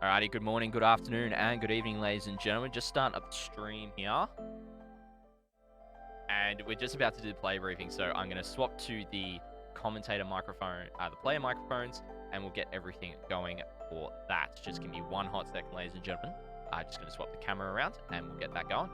Alrighty, good morning, good afternoon, and good evening, ladies and gentlemen. Just starting up the stream here. And we're just about to do the play briefing, so I'm going to swap to the commentator microphone, the player microphones, and we'll get everything going for that. Just give me one hot second, ladies and gentlemen. I'm just going to swap the camera around, and we'll get that going.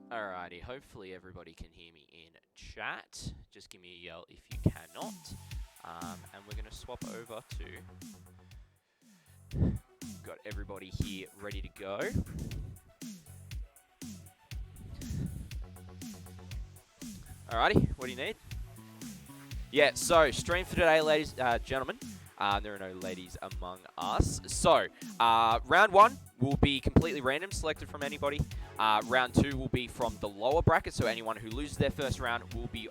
Alrighty, hopefully everybody can hear me in chat. Just give me a yell if you cannot. And we're going to swap over to... Got everybody here ready to go. Alrighty, what do you need? Yeah, so stream for today, ladies gentlemen. There are no ladies among us. So, round one will be completely random, selected from anybody. Round two will be from the lower bracket, so anyone who loses their first round will be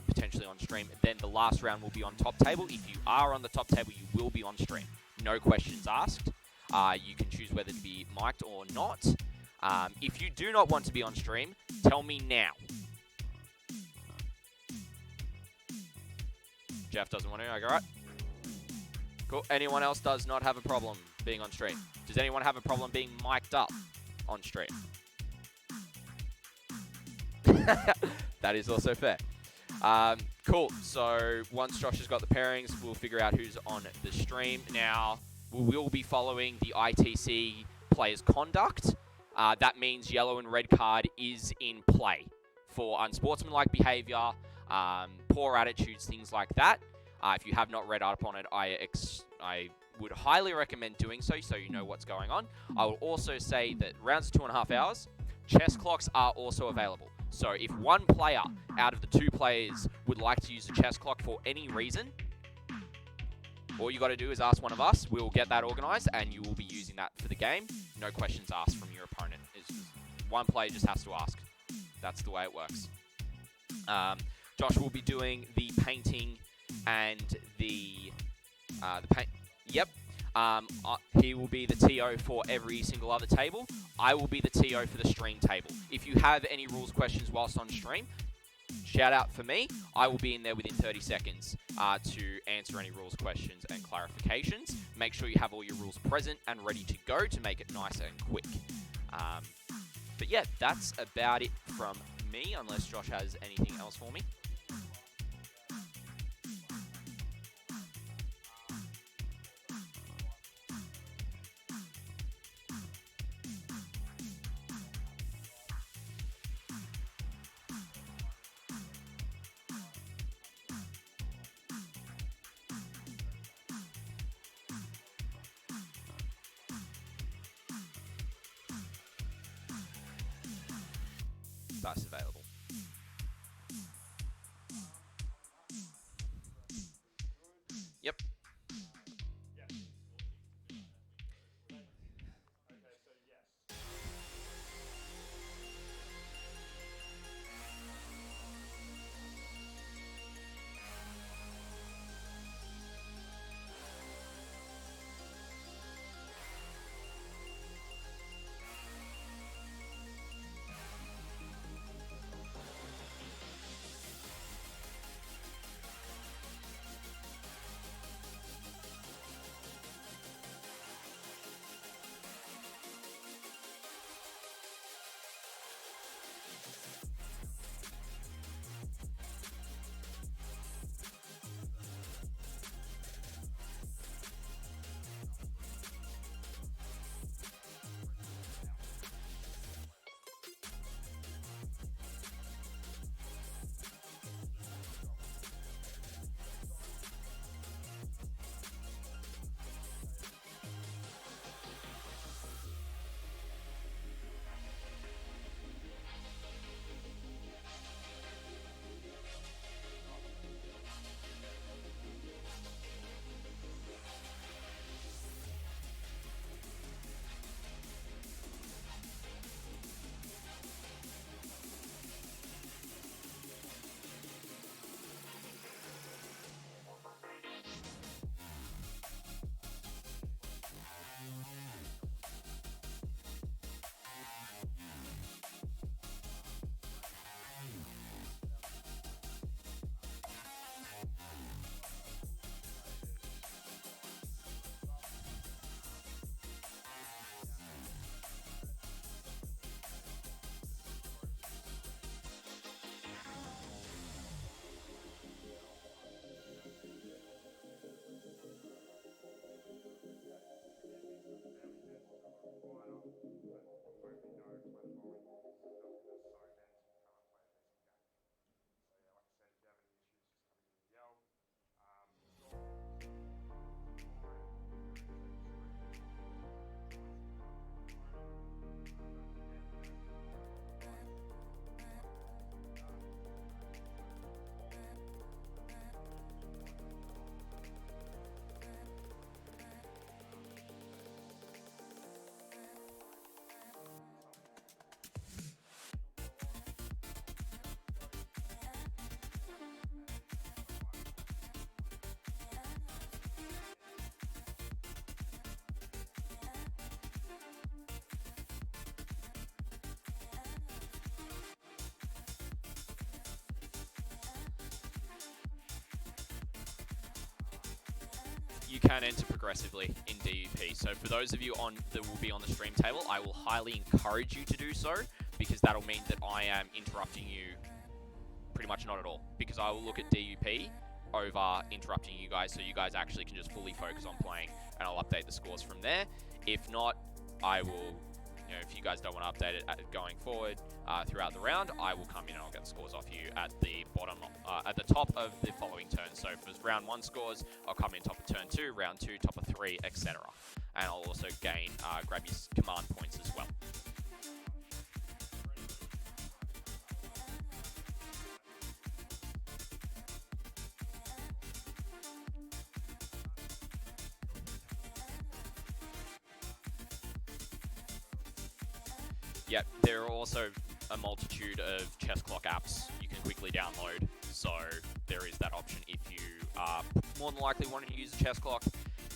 potentially on stream. Then the last round will be on top table. If you are on the top table, you will be on stream. No questions asked. You can choose whether to be mic'd or not. If you do not want to be on stream, tell me now. Jeff doesn't want to. Okay, right. Cool. Anyone else does not have a problem being on stream? Does anyone have a problem being mic'd up on stream? That is also fair. Cool. So once Josh has got the pairings, we'll figure out who's on the stream. Now, we will be following the ITC player's conduct. That means yellow and red card is in play for unsportsmanlike behavior, poor attitudes, things like that. If you have not read up on it, I would highly recommend doing so you know what's going on. I will also say that rounds of 2.5 hours, chess clocks are also available. So if one player out of the two players would like to use a chess clock for any reason, all you got to do is ask one of us. We'll get that organized, and you will be using that for the game. No questions asked from your opponent. One player just has to ask. That's the way it works. Josh will be doing the painting and the paint. Yep. He will be the TO for every single other table. I will be the TO for the stream table. If you have any rules questions whilst on stream, shout out for me. I will be in there within 30 seconds to answer any rules questions and clarifications. Make sure you have all your rules present and ready to go to make it nice and quick. But yeah, that's about it from me, unless Josh has anything else for me. Dice available. Yep. you can enter progressively in DUP. So for those of you that will be on the stream table, I will highly encourage you to do so, because that'll mean that I am interrupting you pretty much not at all, because I will look at DUP over interrupting you guys, so you guys actually can just fully focus on playing, and I'll update the scores from there. If not, I will, if you guys don't want to update it going forward throughout the round, I will come in and I'll get the scores off you at the bottom, at the top of the following turn. So for round 1 scores, I'll come in top of turn 2, round 2, top of 3, etc. And I'll also grab your command points as well. Yep, there are also a multitude of chess clock apps you can quickly download, so there is that option. If you are more than likely wanting to use a chess clock,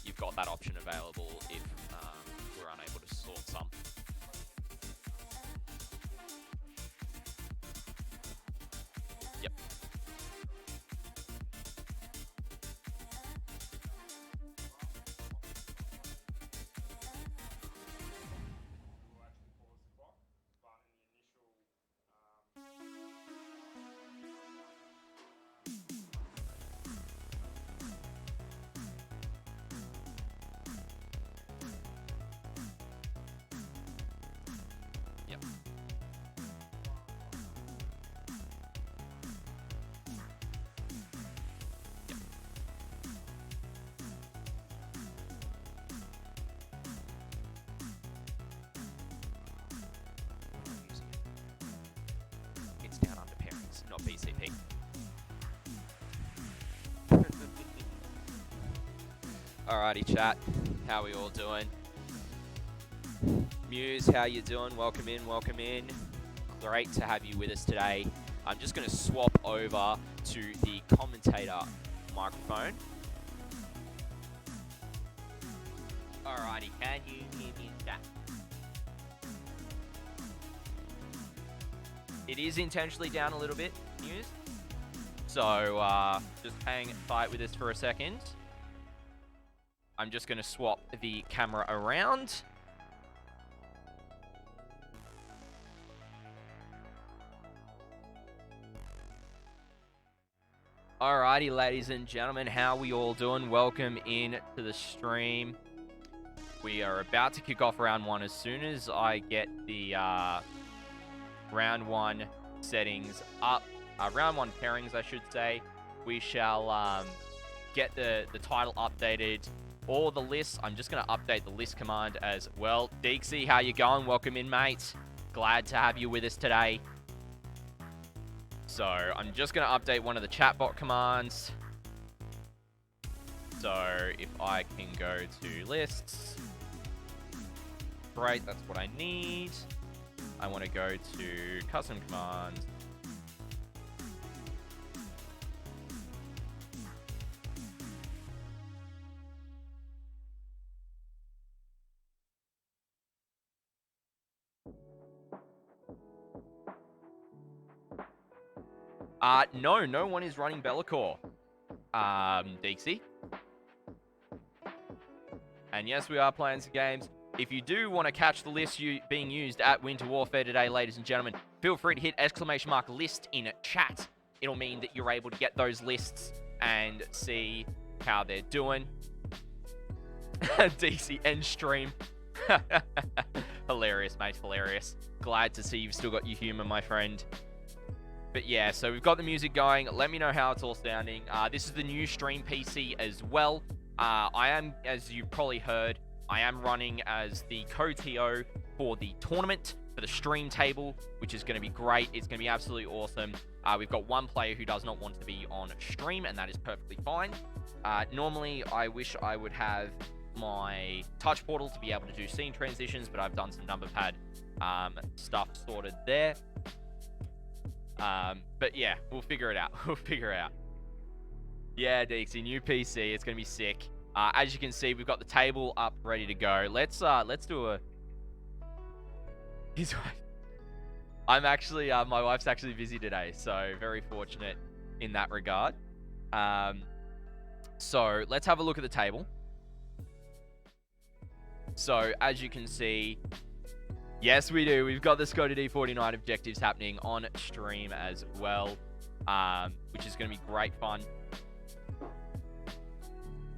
you've got that option available if we're unable to sort some. Yep. Yep. It's down under pairings, not BCP. Alrighty, chat. How we all doing? Muse, how you doing? Welcome in, welcome in. Great to have you with us today. I'm just going to swap over to the commentator microphone. Alrighty, can you hear me in chat? It is intentionally down a little bit, Muse. So, just hang tight with us for a second. I'm just going to swap the camera around. Alrighty, ladies and gentlemen, how we all doing? Welcome in to the stream. We are about to kick off round 1 as soon as I get the round 1 settings up. Round 1 pairings, I should say. We shall get the title updated. Or the list. I'm just going to update the list command as well. Deeksy, how you going? Welcome in, mate. Glad to have you with us today. So, I'm just going to update one of the chatbot commands. So, if I can go to lists. Great, that's what I need. I want to go to custom commands. No one is running Be'lakor, Deeksy. And yes, we are playing some games. If you do want to catch the list being used at Winter Warfare today, ladies and gentlemen, feel free to hit ! list in chat. It'll mean that you're able to get those lists and see how they're doing. DC end stream. Hilarious, mate, hilarious. Glad to see you've still got your humor, my friend. But yeah, so we've got the music going. Let me know how it's all sounding. This is the new stream PC as well. I am, as you've probably heard, I am running as the co-TO for the tournament, for the stream table, which is going to be great. It's going to be absolutely awesome. We've got one player who does not want to be on stream, and that is perfectly fine. Normally, I wish I would have my touch portal to be able to do scene transitions, but I've done some number pad stuff sorted there. But yeah, we'll figure it out. We'll figure it out. Yeah, Deeksy, new PC. It's going to be sick. As you can see, we've got the table up, ready to go. Let's do a... His wife. I'm actually, my wife's actually busy today, so very fortunate in that regard. So let's have a look at the table. So, as you can see, yes, we do. We've got the Skoda D49 objectives happening on stream as well, which is going to be great fun.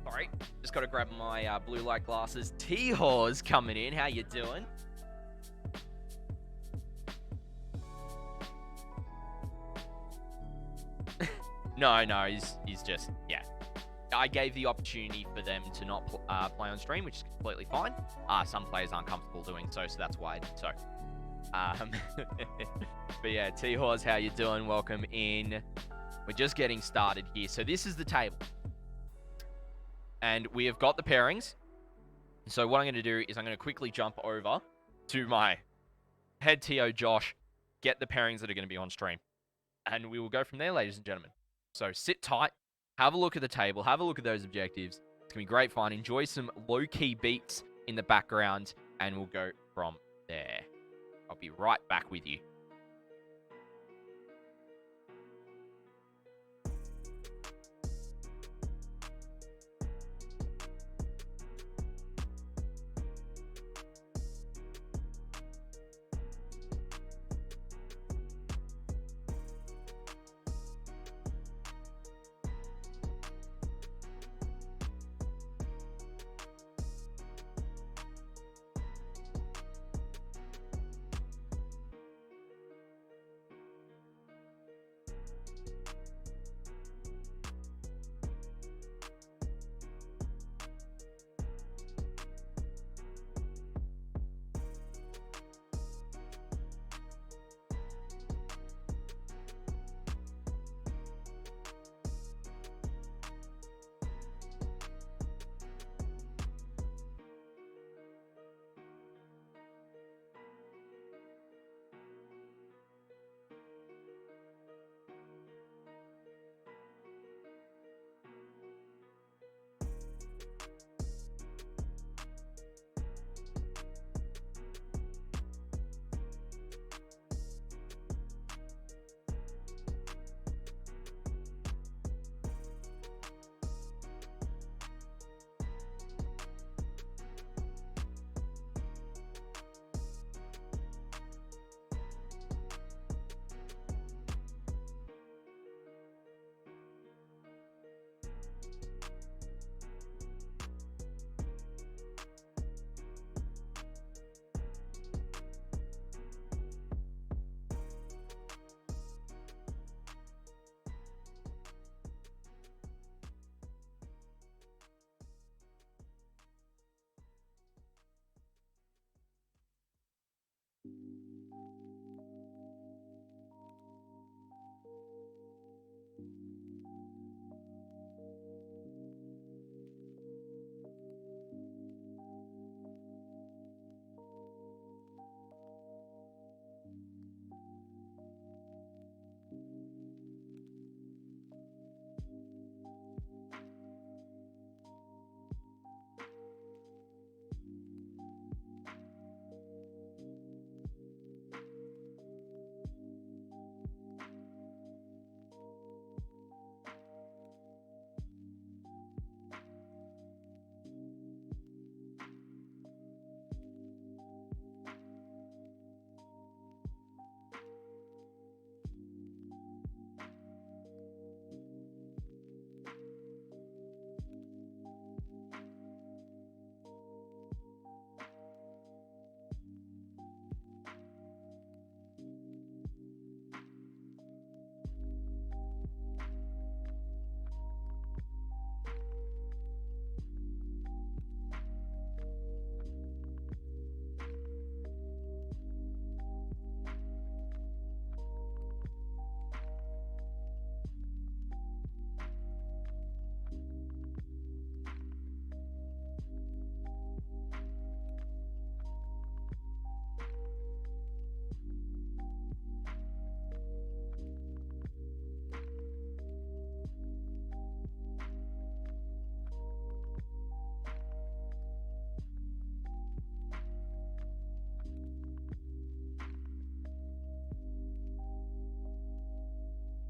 Sorry, just got to grab my blue light glasses. T-Haw's coming in. How you doing? No, he's just, yeah. I gave the opportunity for them to not play on stream, which is completely fine. Some players aren't comfortable doing so that's why I did so. But yeah, T-Haw's, how you doing? Welcome in. We're just getting started here. So this is the table. And we have got the pairings. So what I'm going to do is I'm going to quickly jump over to my head TO Josh, get the pairings that are going to be on stream. And we will go from there, ladies and gentlemen. So sit tight, have a look at the table, have a look at those objectives. It's going to be great fun. Enjoy some low-key beats in the background, and we'll go from there. I'll be right back with you.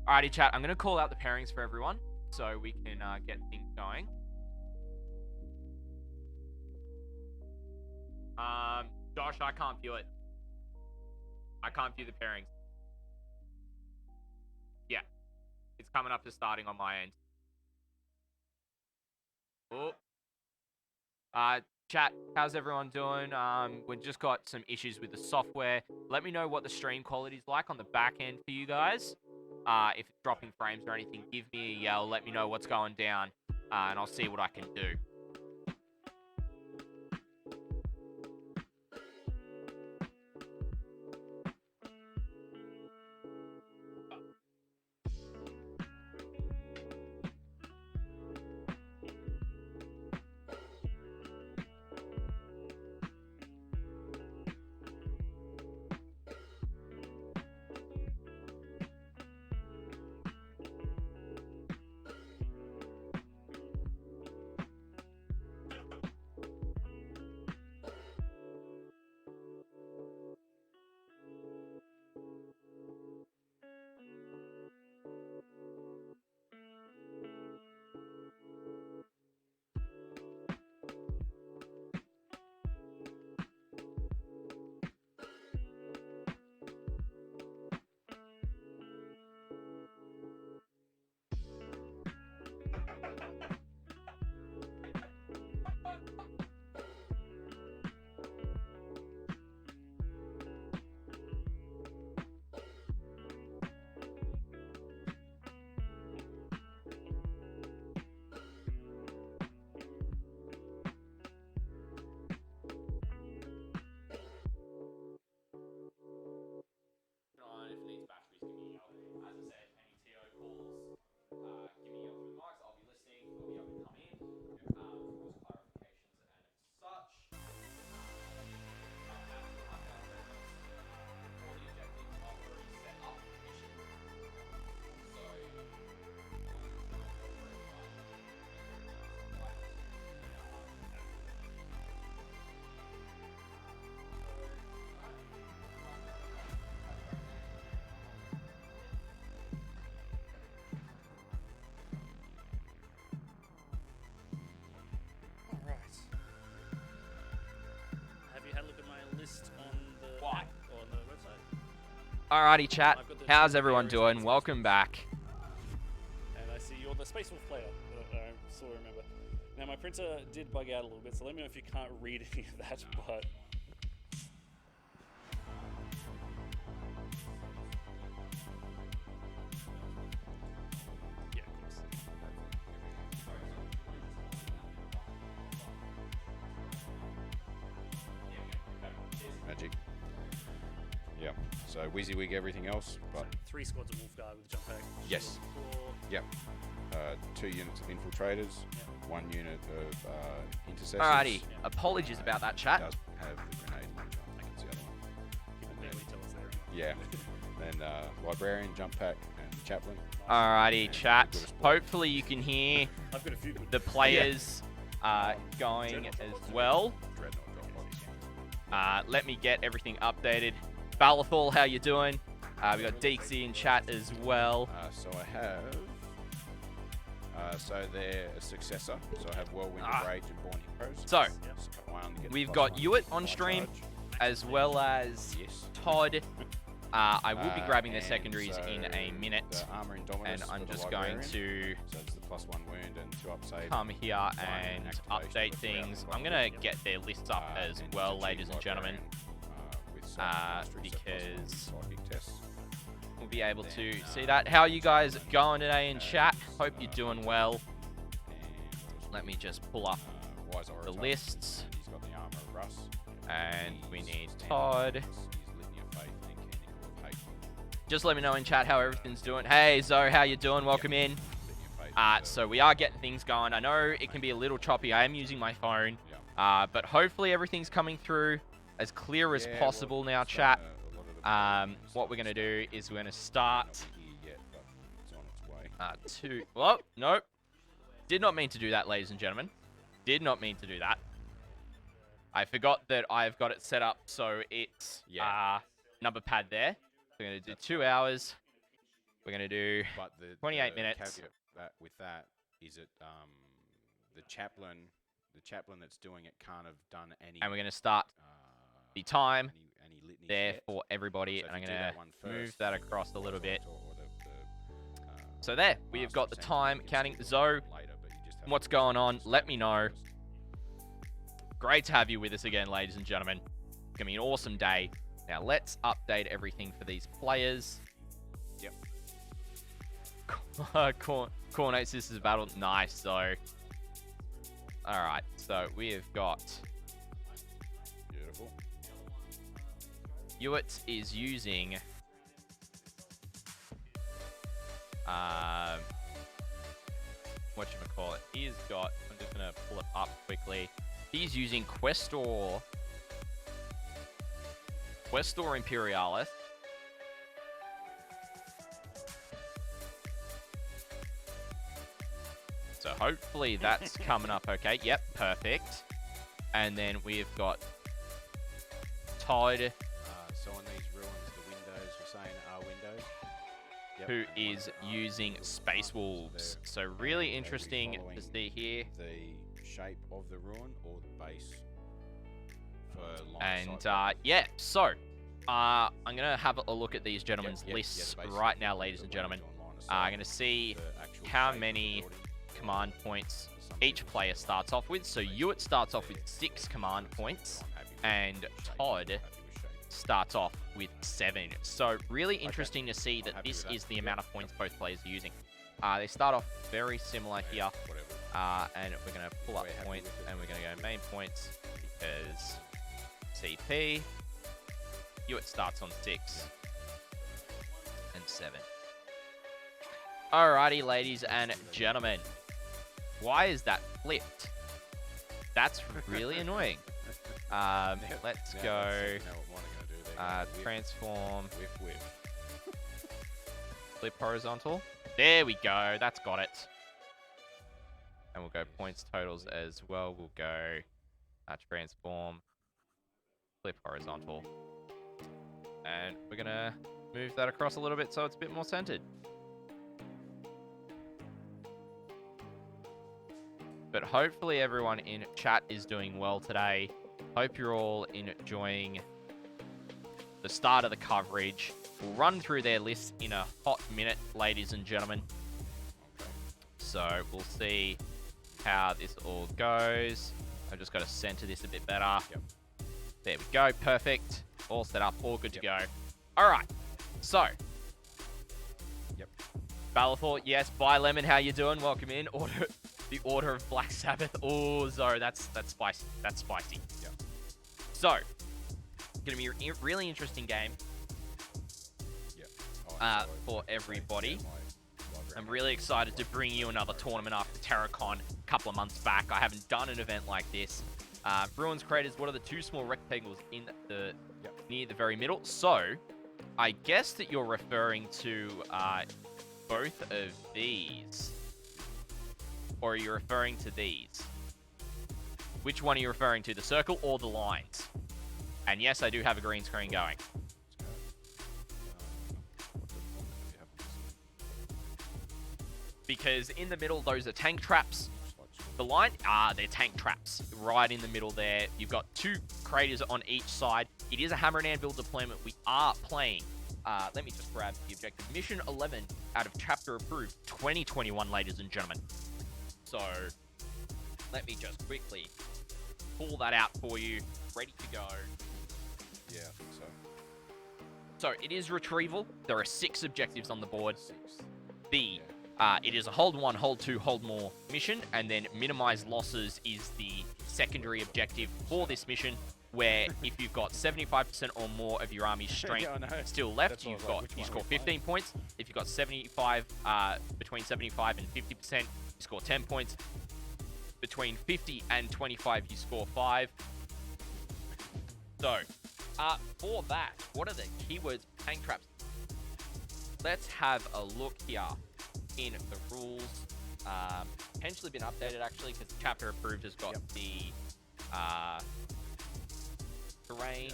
Alrighty, chat. I'm going to call out the pairings for everyone so we can get things going. Josh, I can't view it. I can't view the pairings. Yeah. It's coming up to starting on my end. Oh. Chat, how's everyone doing? We've just got some issues with the software. Let me know what the stream quality is like on the back end for you guys. If it's dropping frames or anything, give me a yell. Let me know what's going down, and I'll see what I can do. On the website. Alrighty, chat. How's everyone doing? Welcome back. And I see you're the Space Wolf player. I still remember. Now my printer did bug out a little bit, so let me know if you can't read any of that. But yeah, of course. Magic. Yeah. So WYSIWYG everything else, but So 3 squads of Wolfguard with jump pack. yes. Yep. 2 units of infiltrators, 1 unit of intercessors. Alrighty. Apologies about that, It chat. does have the grenade launcher. I can see the other one. You can barely tell us there. Yeah. Then librarian, jump pack, and chaplain. Alrighty, And chat. good support. Hopefully you can hear I've got a few good the players going as well. Dreadnought drop box. Let me get everything updated. Balathal, how you doing? We got Deexy in chat as well. So I have. So they're a successor. So I have Whirlwind of Rage and Born Heroes. So, One to get we've +1 got Ewart on fire stream, charge. as well as Yes. Todd. I will be grabbing the And secondaries so in a minute. The armor Indominus And I'm for the just going librarian. to So it's the +1 wound and 2 up save. come here and activation update with round things. one. I'm going to get their lists up as And well, to ladies achieve and gentlemen. librarian, with some mastery, so +1 because psychic tests. We'll be able to see that. How are you guys going today in chat? Hope you're doing well. And Let me just pull up Wise the Orator, lists. and he's got the armor of Russ. And we He's need standing Todd. with his Litany of Faith and Canticle of Hate. Just let me know in chat how everything's doing. Hey, Zoe, how you doing? Welcome in. Litany of Faith is So we are getting things going. I know it can be a little choppy. I am using my phone. But hopefully everything's coming through as clear as yeah, possible well, now, it's, chat. a lot of the problems What we're going to do is we're going to start not here yet, but it's on its way. to... Well, nope. Did not mean to do that, ladies and gentlemen. Did not mean to do that. I forgot that I've got it set up so it's number pad there. We're going to do 2 hours. We're going to do But the 28 minutes. caveat with that is that the chaplain that's doing it can't have done any. And we're going to start the time any litanies there yet. for everybody, So and if I'm you do going that to one move first, that across a little bit. uh, So there, we've master got the percentage, time you can counting. still do Zoe, that one later, but you just have to what's do going something on? to Let start me with know. first. Great to have you with us again, ladies and gentlemen. It's going to be an awesome day. Now, let's update everything for these players. Yep. Cornate Sisters Battle. Nice, so. Alright, so we have got... Beautiful. Ewart is using... whatchamacallit. He's got... I'm just going to pull it up quickly. He's using Questor Imperialis. So hopefully that's coming up okay. Yep, perfect. And then we've got Todd, So on these ruins, the windows we're saying are windows. Yep, who and is ones that aren't using are Space front, Wolves. they're- So really they'll be interesting to following see here. the shape of the ruin or the base for line of And sight yeah, so I'm gonna have a look at these gentlemen's Yep, lists the base right is now, the ladies and one gentlemen. on line of I'm sight, gonna see the actual how shape of the many building. command points Some each people player say starts off with. So base Ewart is starts off with their 6 command points, I'm happy with and shape, Todd I'm happy with shape. starts off with 7. So really interesting to see I'm that happy this with that. is the Yep, amount of points both players are using. They start off very similar here, Whatever. and we're going to pull up We're happy points, with it. and we're going to go main points, because CP, Ewart starts on 6 and 7. Alrighty, ladies and gentlemen. Why is that flipped? That's really annoying. Let's Now go what mine are gonna do, they're gonna whip, transform, whip. flip horizontal. There we go. That's got it. And we'll go points totals as well. We'll go transform, flip horizontal. And we're going to move that across a little bit so it's a bit more centered. But hopefully everyone in chat is doing well today. Hope you're all enjoying the start of the coverage. We'll run through their list in a hot minute, ladies and gentlemen. So we'll see how this all goes. I've just got to center this a bit better. Yep. There we go. Perfect. All set up. All good to go. All right. So. Yep. Balathor, yes. Bye, Lemon. How you doing? Welcome in. The Order of Black Sabbath. Oh, Zo, that's spicy. That's spicy. Yep. So, gonna be a really interesting game Yep. Oh, for everybody. my I'm really excited to bring you another tournament after TerraCon a couple of months back. I haven't done an event like this. Ruins Craters, what are the 2 small rectangles in the near the very middle? So, I guess that you're referring to both of these. Or are you referring to these? Which one are you referring to, the circle or the lines? And yes, I do have a green screen going. Because in the middle, those are tank traps. The line, they're tank traps. Right in the middle there. You've got 2 craters on each side. It is a hammer and anvil deployment. We are playing. Let me just grab the objective. Mission 11 out of chapter approved 2021, ladies and gentlemen. So, let me just quickly pull that out for you. Ready to go. Yeah, I think so. So, it is retrieval. There are 6 objectives on the board. 6. It is a hold 1, hold 2, hold more mission, and then minimize losses is the secondary objective for this mission, where if you've got 75% or more of your army's strength still left, you score 15 points. If you've got 75, between 75 and 50%, you score 10 points. Between 50 and 25, you score 5. So, for that, what are the keywords for tank traps? Let's have a look here in the rules. Potentially been updated, actually, because chapter approved has got the terrain.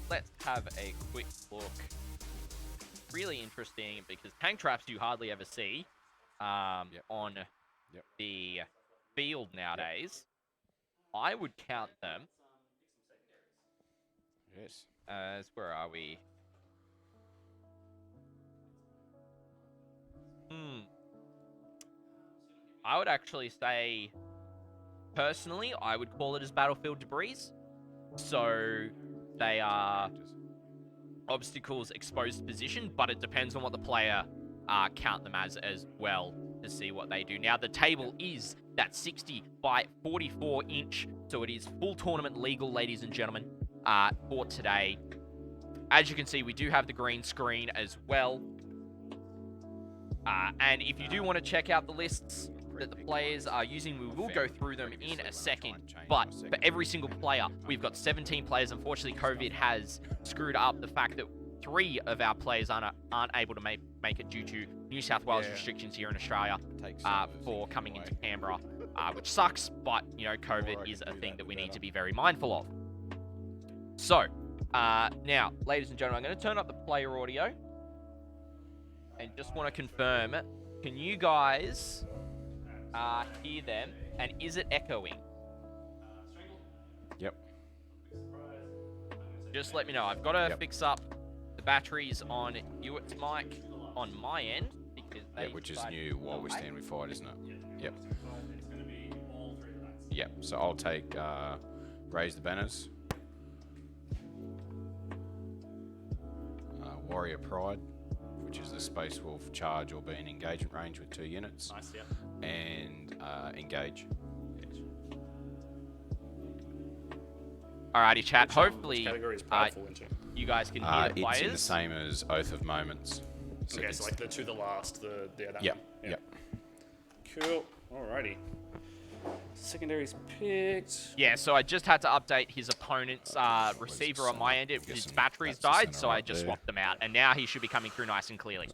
Let's have a quick look. Really interesting, because tank traps you hardly ever see on the field nowadays. I would count them Yes. Where are we? I would actually say, personally, I would call it as battlefield debris. So they are obstacles exposed to position, but it depends on what the player count them as well to see what they do. Now, the table is that 60 by 44 inch, so it is full tournament legal, ladies and gentlemen, for today. As you can see, we do have the green screen as well. And if you do want to check out the lists that the players are using, we will go through them in a second. But for every single player, we've got 17 players. Unfortunately, COVID has screwed up the fact that 3 of our players aren't able to make it due to New South Wales restrictions here in Australia for coming into Canberra, which sucks. But, you know, COVID is a thing that we need to be very mindful of. So, now, ladies and gentlemen, I'm going to turn up the player audio. And just want to confirm, can you guys hear them? And is it echoing? Yep. Just let me know. I've got to fix up the batteries on Ewart's mic on my end. Because which is new while we stand with fight, isn't it? Yep. It's going to be all 3 of the mats. Yep. So I'll take Raise the Banners. Warrior Pride, which is the Space Wolf charge or be in engagement range with 2 units. Nice, yeah. And Engage. Alrighty, chat. Which, Hopefully, category is powerful into? you guys can hear the players. It's in the same as Oath of Moments. So Okay, so like the to the last, that Yep. one. Yep. Cool. Alrighty. Secondaries picked. Yeah, so I just had to update his opponent's receiver on my end. His batteries died, so I just swapped them out. And now he should be coming through nice and clearly.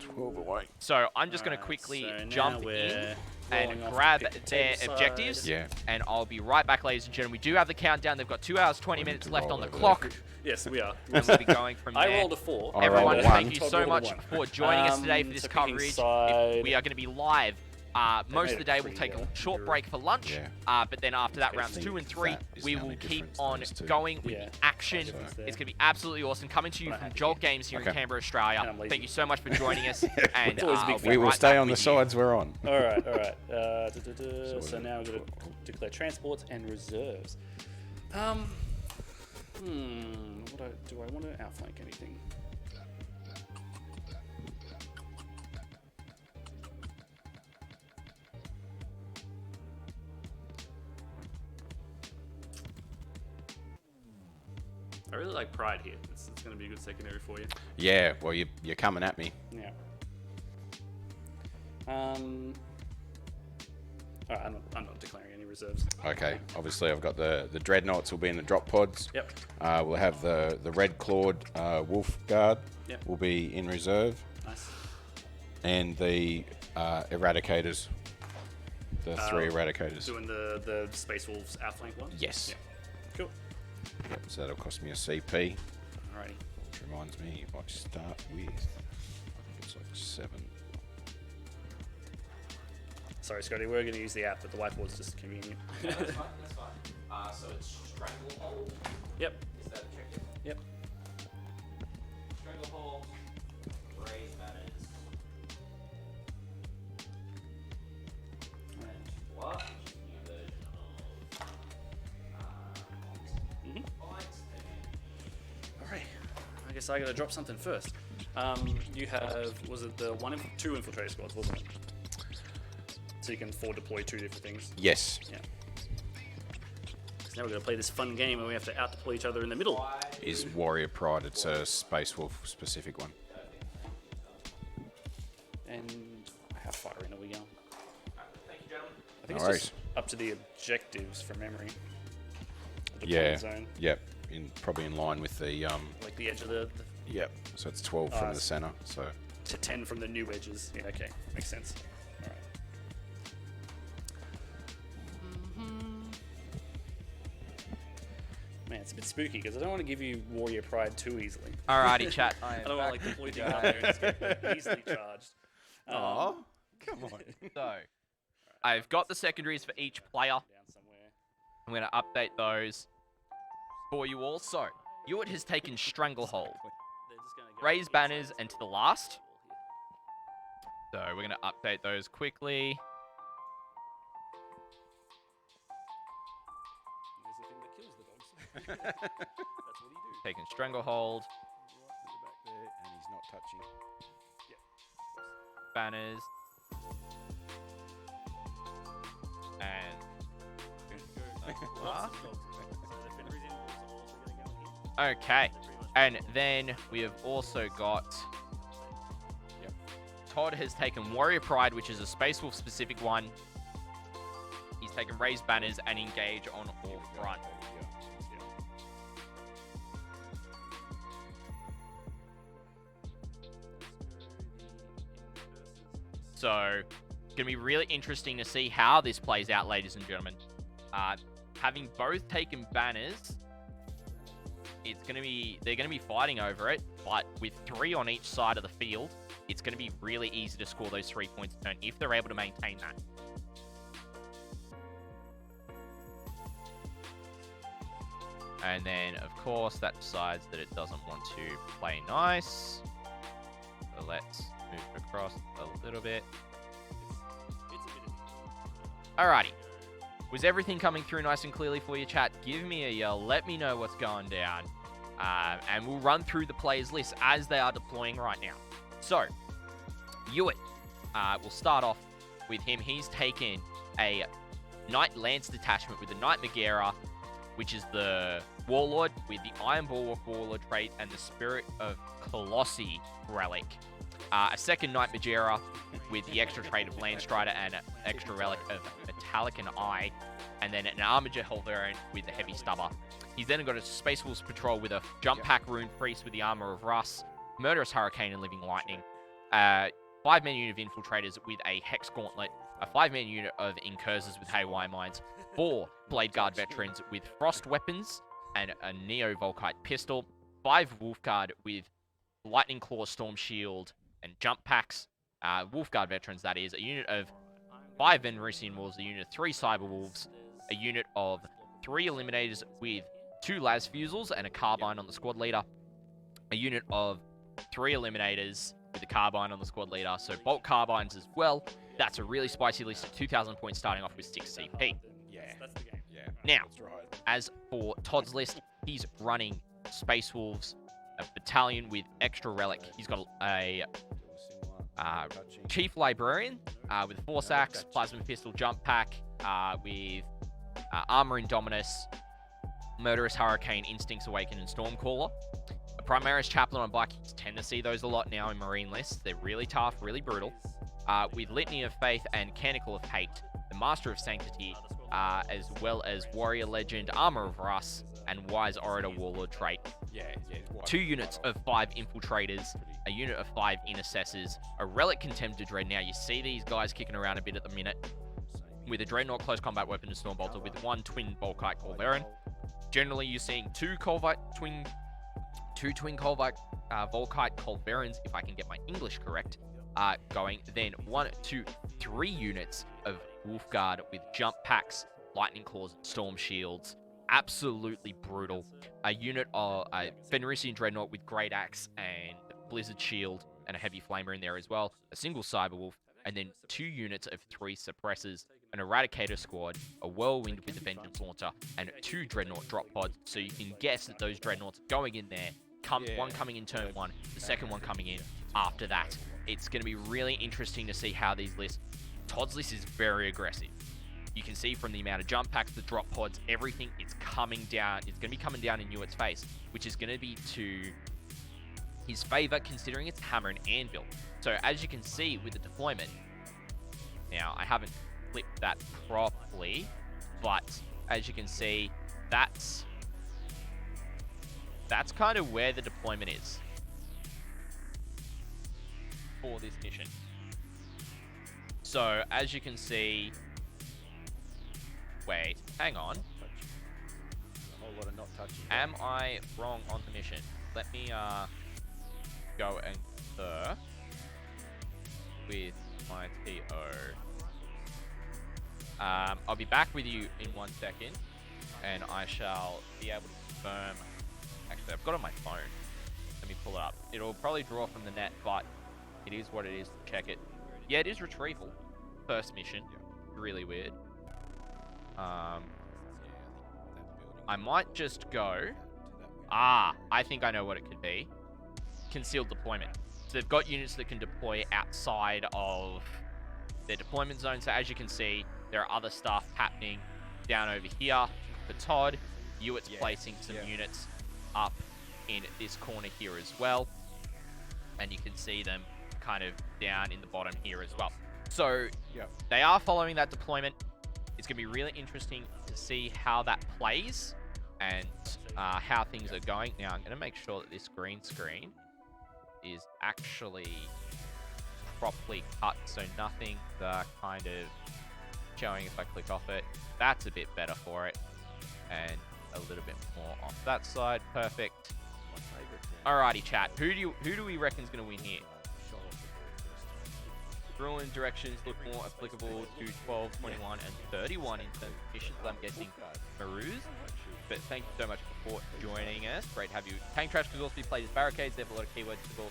12 away. So I'm just going to quickly jump in and grab their objectives. Yeah. And I'll be right back, ladies and gentlemen. We do have the countdown. They've got 2 hours, 20 minutes left on the clock. Yes, we are. And we'll be going from there. I rolled a 4. Everyone, thank you Todd so rolled a much 1. for joining us today for this so picking coverage. side. We are going to be live. Most of the day, we'll pretty, take a short break for lunch, but then after that, rounds 2 and 3, we will keep on going with the action. It's going to be absolutely awesome. Coming to you from Jolt Games here in Canberra, Australia. Thank you so much for joining us. And we will stay on the sides we're on. All right, all right. So now we're going to declare transports and reserves. Do I want to outflank anything? I really like Pride here. It's going to be a good secondary for you. Yeah, well, you're coming at me. Yeah. Alright, I'm not declaring any reserves. Okay, obviously I've got the Dreadnoughts will be in the drop pods. Yep. We'll have the Red Clawed Wolf Guard Yep. will be in reserve. Nice. And the Eradicators. The 3 Eradicators. Doing the Space Wolves outflank ones? Yes. Yeah. Cool. Yep, so that'll cost me a CP. Alrighty. Which reminds me, if I start with, I think it's like 7. Sorry, Scotty, we're going to use the app, but the whiteboard's just convenient. Yeah, that's fine, that's fine. So it's Stranglehold. Yep. Is that objective? Yep. Stranglehold, Raise Banners. And what? New version of Alright. I guess I got to drop something first. You have, was it the 2 infiltrator squads, wasn't it? So you can forward deploy 2 different things. Yes. Yeah. So now we're going to play this fun game where we have to out deploy each other in the middle. Is Warrior Pride. It's a Space Wolf specific one. And how far in are we going? Thank you, gentlemen. I think No it's just up to the objectives from memory. The Yeah. deployment zone. Yep. Probably in line with the Like the edge of the Yep. So it's 12 from the center. So to 10 from the new edges. Yeah, okay. Makes sense. All right. Man, it's a bit spooky because I don't want to give you Warrior Pride too easily. Alrighty, chat. I don't want to like deploy things out there and just get easily charged. Aw, come on. So, I've got the secondaries for each player. Down somewhere. I'm going to update those for you all. So, Ewart has taken Stranglehold. They're just gonna go Raise inside banners the and to the wall last. here. So we're going to update those quickly. And there's the thing that kills the dogs. That's what he do. Taking Stranglehold. Right at the back there, and he's not touching. Banners. And Lots of dogs. So the Fenris in wolves are also gonna go in here. okay. They're pretty much And then we have also got Yep. Todd has taken Warrior Pride, which is a Space Wolf specific one. He's taken Raise Banners and Engage on all front. So, going to be really interesting to see how this plays out, ladies and gentlemen. Having both taken banners, they're going to be fighting over it, but with 3 on each side of the field, it's going to be really easy to score those 3 points a turn if they're able to maintain that. And then, of course, that decides that it doesn't want to play nice. So let's move across a little bit. It's a bit of Alrighty. Was everything coming through nice and clearly for you, chat? Give me a yell. Let me know what's going down. And we'll run through the players' list as they are deploying right now. So, Ewart, we'll start off with him. He's taken a Knight Lance Detachment with the Knight Magaera, which is the Warlord with the Iron Bulwark Warlord trait and the Spirit of Kolossi Relic. A second Knight Magaera with the extra trait of Landstrider and an extra relic of Metallican Eye, and then an Armiger Helverin with the Heavy Stubber. He's then got a Space Wolves Patrol with a Jump Pack Rune Priest with the Armor of Rust, Murderous Hurricane and Living Lightning, 5-man unit of Infiltrators with a Hex Gauntlet, a 5-man unit of Incursors with Haywire Mines, 4 Blade Guard Veterans with Frost Weapons and a Neo Volkite Pistol, 5 Wolf Guard with Lightning Claw, Storm Shield, and Jump Packs. Wolf Guard Veterans, that is. A unit of 5 Venrisian Wolves, a unit of 3 Cyber Wolves, a unit of 3 Eliminators with 2 Las Fusils and a Carbine on the squad leader, a unit of 3 Eliminators with a Carbine on the squad leader, so Bolt Carbines as well. That's a really spicy list at 2,000 points starting off with 6 CP. Yeah. That's the game. Yeah. Now, That's right. as for Todd's list, he's running Space Wolves, a battalion with extra relic. He's got a Touching. Chief Librarian with Force Axe, Plasma Pistol, Jump Pack with Armor Indominus, Murderous Hurricane, Instincts Awaken, and Stormcaller. A Primaris Chaplain on Black, you tend to see those a lot now in Marine lists. They're really tough, really brutal. With Litany of Faith and Canonical of Hate, the Master of Sanctity, as well as Warrior Legend, Armor of Rust, and Wise Orator Warlord trait. Yeah. 2 units of 5 Infiltrators, a unit of 5 Intercessors, a Relic Contemptor Dread. Now, you see these guys kicking around a bit at the minute. With a Dreadnought Close Combat Weapon and Stormbolter with 1 Twin Volkite Helverin. Generally, you're seeing 2 Twin Volkite Helverins, if I can get my English correct, going. Then 1, 2, 3 units of Wolf Guard with Jump Packs, Lightning Claws, and Storm Shields. Absolutely brutal. A unit of Fenrisian Dreadnought with Great Axe and Blizzard Shield and a Heavy Flamer in there as well. A single Cyberwolf, and then 2 units of 3 Suppressors, an Eradicator Squad, a Whirlwind with the Vengeance Launcher, and 2 Dreadnought drop pods. So you can guess that those Dreadnoughts going in there, one coming in turn 1, the second one coming in after that. It's going to be really interesting to see how these lists... Todd's list is very aggressive. You can see from the amount of jump packs, the drop pods, everything, it's coming down. It's going to be coming down in Ewart's face, which is going to be to his favor, considering it's hammer and anvil. So as you can see with the deployment, now I haven't flipped that properly, but as you can see, that's kind of where the deployment is for this mission. So as you can see, wait, hang on. A whole lot of not touching. Am I wrong on the mission? Let me go and confer with my TO. I'll be back with you in 1 second, and I shall be able to confirm Actually, I've got it on my phone. Let me pull it up. It'll probably draw from the net, but it is what it is. Check it. Yeah, it is retrieval. First mission. Really weird. I might just go... I think I know what it could be. Concealed deployment. So they've got units that can deploy outside of their deployment zone. So as you can see, there are other stuff happening down over here. For Todd, Ewart's placing some units up in this corner here as well. And you can see them kind of down in the bottom here as well. So they are following that deployment. It's going to be really interesting to see how that plays and how things are going. Now, I'm going to make sure that this green screen is actually properly cut, so nothing kind of showing if I click off it. That's a bit better for it. And a little bit more off that side. Perfect. Alrighty, chat. Who do we reckon is going to win here? Ruin directions look more applicable to 12, 21, and 31 in terms of missions. I'm guessing Maroos. But thank you so much for joining us. Great to have you. Tank Trash could also be played as barricades. They have a lot of keywords to call.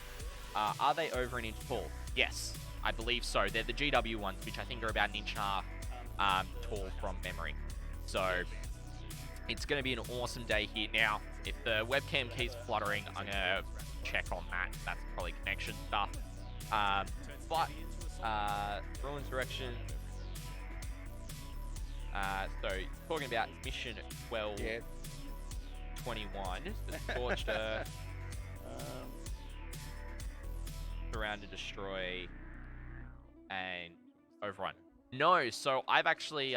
Are they over an inch tall? Yes, I believe so. They're the GW ones, which I think are about 1.5 inches tall from memory. So it's going to be an awesome day here. Now, if the webcam keeps fluttering, I'm going to check on that. That's probably connection stuff. But Ruins Direction. So talking about mission 1221, the Scorched Earth, surround and destroy, and overrun. No, so I've actually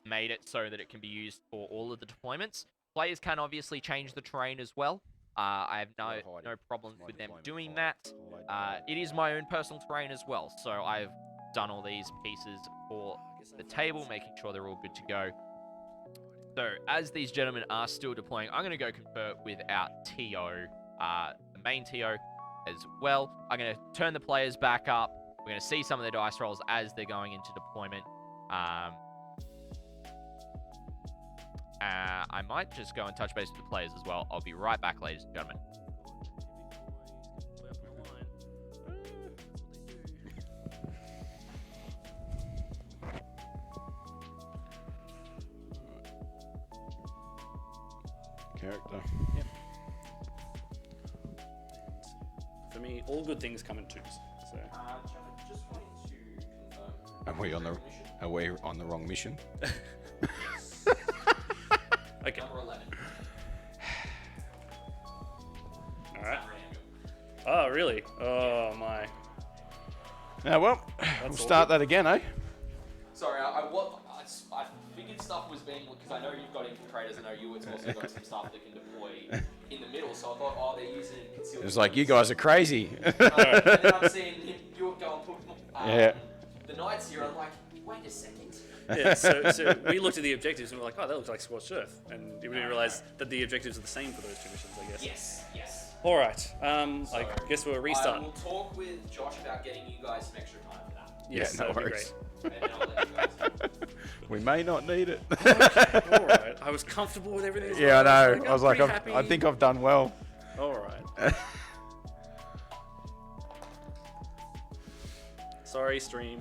made it so that it can be used for all of the deployments. Players can obviously change the terrain as well. I have no problems with them doing that. It is my own personal terrain as well, so I've done all these pieces for the table, making sure they're all good to go. So as these gentlemen are still deploying, I'm going to go confer with our TO, the main TO as well. I'm going to turn the players back up. We're going to see some of their dice rolls as they're going into deployment. I might just go and touch base with the players as well. I'll be right back, ladies and gentlemen. Character. Yep. For me, all good things come in twos. So. Just wanted to confirm. Are we on the wrong mission? Okay. Number 11. All right. Oh, really? Oh my. Now, well, we'll start that again, eh? Sorry, I figured stuff was being, because I know you've got infiltrators, I know Ewart's also got some stuff that can deploy in the middle, so I thought, oh, they're using concealed. It's like, you guys are crazy. And then I'm seeing Ewart go and put the knights here, I'm like, wait a second. Yeah, so we looked at the objectives and we're like, oh, that looks like Scorched Earth. And we didn't realize that the objectives are the same for those two missions, I guess. Yes. All right. I guess we'll restart. I will talk with Josh about getting you guys some extra time for that. Yes, yeah, no that'd be worries. And then I'll let you guys know. We may not need it. All right. I was comfortable with everything. Yeah, I know. I was like, pretty happy. I think I've done well. All right. Sorry, stream.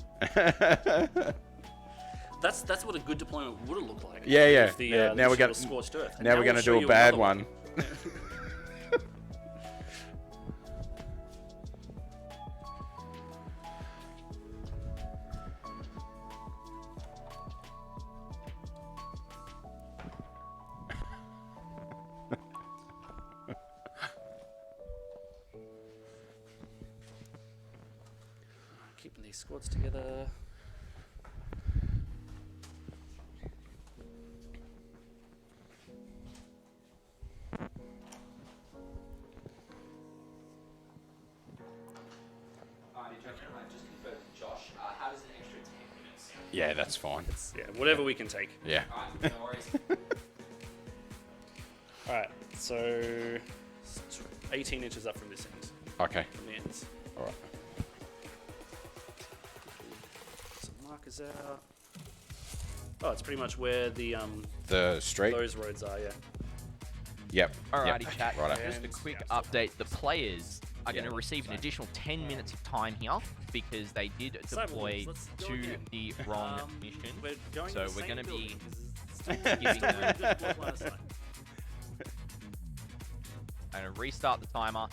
That's what a good deployment would have looked like. Yeah. Now we're going to Scorched Earth. Now we're going to do a bad one. Keeping these squads together. Yeah, that's fine. Yeah, whatever we can take. Yeah. Alright, no worries. Alright, so 18 inches up from this end. Okay. From the ends. All right. Some markers out. Oh, it's pretty much where the The street. those roads are, yeah. Yep. Alrighty, Yep. chat. Righto. Just a quick update. The players are going to receive an additional 10 minutes of time here because they did deploy Let's go to again. the wrong mission. We're going So to the we're same gonna be building, 'cause it's giving still them- really good block line of sight. I'm going to restart the timer.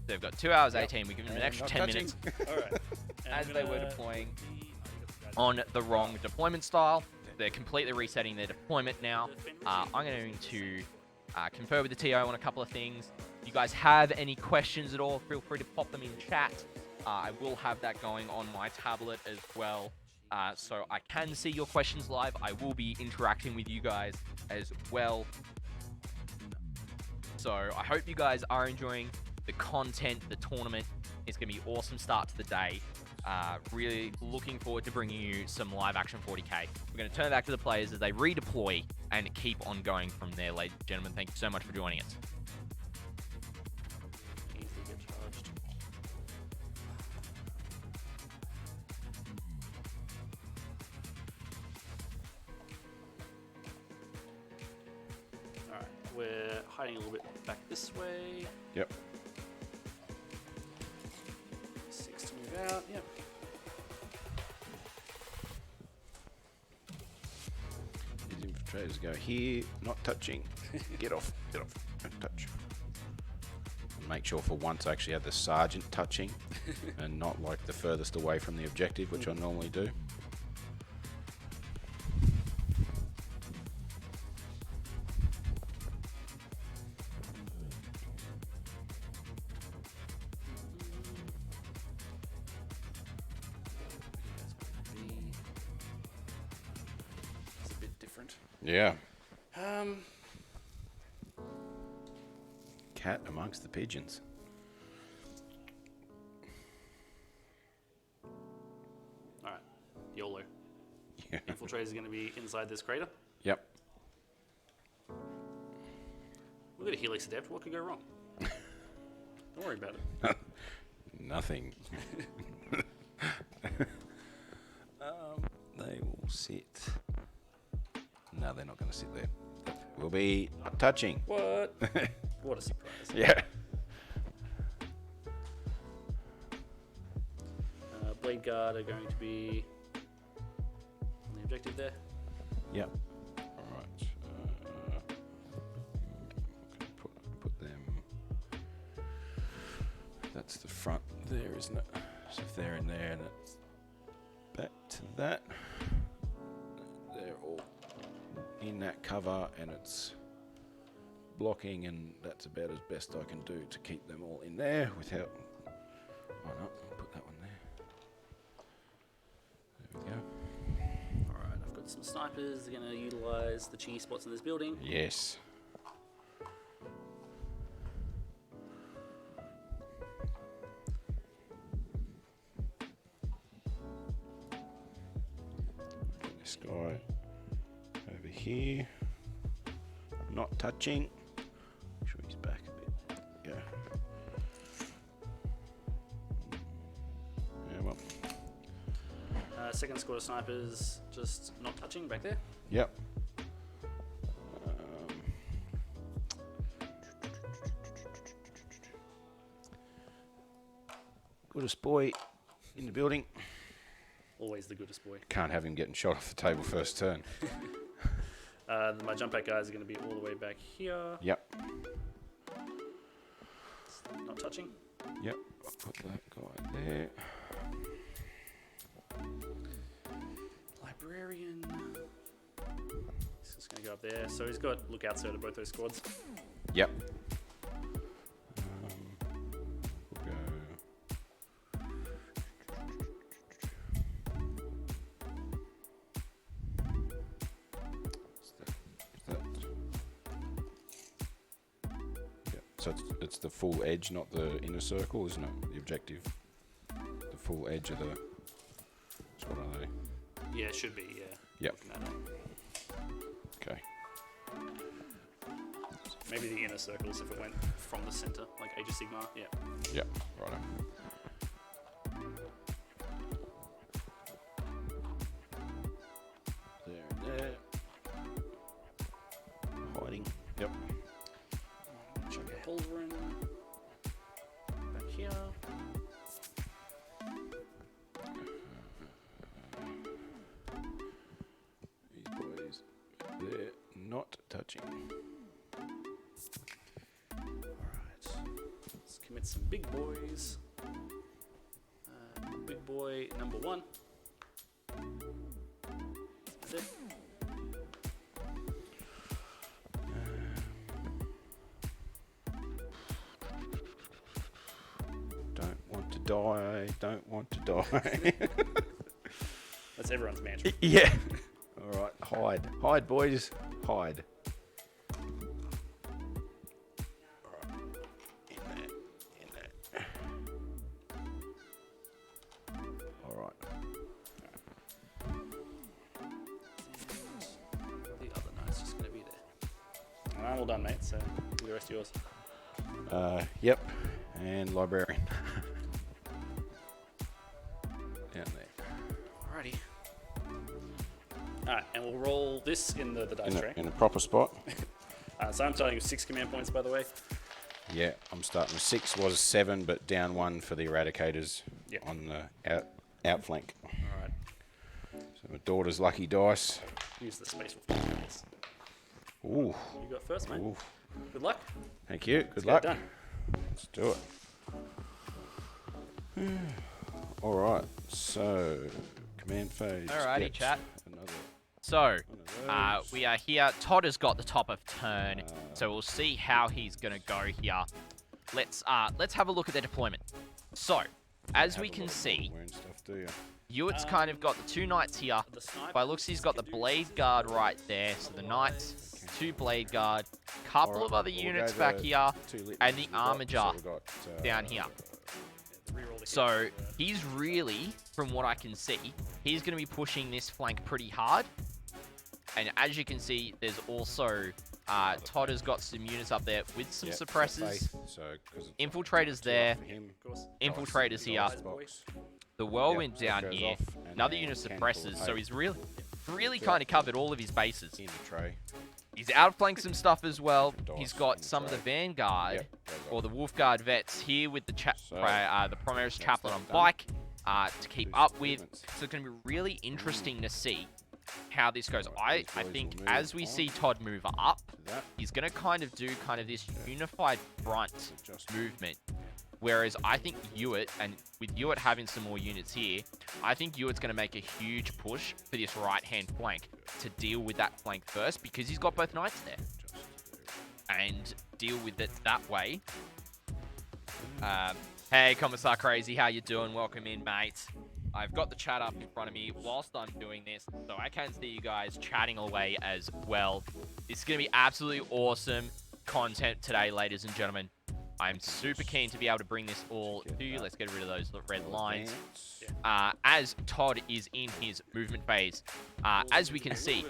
They've got 2 hours 18. We give them an extra Not 10 touching. minutes Alright. And as I'm they were gonna- deploying the- on the wrong deployment style. They're completely resetting their deployment now. I'm going to confer with the TO on a couple of things. If you guys have any questions at all, feel free to pop them in chat. I will have that going on my tablet as well. So I can see your questions live. I will be interacting with you guys as well. So I hope you guys are enjoying the content, the tournament. It's going to be an awesome start to the day. Really looking forward to bringing you some live action 40k. We're going to turn back to the players as they redeploy and keep on going from there, ladies and gentlemen. Thank you so much for joining us. Easily get charged. Alright, we're hiding a little bit back this way. Yep. 6 to move out, yep. These infiltrators go here, not touching. Get off, don't touch. And make sure for once I actually have the sergeant touching and not like the furthest away from the objective, which I normally do. It's a bit different. Yeah. Cat amongst the pigeons. Alright, YOLO. Yeah. Infiltrator is going to be inside this crater. Yep. We've got a Helix Adept. What could go wrong? Don't worry about it. Nothing. They will sit. No, they're not going to sit there. We'll be not touching. What? What a surprise. Yeah. Blade Guard are going to be on the objective there. Yep. All right. Put them. That's the front there, isn't it? So if they're in there, and it's back to that. They're all in that cover, and it's blocking, and that's about as best I can do to keep them all in there without. Oh no, I'll put that one there. There we go. Alright, I've got some snipers. They're going to utilize the cheese spots in this building. Yes. This guy over here. Not touching. Make sure he's back a bit. Yeah. Yeah, well. Second squad of snipers just not touching back there. Yep. Goodest boy in the building. Always the goodest boy. Can't have him getting shot off the table first turn. My jump back guys are going to be all the way back here. Yep. Not touching. Yep. I'll put that guy there. Librarian. He's just going to go up there. So he's got lookouts out of both those squads. Yep. We'll go. Yep. So it's the full edge, not the inner circle, isn't it? The objective. The full edge of the. So what are they? Yeah, it should be, yeah. Yep. Looking at it. Okay. Maybe the inner circles if it went from the center, like Age of Sigmar. Yeah. Yep. Righto. There and there. Hiding. Yep. Chuck a Helverin back here. These boys, they're not touching. Alright. Let's commit some big boys. Big boy number 1. That's it. Don't want to die. Don't want to die. That's everyone's mantra. Yeah. All right. Hide. Hide, boys. Hide. All right. In there. In there. All right. The other knight's just going to be there. I'm all done, mate, so do the rest yours. Yep. And librarian. Down there. Alrighty. Alright, and we'll roll this in the dice tray. In a proper spot. So I'm starting with 6 command points, by the way. Yeah, I'm starting with 6. Was 7, but down 1 for the eradicators Yep. on the outflank. Alright. So my daughter's lucky dice. Use the space wolf dice. Ooh. You got first, mate. Ooh. Good luck. Thank you. Good Let's luck. get it done. Let's do it. All right. So command phase. Alrighty, gets chat. Another So, one of those. we are here. Todd has got the top of turn, so we'll see how he's gonna go here. Let's have a look at their deployment. So, as Have we a can lot of see, wearing stuff, do you? Ewart's kind of got the 2 knights here. The sniper By looks, he's got the blade guard right there. So the knights, 2 blade guard, couple All of right, other we'll units go back to here, 2 litmus and the we've got. Armiger So we've got, down here. Reroll the So hit. he's really, from what I can see, he's going to be pushing this flank pretty hard. And as you can see, there's also Todd has got some units up there with some Yep, suppressors. faith, so, 'cause it's Infiltrators too there, rough for him. Of course. infiltrators here, Guys, Box. the whirlwind Yep, so it down goes here, off, and another then unit of cannonball suppressors. So eight he's really Yep. kind of covered all of his bases. in the tray. He's outflanked some stuff as well. He's Dice got in the some of the tray. Vanguard Yep, goes or off. the Wolfguard vets here with the So, the Primaris Chaplain on that done. bike to keep Do up some with. movements. So it's going to be really interesting to see how this goes. Right, I these boys think will move as we on. see Todd move up, To that, he's going to kind of do this unified front adjust. movement. Whereas I think Ewart, and with Ewart having some more units here, I think Ewart's going to make a huge push for this right-hand flank to deal with that flank first because he's got both knights there. And deal with it that way. Hey, Commissar Crazy, how you doing? Welcome in, mate. I've got the chat up in front of me whilst I'm doing this, so I can see you guys chatting away as well. It's going to be absolutely awesome content today, ladies and gentlemen. I'm super keen to be able to bring this all to you. Let's get rid of those red lines. As Todd is in his movement phase, as we can see,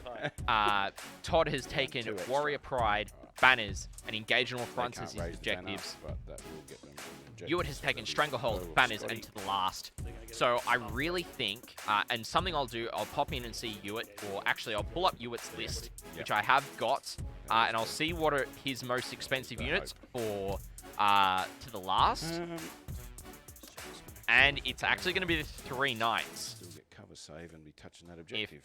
Todd has taken 2 extra. Warrior Pride, banners, and engage on all They fronts can't as his raise the banner, objectives. but that will get them an objective, Ewart has so taken they'll Stranglehold, go banners, Scotty. and to the last. So I really think, and something I'll do, I'll pop in and see Ewart, or actually I'll pull up Ewart's list, which I have got, and I'll see what are his most expensive units for to the last. And it's actually going to be the 3 knights. Still get cover save and be touching that If objective.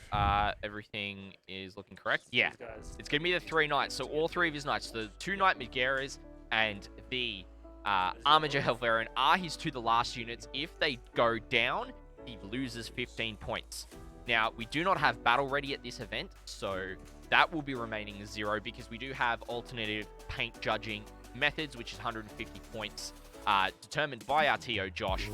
everything is looking correct. Yeah, These guys. it's going to be the 3 knights. So all 3 of his knights, the 2 knight Magaeras and the Armiger Helverin are his to the last units. If they go down, he loses 15 points. Now, we do not have battle ready at this event, so that will be remaining 0 because we do have alternative paint judging methods, which is 150 points, determined by our TO Josh,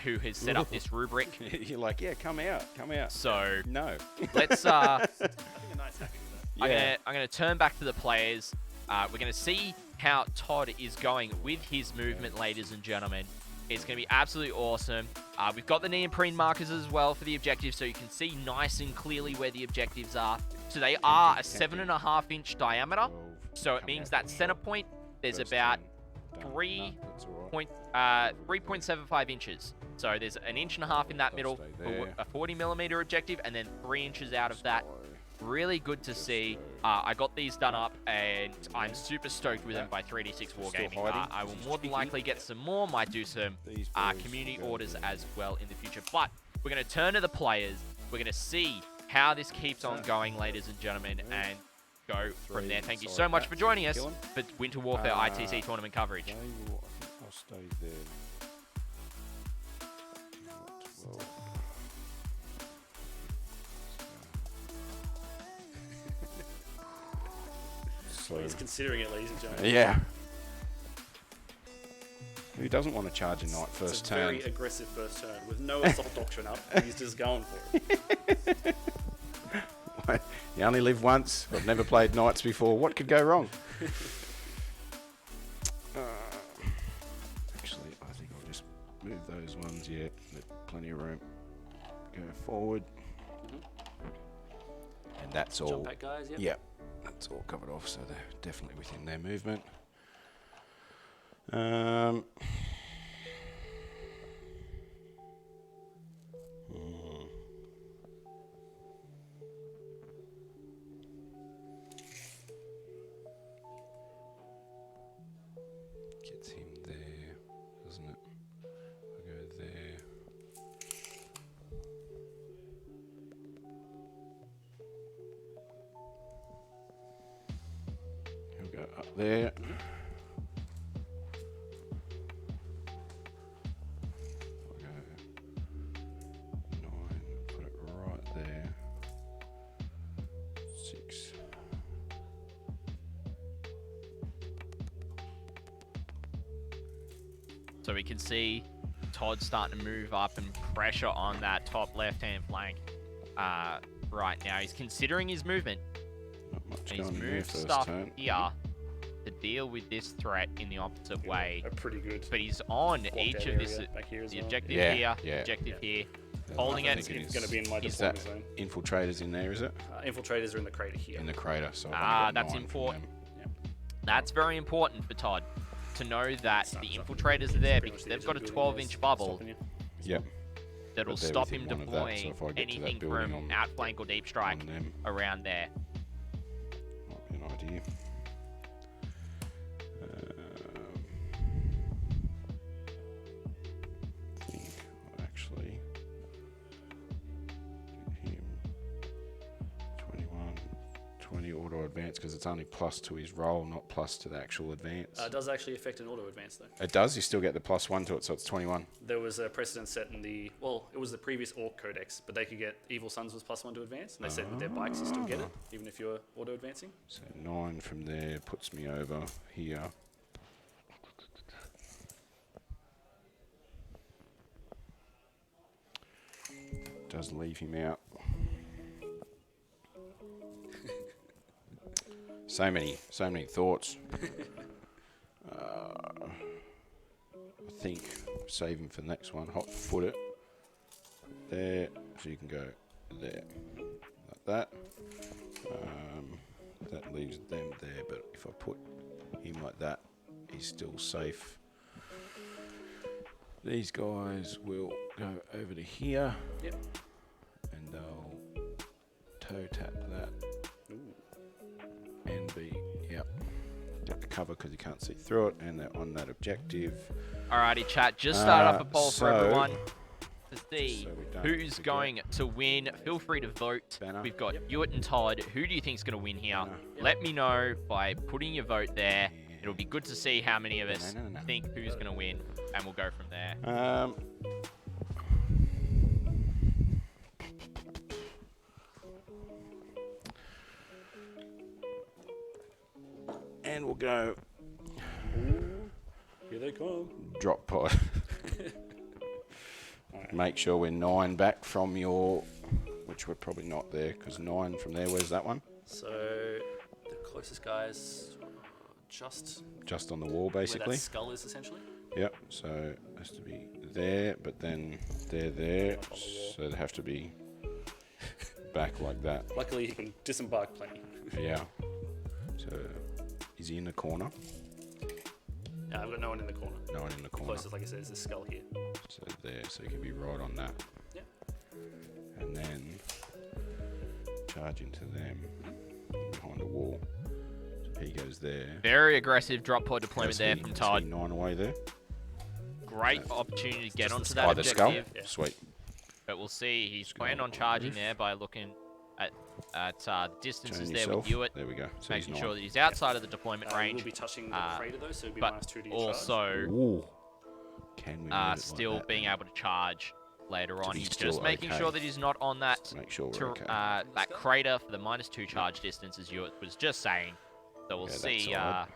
who has set up this rubric. You're like, yeah, come out. So No. let's I think a knight's happy with that. I'm gonna turn back to the players. We're gonna see how Todd is going with his movement, ladies and gentlemen. It's gonna be absolutely awesome. We've got the neoprene markers as well for the objectives, so you can see nice and clearly where the objectives are. So they are a 7.5 inch diameter. 12, So it come means out that the center shot. point, there's First about 10 done. 3.75 inches. So there's an inch and a half in that They'll middle stay for there. a 40mm objective, and then 3 inches out of that really good to see. I got these done up, and I'm super stoked with them by 3D6 Wargaming. I will more than likely get some more, might do some community orders as well in the future. But we're going to turn to the players. We're going to see how this keeps on going, ladies and gentlemen, and go from there. Thank you so much for joining us for Winter Warfare ITC Tournament coverage. I'll stay there. 12. So, He's considering it, ladies and gentlemen. yeah. Who doesn't want to charge a knight first It's a turn? very aggressive first turn with no assault doctrine up. He's just going for it. You only live once. I've never played knights before. What could go wrong? Actually, I think I'll just move those ones. Yeah, plenty of room. Go forward. And that's all. Jump back, guys. Yep. Yep, that's all covered off, so they're definitely within their movement. Gets him there, doesn't it? I'll go there. He'll go up there. I'll go 9, put it right there. 6. So we can see Todd starting to move up and pressure on that top left-hand flank right now. He's considering his movement. Not much And he's going there moved first stuff turn. here to deal with this threat in the opposite way. A pretty good. But he's on blocked each out of this, area back here as the well. objective Yeah, here, yeah. objective here. Yeah, Holding I it. think It's going to be in my is that deployment zone. infiltrators in there, is it? Infiltrators are in the crater here. In the crater, so I've Ah, only got that's 9 from important. them. That's very important for Todd to know that Stop, the stop. infiltrators are there Pretty because much the they've edge got of a the building 12-inch is bubble stopping you. Yep. that'll But they're stop him within one of that, so deploying if I get to that anything building from on- outflank or deep strike On them, around there. might be an idea. I think I'll actually get him 21, 20 auto advance because it's only plus to his roll, not plus to the actual advance. It does actually affect an auto advance though. It does. You still get the +1 to it, so it's 21. There was a precedent set in the, well, it was the previous Orc Codex, but they could get Evil Sons was +1 to advance, and they said with their bikes you still get it, even if you're auto advancing. So 9 from there puts me over here. Does leave him out. so many thoughts. I think save him for the next one. Hot foot it there, so you can go there like that. That leaves them there, but if I put him like that, he's still safe. These guys will go over to here. Yep. And they'll toe tap that. Ooh. NB, yep. Get the cover because you can't see through it, and they're on that objective. Alrighty, chat. Just start up a poll for so- everyone to see so we don't who's forget. going to win. Feel free to vote. Banner. We've got Ewart and Todd. Who do you think's going to win here? Banner. Let me know by putting your vote there. It'll be good to see how many of us No. think who's going to win, and we'll go from there. And we'll go Here they come. drop pod. Make sure we're 9 back from your, which we're probably not there, because 9 from there, where's that one? So the closest guys just Just on the wall, where basically. that skull is essentially. Yep, so it has to be there, but then they're there, so they have to be back like that. Luckily, he can disembark plenty. Yeah. So, is he in the corner? No, I've got no one in the corner. No one in the corner. Closest, like I said, is this skull here. So there, so he can be right on that. Yep. And then charge into them behind the wall. So he goes there. Very aggressive drop pod deployment there from Todd. 9 away there. Great opportunity to get onto By that the skull. objective. Yeah. Sweet. But we'll see. He's planned on charging there by looking at distances Turn there yourself. with Ewart, There we go. So making he's sure 9. that he's outside of the deployment We'll range. be touching the crater though, so it'll be But minus 2 to your charge. also Ooh. Can we move it like still that? being able to charge later on. be He's still just making okay. sure that he's not on that Make sure we're okay. that crater for the -2 charge distance, as Ewart was just saying. So we'll Yeah, that's see alright.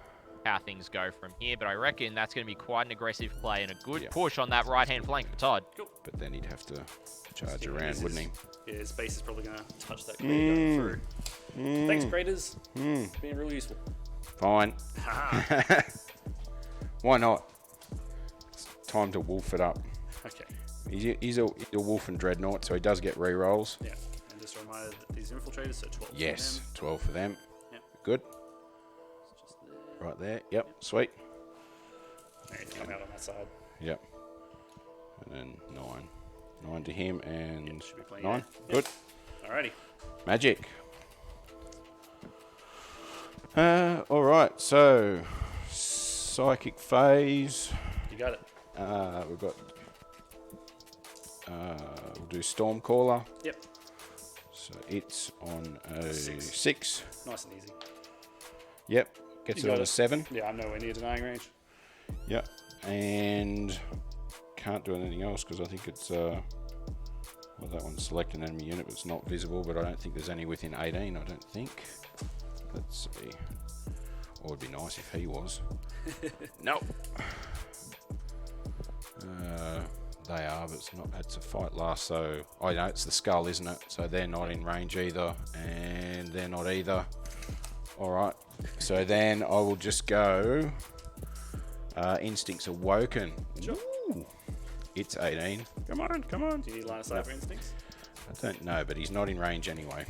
how things go from here. But I reckon that's going to be quite an aggressive play and a good Yeah. push on that right-hand flank for Todd. But then he'd have to charge Yeah, around, this wouldn't is- he? Yeah, his base is probably going to touch that crater going through. Thanks, craters. Being real useful. Fine. Haha. Why not? It's time to wolf it up. Okay. He's a wolf and dreadnought, so he does get re-rolls. Yeah. And just a reminder that these infiltrators, so 12 Yes, for them. 12 for them. Yep. Good. Just there. Right there. Yep. Sweet. There, come out on that side. Yep. And then 9. 9 to him and should be playing 9. there. Good. Alrighty. Magic. All right. So psychic phase. You got it. We've got. We'll do Stormcaller. Yep. So it's on a 6. 6. Nice and easy. Yep. Gets You it got on a it. 7. Yeah, I'm nowhere near denying range. Yep. And can't do anything else because I think it's well, that one's select an enemy unit, but it's not visible. But I don't think there's any within 18. I don't think. Let's see. Or it'd be nice if he was. Nope. They are, but it's not. It's a fight last, so I know it's the skull, isn't it? So they're not in range either, and they're not either. All right. So then I will just go. Instincts awoken. Sure. Ooh. It's 18. Come on, come on. Do you need line of sight for instincts? I don't know, but he's not in range anyway.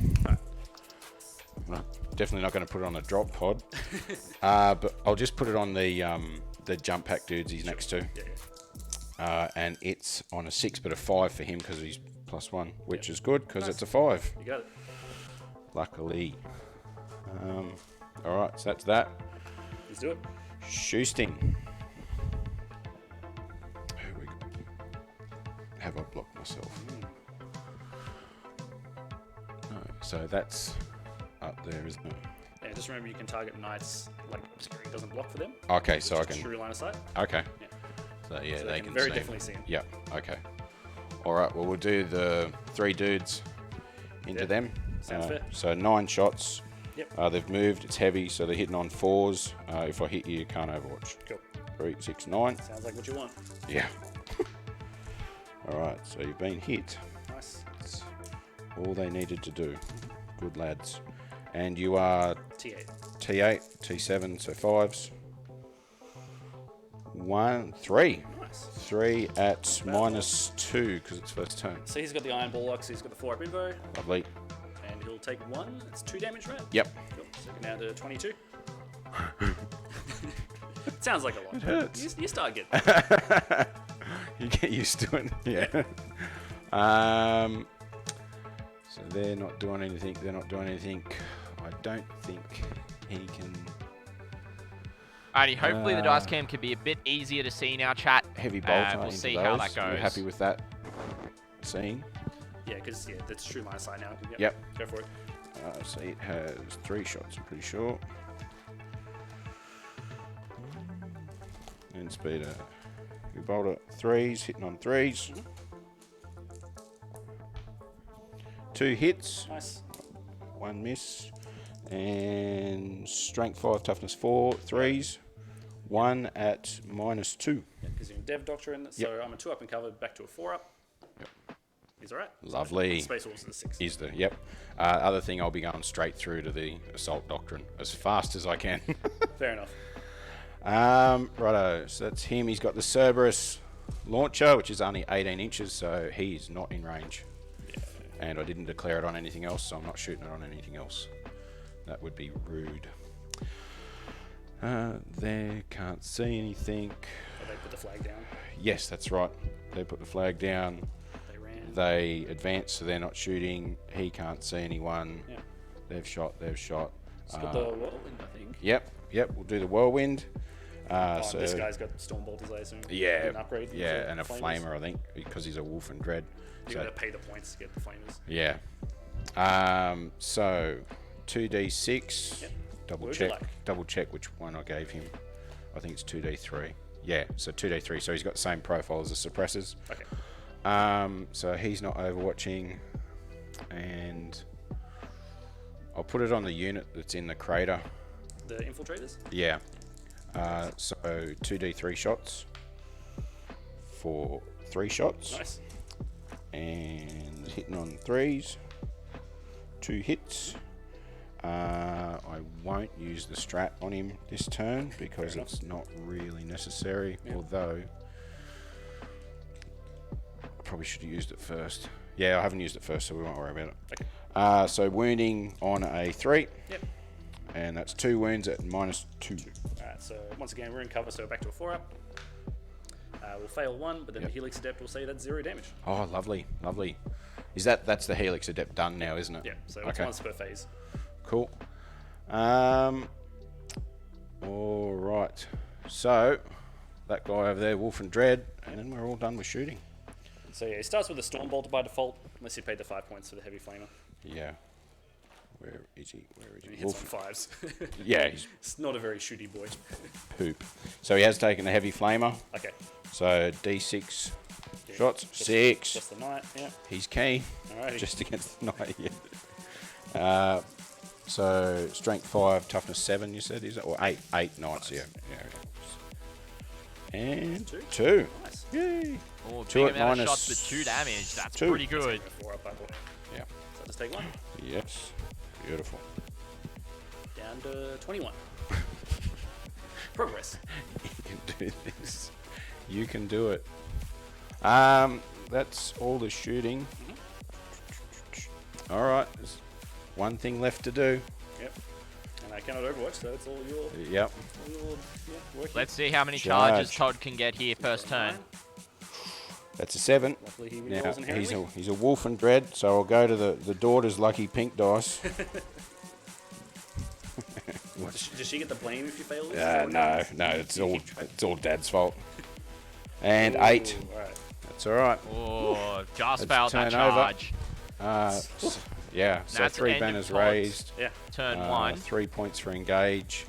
Well, definitely not going to put it on a drop pod. But I'll just put it on the jump pack dudes he's next to. Yeah, yeah. And it's on a 6, but a 5 for him because he's +1, which is good because it's a 5. You got it. Luckily. All right, so that's that. Let's do it. Shoosting. Who we got? Have I blocked myself? No, so that's up there, isn't it? Yeah, just remember you can target knights like screen doesn't block for them. Okay, so I Just can. true line of sight. Okay. Yeah. So yeah, So they can very see. definitely see him. Yeah. Okay. All right. Well, we'll do the 3 dudes into Yeah, them. sounds fair. So 9 shots. Yep. They've moved. It's heavy, so they're hitting on 4s. If I hit you, you can't overwatch. Cool. 3, 6, 9. Sounds like what you want. Yeah. All right. So you've been hit. Nice. That's all they needed to do. Good lads. And you are T8. T8, T7, so 5s. 1, 3. Nice. 3 at -2 because it's first turn. So he's got the iron bulwark, so he's got the 4-up invo, Lovely. and he'll take 1. It's 2 damage, right? Yep. Cool. So we're down to 22. Sounds like a lot. It hurts. You start getting it. You get used to it. Yeah. So they're not doing anything. They're not doing anything. I don't think he can. Alrighty, hopefully the dice cam can be a bit easier to see now, chat. Heavy bolter We'll into see those. how that You're goes. happy with that scene? Yeah, because that's true line of sight now. Yep. Go for it. So it has 3 shots, I'm pretty sure. And speeder. You bolter 3s, hitting on 3s. 2 hits, Nice. 1 miss. And strength 5, toughness 4, 3s. 1 at -2. Yeah, because you're in Dev Doctrine, so I'm a 2-up and covered, back to a 4-up. Yep. He's alright. Lovely. Space Wolves is a 6. Is the, yep. Other thing, I'll be going straight through to the Assault Doctrine as fast as I can. Fair enough. Righto, so that's him. He's got the Cerberus launcher, which is only 18 inches, so he's not in range. Yeah. And I didn't declare it on anything else, so I'm not shooting it on anything else. That would be rude. There, can't see anything. So they put the flag down. Yes, that's right. They put the flag down. They ran. they advance, so they're not shooting. He can't see anyone. Yeah. They've shot. It's got the whirlwind, I think. Yep. We'll do the whirlwind. So this guy's got Stormbolters, I assume. yeah, An upgrade. yeah, and a flamers. flamer, I think, because he's a wolf and dread. You So- gotta pay the points to get the flamers. Yeah. So 2d6. Yep. Double What would you check. like? Double check which one I gave him. I think it's 2d3. Yeah. So 2d3. So he's got the same profile as the suppressors. Okay. So he's not overwatching, and I'll put it on the unit that's in the crater. The infiltrators. Yeah. So 2d3 shots for 3 shots. Nice. And hitting on 3s. 2 hits. I won't use the strat on him this turn because Fair it's not really necessary, Yeah. although I probably should have used it first. Yeah, I haven't used it first, so we won't worry about it. Okay. So wounding on a 3, Yep. and that's 2 wounds at -2. Alright, so once again we're in cover, so back to a 4-up. We'll fail 1, but then the Helix Adept will say that's 0 damage. Oh, lovely, lovely. That's the Helix Adept done now, isn't it? Yeah, so it's once per phase. Cool. All right. So that guy over there, Wolf and Dread, and then we're all done with shooting. So yeah, it starts with a Stormbolter by default, unless you paid the 5 points for the Heavy Flamer. Yeah. Where is he? Where is And he? he hits on 5s. Yeah, he's It's not a very shooty boy. poop. So he has taken the Heavy Flamer. Okay. So D6 Yeah, shots. just- 6. Just the Knight, yeah. He's key. Alrighty. Just against the Knight, yeah. So strength 5, toughness 7, you said, is it? Or 8? 8 Knights, yeah. And Two. 2. Nice. Yay. Oh, Two big at amount of minus shots with 2 damage. That's 2. pretty good. 4-up, I thought. Yeah. So just take 1. Yes. Beautiful. Down to 21. Progress. You can do this. You can do it. That's all the shooting. All right. There's one thing left to do. Yep. And I cannot overwatch, so it's all your, Yep. working. Let's see how many Charge. charges Todd can get here first turn. That's a 7. Luckily he Now rolls inherently. he's a wolf and dread, so I'll go to the daughter's lucky pink dice. Does she get the blame if you fail this? No, it's all Dad's fault. And 8. Alright. That's all right. Oh, just Let's failed that turn over. charge. Yeah. So That's the 3 end of banners Todd's. raised. Yeah. Turn 1. 3 points for engage,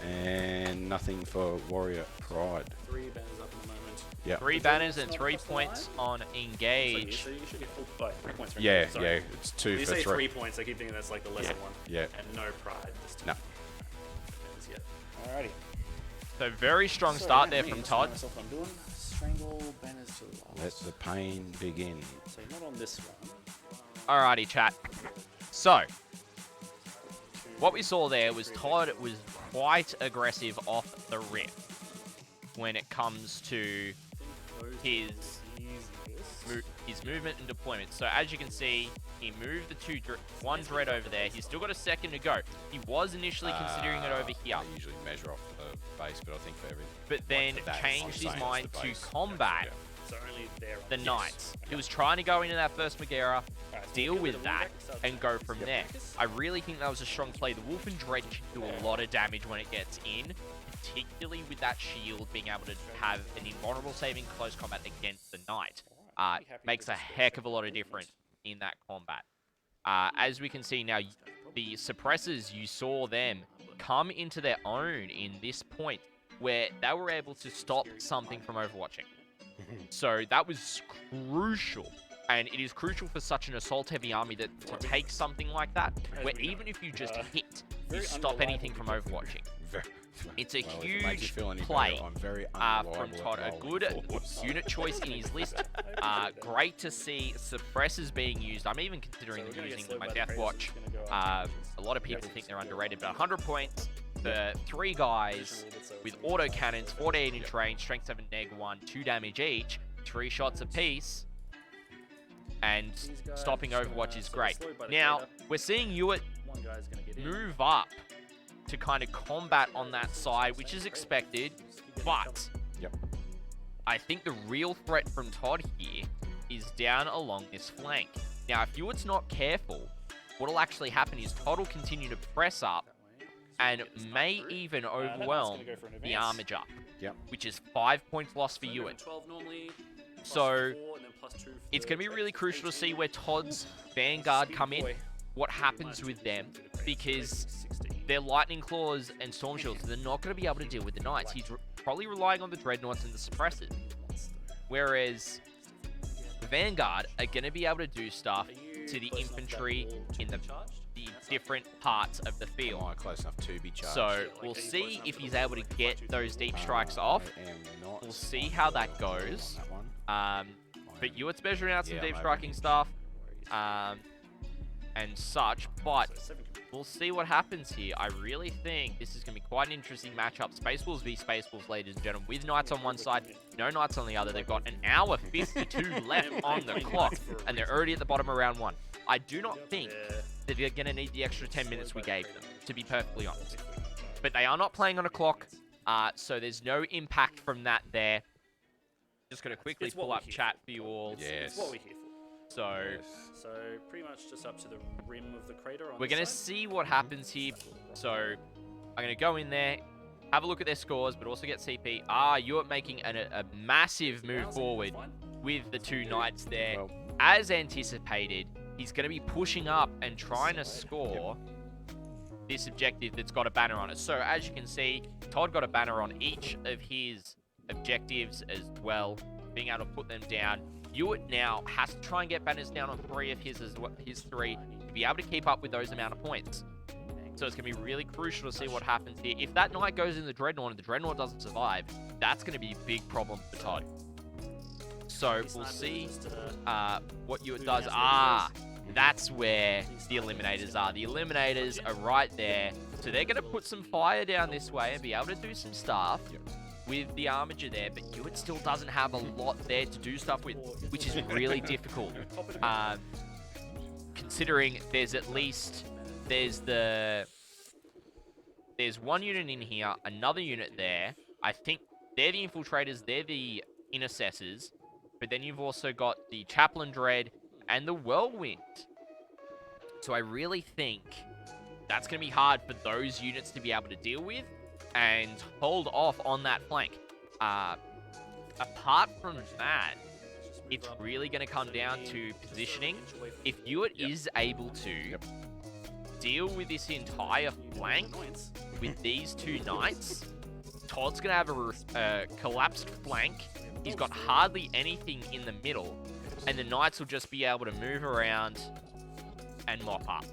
and nothing for warrior pride. 3 banners up in the moment. Yeah. 3 banners and 3 points on engage. So you should get 3 points for Yeah, engagement, sorry. yeah. It's 2 You for say 3. 3 points, I keep thinking that's like the lesser one. Yeah. And no pride this time. No. Yet. Alrighty. So very strong start there from Todd. Myself, I'm doing strangle banners to the Let the pain begin. So not on this one. Alrighty, chat. So, what we saw there was Todd was quite aggressive off the rip when it comes to his movement and deployment. So as you can see, he moved the one dread over there. He's still got a second to go. He was initially considering it over here, I usually measure off the base, but I think for every... but then for that, changed I'm his saying it's mind the to base. combat Yeah. So only there. the Knights. He was trying to go into that first Magaera, deal with that, and go from there. I really think that was a strong play. The Wolf and Dread can do a lot of damage when it gets in, particularly with that shield being able to have an invulnerable saving close combat against the Knight. Makes a heck of a lot of difference in that combat. As we can see now, the suppressors, you saw them come into their own in this point where they were able to stop something from overwatching. So that was crucial. And it is crucial for such an assault-heavy army that to take something like that, where even if you just hit, you stop anything from overwatching. It's a Well, if it makes you huge feel any play better, I'm very from unreliable Todd. at A rolling good forwards. unit choice in his list. Great to see suppressors being used. I'm even considering using them in my Death Watch. A lot of people think they're underrated, but 100 points for 3 guys with auto cannons, 48-inch range, strength 7, neg 1, 2 damage each, 3 shots apiece. And stopping Overwatch is great. Now, we're seeing Ewart move up to kind of combat on that side, which is expected, but I think the real threat from Todd here is is down along this flank. Now, if Ewart's not careful, what'll actually happen is Todd will continue to press up and may even overwhelm the Armiger, which is 5 points lost for Ewart. So it's going to be really crucial to see where Todd's Vanguard come in, what happens with them, because they're Lightning Claws and Storm Shields, so they're not going to be able to deal with the Knights. He's probably relying on the Dreadnoughts and the Suppressors, whereas the Vanguard are going to be able to do stuff to the infantry in the different parts of the field. Close enough to be charged. So we'll see if he's able to get those deep strikes off. We'll see how that goes. But Ewart's measuring out some deep striking stuff and such, but we'll see what happens here. I really think this is going to be quite an interesting matchup. Space Wolves v Space Wolves, ladies and gentlemen, with Knights on one side, no Knights on the other. They've got an hour 52 left on the clock, and they're already at the bottom of round 1. I do not think that they're going to need the extra 10 minutes we gave them, to be perfectly honest. But they are not playing on a clock, so there's no impact from that there. Just going to quickly pull up chat for you all. It's what we're here for. So pretty much just up to the rim of the crater. We're going to see what happens here. So I'm going to go in there, have a look at their scores, but also get CP. Ewart making a massive move forward with the 2 Knights there. As anticipated, he's going to be pushing up and trying to score this objective that's got a banner on it. So as you can see, Todd got a banner on each of his objectives as well, being able to put them down. Ewart now has to try and get banners down on 3 of his 3 to be able to keep up with those amount of points. So it's going to be really crucial to see what happens here. If that Knight goes in the Dreadnought and the Dreadnought doesn't survive, that's going to be a big problem for Todd. So we'll see what Ewart does. That's where the Eliminators are. The Eliminators are right there. So they're going to put some fire down this way and be able to do some stuff with the Armiger there, but Ewart still doesn't have a lot there to do stuff with, which is really difficult. Considering there's one unit in here, another unit there. I think they're the Infiltrators, they're the Intercessors, but then you've also got the Chaplain Dread and the Whirlwind. So I really think that's going to be hard for those units to be able to deal with and hold off on that flank. Apart from that, it's really going to come down to positioning. If Ewart is able to deal with this entire flank with these 2 Knights, Todd's going to have a collapsed flank. He's got hardly anything in the middle, and the Knights will just be able to move around and mop up.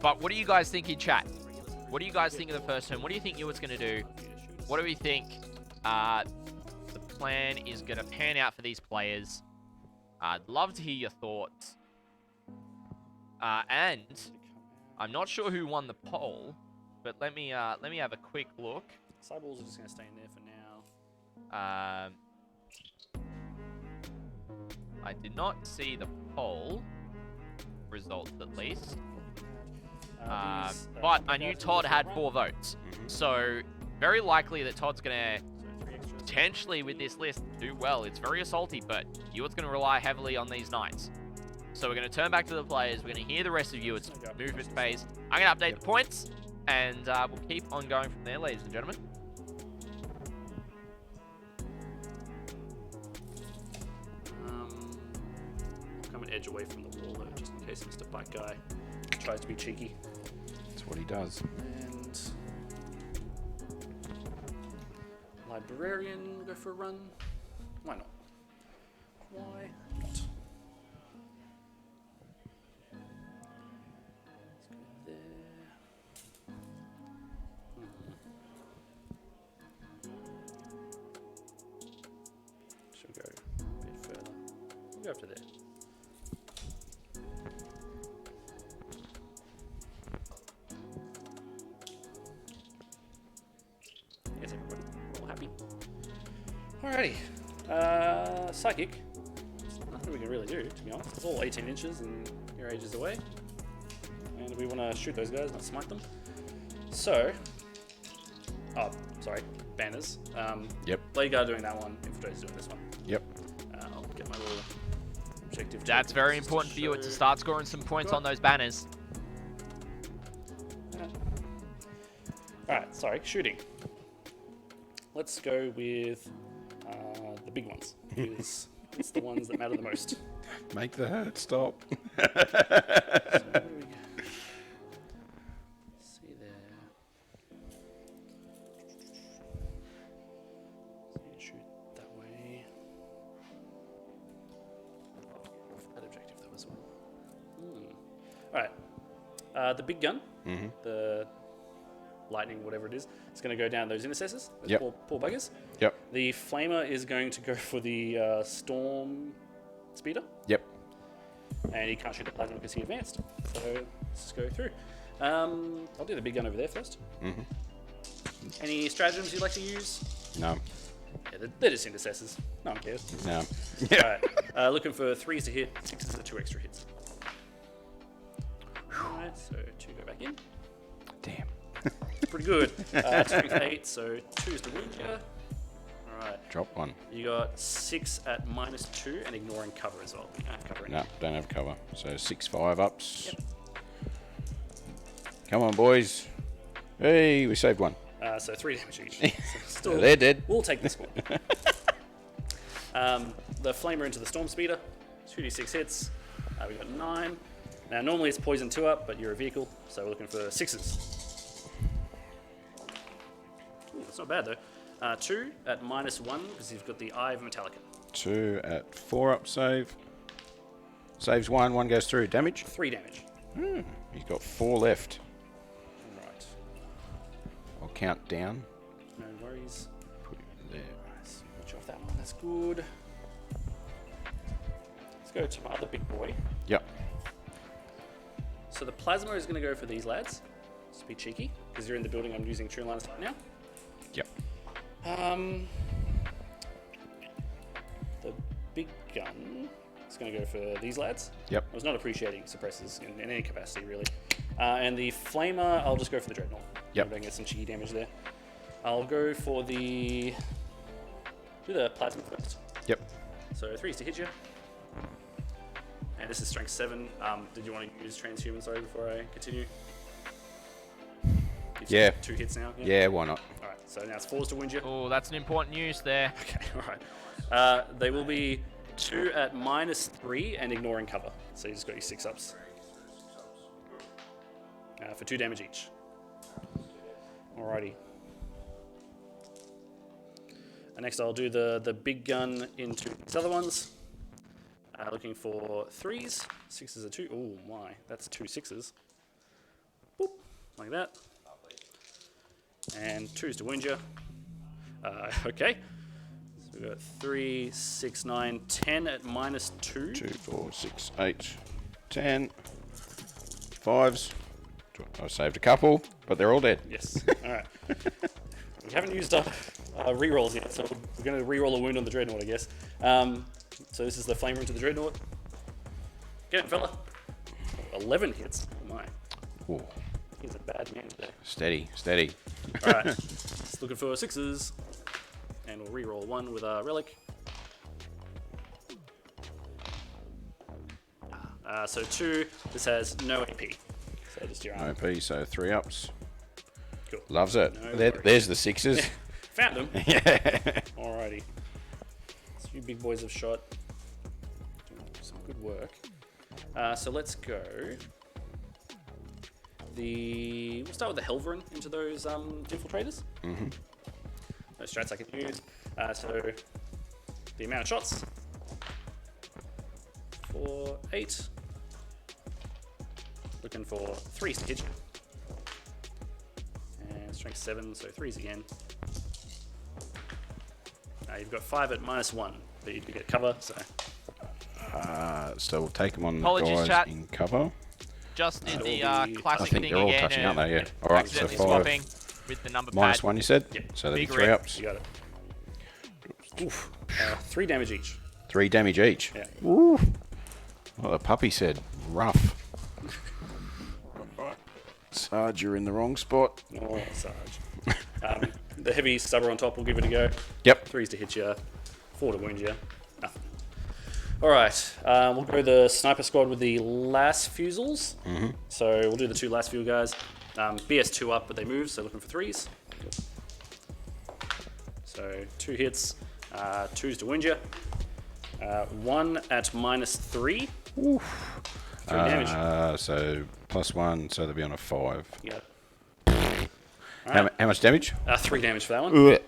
But what do you guys think in chat? What do you guys think of the first turn? What do you think Ewart's going to do? What do we think the plan is going to pan out for these players? I'd love to hear your thoughts. And I'm not sure who won the poll, but let me have a quick look. Cyborgs are just going to stay in there for now. I did not see the poll results, at least. But I knew Todd had 4 votes. So very likely that Todd's going to potentially, with this list, do well. It's very assaulty, but Ewart's going to rely heavily on these Knights. So we're going to turn back to the players. We're going to hear the rest of Ewart's movement phase. I'm going to update the points, and we'll keep on going from there, ladies and gentlemen. I'll come an edge away from the wall, though, just in case Mr. Bike Guy tries to be cheeky. That's what he does. And Librarian, go for a run. Why not? Why not? Let's go there. Should go a bit further. We'll go up to there. Yes, everybody. We're all happy. Alrighty. Psychic. There's nothing we can really do, to be honest. It's all 18 inches and your ages away. And we want to shoot those guys, not smite them. So. Oh, sorry. Banners. Yep. Blade Guard doing that one. Infiltrator's doing this one. Yep. little objective. That's token very just important for you show- to start scoring some points Go on those banners. Alright, sorry, shooting. Let's go with the big ones, because it's the ones that matter the most. Make the hurt stop. So where do we go? See there. So you shoot that way. That objective though as well. Alright. The big gun, the lightning, whatever it is, it's going to go down those intercessors, those Yep. poor buggers. Yep. The flamer is going to go for the storm speeder, Yep. and he can't shoot the plasma because he advanced. So let's just go through. I'll do the big gun over there first. Any stratagems you'd like to use? No. Yeah, they're just intercessors. No one cares. No. Alright, looking for 3s to hit, 6s are 2 extra hits. Alright, so 2 go back in. Damn. Pretty good. Strength 8, so 2s to wound you. Alright, Drop one. you got 6 at -2 and ignoring cover as well. You don't have cover No, anymore. don't have cover. So 6 5-ups. Yep. Come on, boys. Hey, we saved one. So 3 damage each. So still, They're dead. we'll take this one. The flamer into the storm speeder. 2d6 hits. We got 9. Now normally it's poison 2 up, but you're a vehicle, so we're looking for 6s. Ooh, that's not bad though. 2 at -1 because you've got the Eye of Metallican. 2 at 4-up save. Saves 1, 1 goes through. Damage? 3 damage. He's got 4 left. Right. I'll count down. No worries. Put it there. Nice. Watch off that one. That's good. Let's go to my other big boy. Yep. So the plasma is going to go for these lads. Just to be cheeky, because you're in the building. I'm using True Line of Sight now. Yep. The big gun is going to go for these lads. Yep. I was not appreciating suppressors in any capacity, really. And the flamer, I'll just go for the dreadnought. Yep. Maybe I can get some cheeky damage there. I'll go for the... do the plasma first. Yep. So 3s to hit you. And this is strength 7. Did you want to use transhuman, sorry, before I continue? Gives you Yeah. 2 hits now? Yeah, why not? Alright, so now it's 4s to wound you. Oh, that's an important use there. Okay, alright. They will be 2 at -3 and ignoring cover. So you just got your 6-ups. For 2 damage each. Alrighty. And next I'll do the big gun into these other ones. Looking for 3s. 6s are 2. Oh my, that's 2 6s. Boop, like that. And 2s to wound you. Okay. So we've got 3, 6, 9, 10 at -2. 2, 4, 6, 8, 10. 5s. I saved a couple, but they're all dead. Yes. Alright. We haven't used rerolls yet, so we're going to reroll a wound on the Dreadnought, I guess. So this is the flamer into the Dreadnought. Get it, fella. 11 hits. Oh my. Ooh. He's a bad man today. Steady, steady. Alright. Just looking for 6s. And we'll reroll 1 with Relic. So 2. This has no AP. So just your arm. OP, so 3-ups. Cool. Loves it. No There, worries. there's the 6s. Found them. Yeah. Alrighty. So you big boys have shot. Doing some good work. So let's go. We'll start with the Helverin into those infiltrators. Mm-hmm. Those strats I can use. So the amount of shots. 4, 8. Looking for 3s to hit you. And strength 7, so 3s again. You've got 5 at -1, but you do get cover, so So we'll take them on Apologies, guys chat. in cover. Just did the I classic think thing they're all again. touching, aren't they? Yeah. All right, so Accidentally 5. swapping with the number pad. -1, you said? Yep. So that'd be Big rip. 3-ups. you got it. Oof. 3 damage each. 3 damage each. Yeah. Ooh. What the puppy said. Rough. Sarge, you're in the wrong spot. Oh, Sarge. The heavy stubber on top will give it a go. Yep. 3s to hit you, 4 to wound you. Nothing. All right, we'll go the sniper squad with the last fusils. So we'll do the 2 last fuel guys. BS 2 up, but they move, so looking for 3s. So 2 hits, 2s to Winja. 1 at -3. Oof. 3 damage. So +1, so they'll be on a 5. Yeah. How much damage? 3 damage for that one.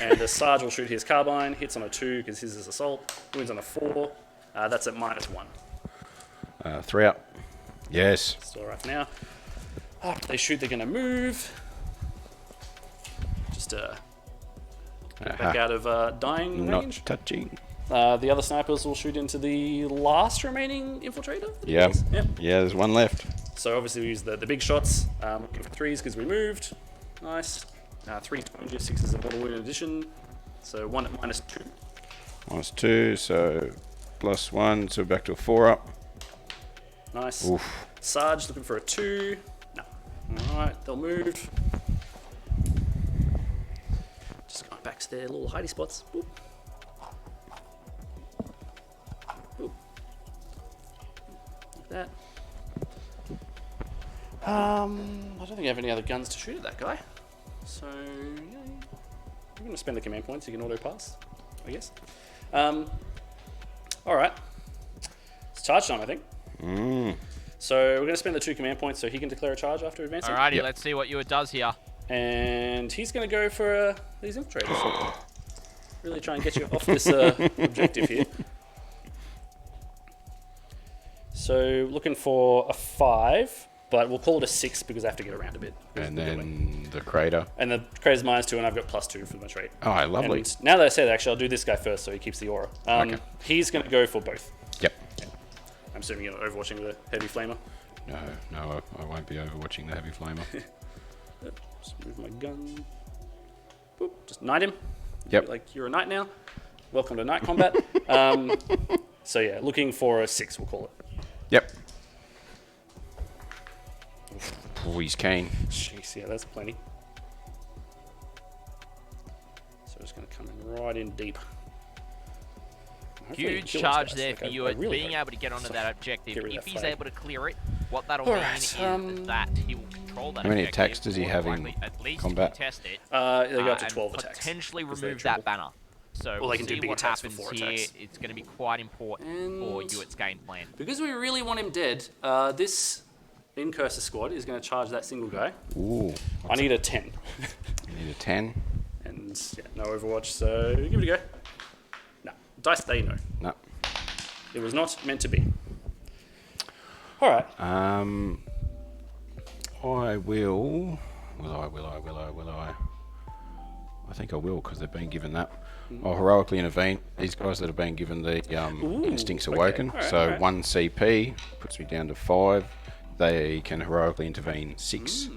And the Sarge will shoot his carbine, hits on a 2 because his is assault, wins on a 4. That's at -1. 3 up. Yes. Still right for now. After they shoot, they're going to move. Just get back out of dying Not range. touching. The other snipers will shoot into the last remaining infiltrator. Yeah. Yep. Yeah, there's one left. So obviously we use the big shots. Looking for 3s because we moved. Nice. 3 to 6 is a mortal wound in addition. So 1 at -2. -2, so +1, so back to a 4 up. Nice. Oof. Sarge looking for a 2. No. Alright, they'll move. Just going back to their little hidey spots. Boop. Boop. Like that. I don't think I have any other guns to shoot at that guy. So, yeah. I'm going to spend the command points. You can auto pass, I guess. Alright. It's charge time, I think. So we're going to spend the 2 command points so he can declare a charge after advancing. Alrighty, let's see what Ewart does here. And he's going to go for these infiltrators. Really try and get you off this objective here. So looking for a 5, but we'll call it a 6 because I have to get around a bit. And then the crater. And the crater's -2 and I've got +2 for my trait. Oh, lovely. And now that I said it, actually, I'll do this guy first so he keeps the aura. Okay. He's going to go for both. Yep. I'm assuming you're overwatching the heavy flamer. No, I won't be overwatching the heavy flamer. Just move my gun. Boop, just knight him. Yep. Like you're a knight now. Welcome to night combat. So yeah, looking for a 6, we'll call it. Yep. Oh, he's keen. Jeez, yeah, that's plenty. So it's going to come in right in deep. Hopefully Huge kill charge those guys. there Like, for I Ewart, really being hope. able to get onto that objective. Get rid of If that he's flag. able to clear it, what that'll All mean right, is that he will control that How many objective, attacks does he more have in likely, at least combat? contest it, They go up to and 12 attacks. potentially 'cause they're remove that triple. banner. So Well, we'll they can do see big what attacks for happens 4 here. attacks. It's going to be quite important for And- Ewart's game plan. Because we really want him dead, this Incurser squad is going to charge that single guy. Ooh. I need a 10. You need a 10? And yeah, no Overwatch, so give it a go. No. Dice they know. No. It was not meant to be. Alright. I will. Will I? I think I will because they've been given that. I'll heroically intervene. These guys that have been given the Instincts okay. Awoken. Alright, So alright. 1 CP puts me down to 5. They can heroically intervene 6.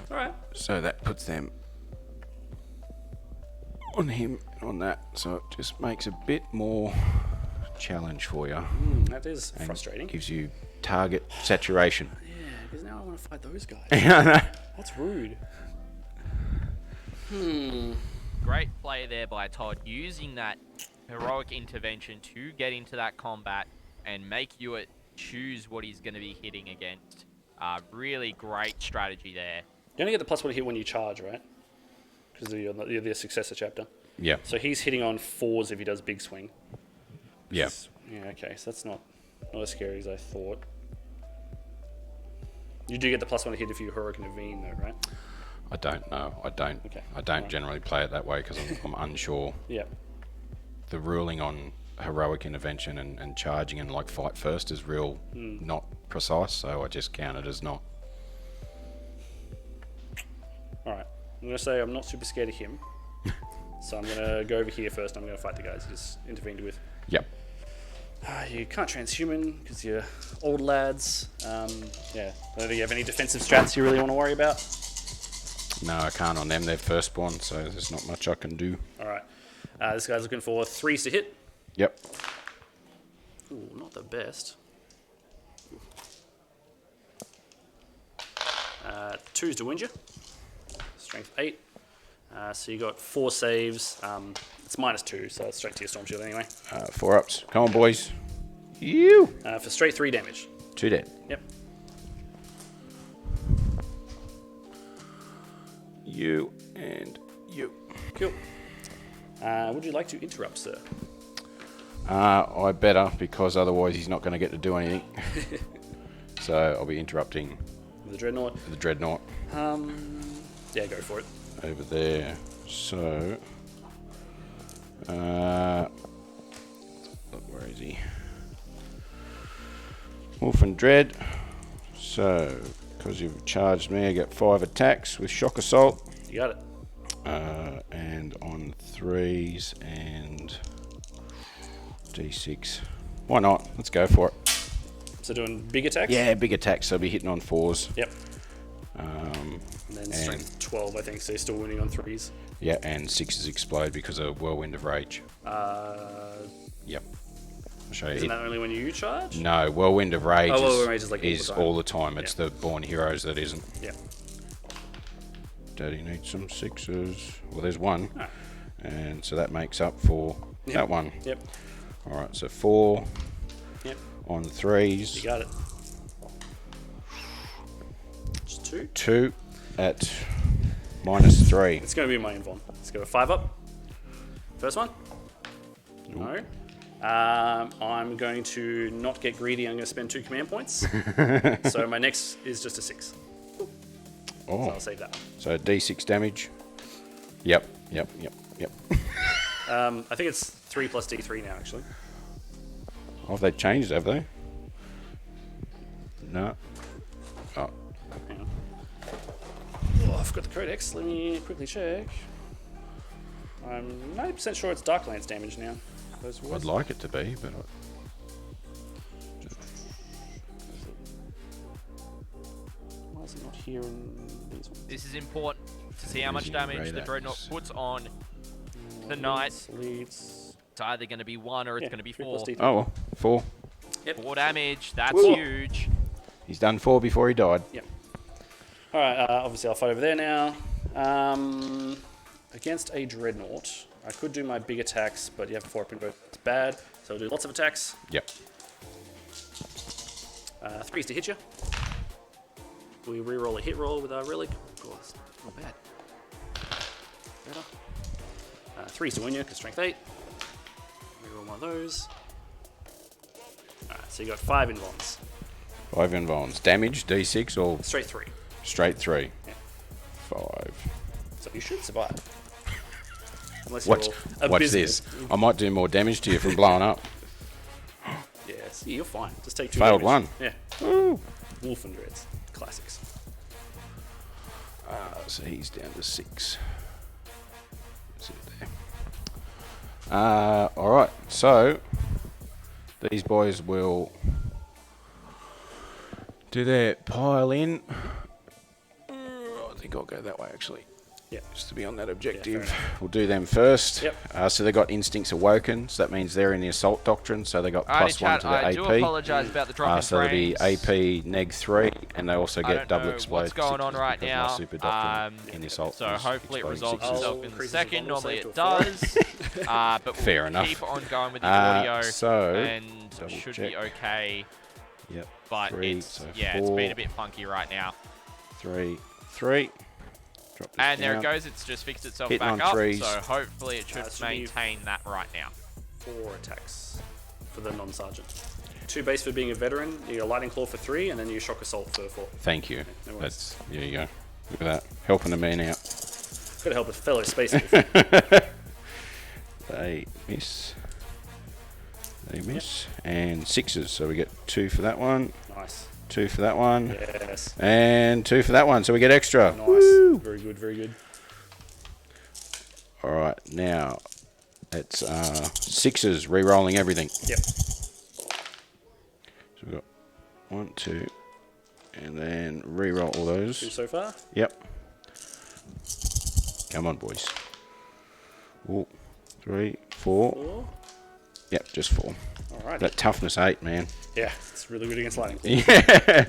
Alright. So that puts them on him and on that. So it just makes a bit more challenge for you. That is and frustrating. gives you target saturation. Yeah, because now I want to fight those guys. Yeah. That's rude. Great play there by Todd, using that heroic intervention to get into that combat and make Ewart choose what he's going to be hitting against. Really great strategy there. You only get the +1 hit when you charge, right? Because you're the successor chapter. Yeah. So he's hitting on 4s if he does big swing. Yeah. Yeah, okay, so that's not as scary as I thought. You do get the +1 hit if you heroic intervene though, right? I don't know. I don't. Okay. I don't Alright. generally play it that way because I'm unsure. Yeah. The ruling on heroic intervention and charging and like fight first is real not precise, so I just count it as not. Alright. I'm going to say I'm not super scared of him. So I'm going to go over here first. I'm going to fight the guys he just intervened with. Yep. You can't transhuman because you're old lads. Yeah. I don't think you have any defensive strats you really want to worry about. No, I can't on them. They're firstborn, so there's not much I can do. Alright. This guy's looking for 3s to hit. Yep. Ooh, not the best. 2s to win you. Strength 8. So you got 4 saves. It's -2, so it's straight to your Storm Shield anyway. 4 ups. Come on, boys. You. For straight 3 damage. 2 dead. Yep. You and you. Cool. Would you like to interrupt, sir? I better, because otherwise he's not going to get to do anything. So I'll be interrupting With the Dreadnought? the Dreadnought Yeah, go for it. over there. So, look, where is he? Wolf and Dread. So, because you've charged me, I get 5 attacks with Shock Assault. You got it. And on 3s and D6. Why not? Let's go for it. So doing big attacks? Yeah, big attacks. So I'll be hitting on 4s. Yep. And then strength 12, I think, so you're still winning on 3s. Yeah, and 6s explode because of Whirlwind of Rage. Yep. I'll show you. Isn't that only when you charge? No, Whirlwind of Rage, Whirlwind of Rage is like all the time. It's Yeah. the Born Heroes that isn't. Yeah. Daddy needs some 6s. Well, there's 1. Ah. And so that makes up for that one. Yep. Alright, so 4 Yep. on 3s. You got it. Just 2. 2 at -3. It's going to be my invuln. Let's go 5 up. First one? No. I'm going to not get greedy. I'm going to spend 2 command points. So my next is just a 6. So Oh, I'll save that one. so D6 damage. Yep. I think it's 3 plus D3 now, actually. Oh, have they changed, have they? No. Oh, Hang on. Oh, I've got the codex. Let me quickly check. I'm 90% sure it's Darklands damage now. Those I'd words. like it to be, but Why is it not here in these ones? This is important to see how much Using damage the great Dreadnought axe. puts on the Knight. Elites. It's either going to be 1 or it's going to be 3 4. plus D3. oh well, 4. 4 damage, that's Whoa. huge. He's done 4 before he died. Yep. All right. Obviously, I'll fight over there now. Against a Dreadnought, I could do my big attacks, but you have 4 up in both. It's bad. So I'll do lots of attacks. Yep. 3s to hit you. We re-roll a hit roll with our Relic. Of course, not bad. Better. 3s to win you, because strength 8. Reroll one of those. Alright, so you got 5 invulns. 5 invulns. Damage, D6 or Straight 3. straight 3? Yeah. 5. So you should survive. Unless Watch, you're watch abysmal. this. I might do more damage to you from blowing up. Yes, you're fine. Just take 2 Failed damage. 1. Yeah. Woo. Wolf and Dreads. Classics. So he's down to 6. That's it there. Alright, so these boys will do their pile in. I think I'll go that way actually. Yeah. Just to be on that fair objective. enough. We'll do them first. Yep. So they got Instincts Awoken, so that means they're in the Assault Doctrine, so they got Alrighty, +1 chat, to their I AP. do apologise about the drop in So they'll be frames. AP neg 3, and they also I get don't double know explode. what's going on sixes right because my now. Super Doctrine in the Assault So is hopefully it exploding resolves sixes. itself in the increases second. the vulnerable Normally save it to a 4. does. But Fair we'll enough. keep on going with the audio So, and double should check. be okay. Yep. But 3, it's so it's 4, been a bit funky right now. 3, 3. Drop this And there it down. goes. It's just fixed itself Hitting back on up. threes. So hopefully it should it should be maintain that right now. 4 attacks for the non-sergeant. 2 base for being a veteran. You get a Lightning Claw for 3, and then you Shock Assault for 4. Thank you. No worries. That's, there you go. Look at that. Helping a man out. Gotta help a fellow space wolf. They miss. They miss. And 6s, so we get 2 for that one. Nice. 2 for that one. Yes. And 2 for that one, so we get extra. Nice. Woo! Very good, very good. Alright, now it's 6s, re-rolling everything. Yep. So we've got 1, 2, and then re-roll all 2 those. so far. Yep. Come on, boys. Ooh, 3, 4. 4. Yep, just 4. Alright. That toughness 8, man. Yeah, it's really good against lightning. Yeah.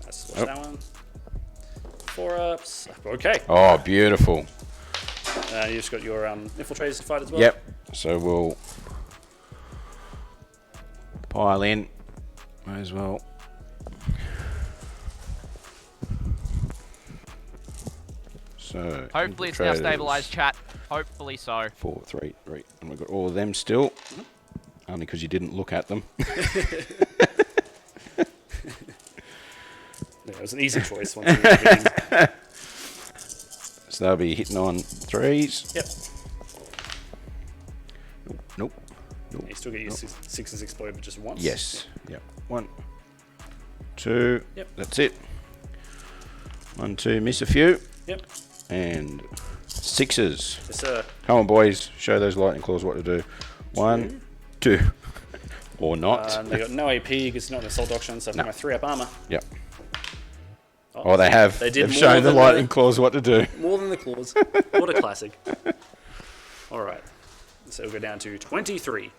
Let's watch that one. 4 ups. Okay. Oh, beautiful. You just got your infiltrators to fight as well. Yep. So we'll pile in. May as well. So Hopefully it's now stabilized, chat. Hopefully so. 4, 3, 3. And we've got all of them still. Only because you didn't look at them. Yeah, it was an easy choice. Once you were hitting. So they'll be hitting on 3s. Yep. Nope. You still get your sixes explode, but just once. Yes. Yep. 1, 2. Yep. That's it. 1, 2. Miss a few. Yep. And 6s. Yes, sir. Come on, boys. Show those lightning claws what to do. 1, 2. Or not. They got no AP because it's not an assault auction, so I've got my 3-up armor. Yep. Oh, they have. They did They've more shown the than lightning claws what to do. More than the claws. What a classic. All right. So we'll go down to 23.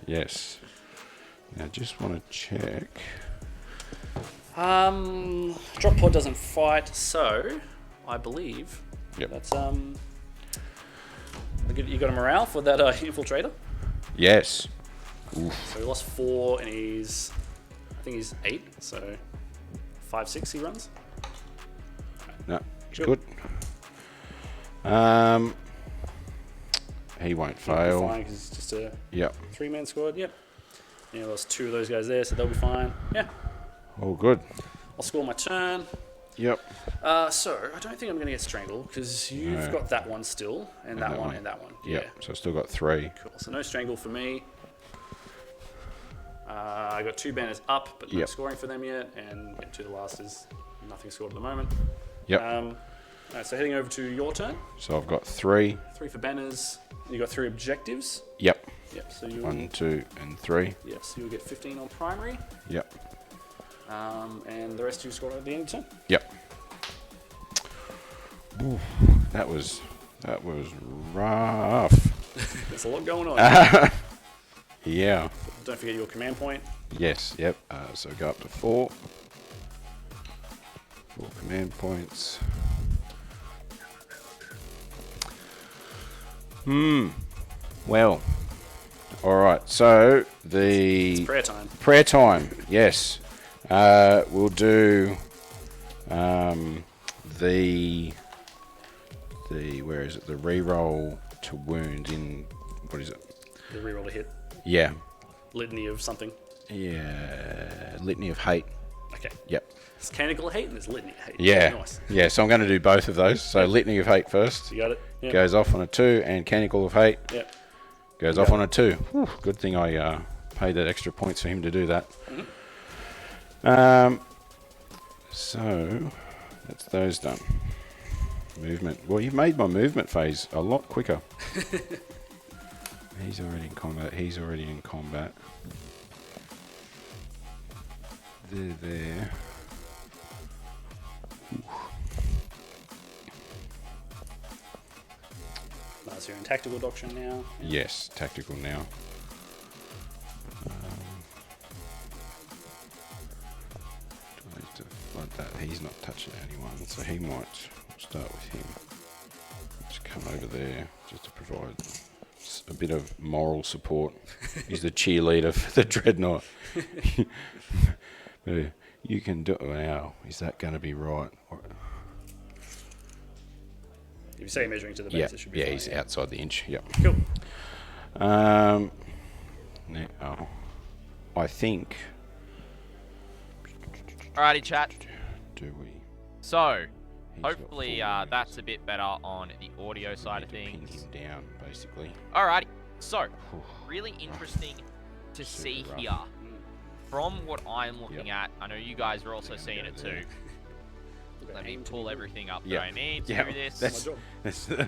Yes. Now, just want to check. Drop pod doesn't fight, so I believe that's you got a morale for that infiltrator. Yes. Oof. So he lost 4, and I think he's 8. So 5, 6 he runs. No, it's Good. good. He won't fail. Fine, because it's just a Yep. 3-man squad. Yep. And he lost 2 of those guys there, so they'll be fine. Yeah. All good. I'll score my turn. Yep. So I don't think I'm going to get strangled because you've No. got that one still, and that one, and that one. Yep. Yeah. So I've still got 3. Cool. So no strangle for me. I got 2 banners up, but no Yep. scoring for them yet, and to the last is nothing scored at the moment. Yep. All right, so heading over to your turn. So I've got 3. 3 for banners. You got 3 objectives. Yep. Yep. So you. 1, 2, and 3. Yep. So you'll get 15 on primary, Yep. and the rest you score at the end of the turn. Yep. Oof, that was rough. There's a lot going on. Yeah. Don't forget your command point. Yes. Yep. So go up to 4. 4 command points. Well. All right. So the Prayer time. prayer time. Yes. We'll do the where is it? The reroll to wound in what is it? The reroll to hit. Yeah. Litany of something. Yeah. Litany of hate. Okay. Yep. It's canonical hate and there's litany of hate. Yeah. Nice. Yeah. So I'm going to do both of those. So litany of hate first. You got it? Yep. Goes off on a 2, and canonical of hate Yep. goes off on a 2. Whew, good thing I paid that extra points for him to do that. So that's those done. Movement. Well, you've made my movement phase a lot quicker. He's already in combat. He's already in combat. They're there. So you're in tactical doctrine now. Yes, tactical now. Do I need to flood that? He's not touching anyone, so he might start with him. Just come over there just to provide a bit of moral support. He's the cheerleader for the Dreadnought. You can do it. Wow, is that going to be right? If you say measuring to the base, it should be fine. He's outside the inch. Yep. Cool. I think. Alrighty, chat. Do we? So, He's got hopefully 4 that's a bit better on the audio side of Need to things. pin him down, basically. Alrighty. So, really interesting to see Super rough. here. From what I'm looking at, I know you guys are also seeing it too. Let me pull everything up that I need to do this. That's the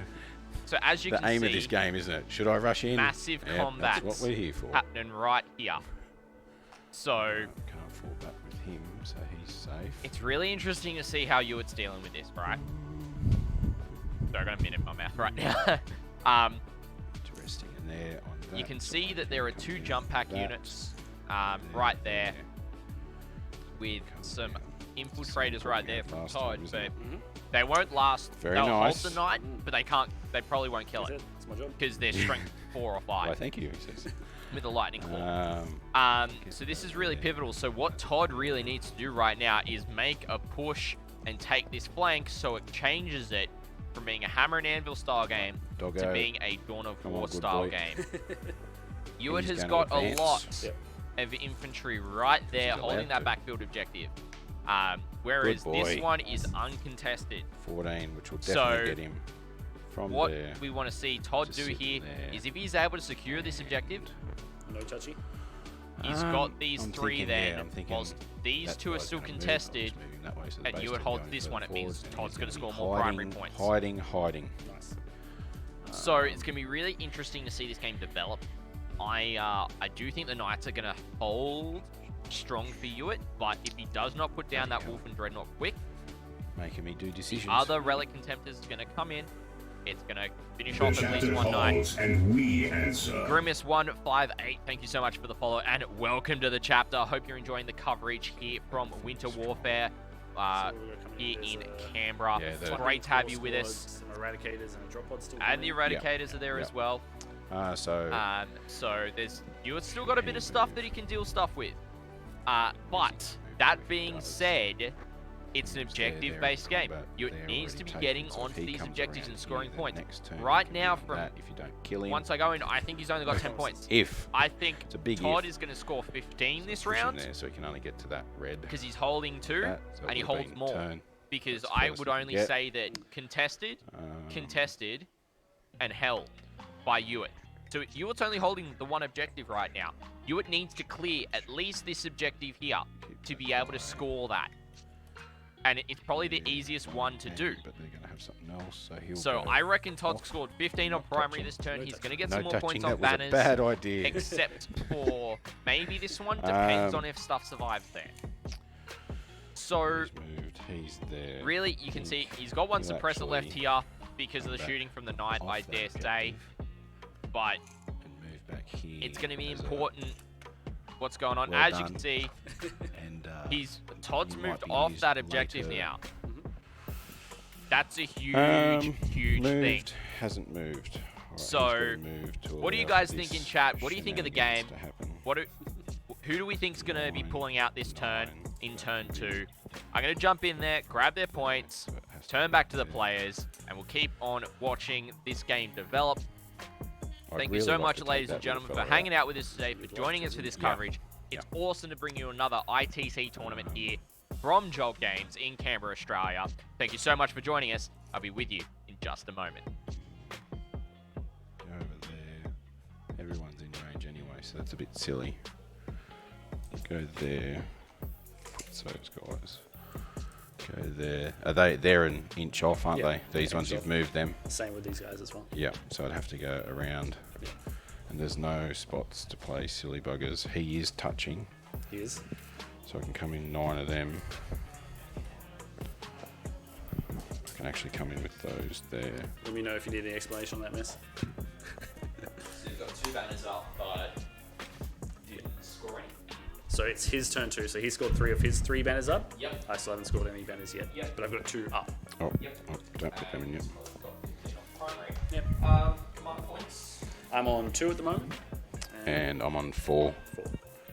So as you can aim see, of this game, isn't it? Should I rush in? massive Yep, combats That's what we're here for. happening right here. So Can't fall back with him, so he's safe. it's really interesting to see how Ewart's dealing with this, right? Sorry, I got a minute in my mouth right now. Interesting in there on that. You can so see I that there are come 2 in jump pack that, units right there with some infiltrators right there from Faster, Todd, isn't but it? they won't last. Very They'll nice. hold the Knight, but they can't. They probably won't kill That's it It's my job. because they're strength 4 or 5 Why, thank you, he says. with the lightning claw. So this is really pivotal. So what Todd really needs to do right now is make a push and take this flank so it changes it from being a hammer and anvil style game Doggo. to being a Dawn of Come on, War good style boy. game. Ewart He's has gonna got a advance. lot Yep. of infantry right there He's holding allowed that to. backfield objective. Whereas Good this boy. one is uncontested. 14, which will So, definitely get him from What there. we want to see Todd to do sit here there. is if he's able to secure this objective, No touchy. he's got these I'm 3 thinking, then, yeah, I'm thinking whilst these that 2 are guy's still gonna move, contested, I'm just moving that way, so the and base Ewart can holds go this further one, it means forwards, and Todd's he's going to gonna score be more primary hiding, points. Hiding. Nice. So it's going to be really interesting to see this game develop. I do think the Knights are going to hold strong for Ewart, but if he does not put down that Wolf and Dreadnought quick, Making me do decisions. other Relic Contemptors are going to come in. It's going to finish The off at least chapter one Knight. calls, and we answer. Grimace158, thank you so much for the follow and welcome to the chapter. Hope you're enjoying the coverage here from Winter Warfare So we're coming here There's in a Canberra. Yeah, It's the- great to have you squad, with us. Some Eradicators and a drop pod still. And the coming. Eradicators are there Yeah. as well. So there's Ewart's still got a bit of stuff that he can deal stuff with. But that being said, it's an objective-based game. Ewart needs to be getting onto these objectives and scoring points. Right now, from if you don't kill him, once I go in, I think he's only got 10 points. if I think it's a big Todd if. is going to score 15 this push him round there, so he can only get to that red. because he's holding 2 That, so it and he would've holds been more. turn. Because That's the I first would we can only get. say that contested, and held by Ewart. So Ewart's only holding the one objective right now. Ewart needs to clear at least this objective here to be able to score that. And it's probably the easiest one to do. But they're going to have something else, so he'll So go I reckon Todd off. scored 15 on primary touching. this turn. No He's touching. going to get No some more touching, points that on was banners. a bad idea. Except for maybe this one. Depends on if stuff survives there. So He's moved. He's there. really, you can see he's got one He'll suppressor left actually here because of the come back shooting from the Knight, off I that dare say. objective But and move back here. it's going to be as a- important what's going on. Well As you done. can see, and Todd's he might moved be off used that objective later. now. That's a huge, huge thing. moved, hasn't moved. Alright, he's So, gotta move to what do you allow guys for think in this chat? What do you think of the game? shenanigans to happen. Who do we think's going to be Nine, pulling out this turn in nine, turn 2? three. I'm going to jump in there, grab their points, So it has to turn be back to the there. players, and we'll keep on watching this game develop. I'd Thank you really so like much, to take ladies that and gentlemen, little for fella hanging out. out with us today, for joining us for this Yeah. coverage. It's awesome to bring you another ITC tournament here from Jolt Games in Canberra, Australia. Thank you so much for joining us. I'll be with you in just a moment. Go over there. Everyone's in range anyway, so that's a bit silly. Go there. What's those guys? Go there. They're an inch off, aren't Yeah, they? These yeah, ones, inch you've off. moved them. Same with these guys as well. Yeah, so I'd have to go around. Yeah. And there's no spots to play silly buggers. He is touching, He is. so I can come in 9 of them. I can actually come in with those there. Let me know if you need any explanation on that mess. So you've got 2 banners up, but didn't score any. So it's his turn 2. So he scored 3 of his 3 banners up. Yep. I still haven't scored any banners yet. Yep. But I've got 2 up. Oh, Yep. oh, don't put them in yet. Yep. Command points. I'm on 2 at the moment. And I'm on 4 4.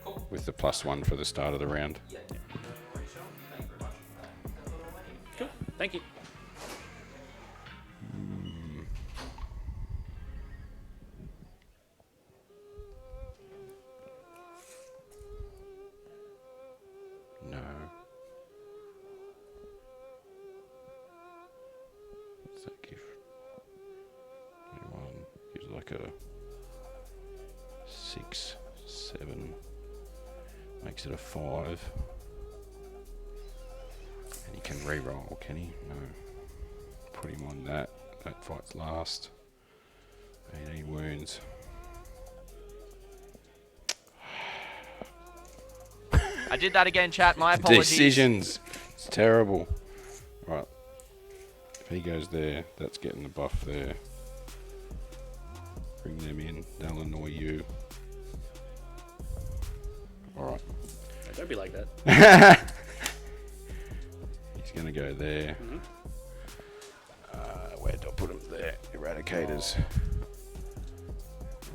Cool. with the +1 for the start of the round. Yeah. Thank you very much. Cool. Thank you. No. What's that give? 21 gives like a 6, 7. Makes it a 5. And he can re-roll, can he? No. Put him on that. That fight's last. 18 wounds. I did that again, chat. My apologies. Decisions. It's terrible. Right. If he goes there, that's getting the buff there. Bring them in. They'll annoy you. Alright. Don't be like that. go there. Where do I put them? There. Eradicators.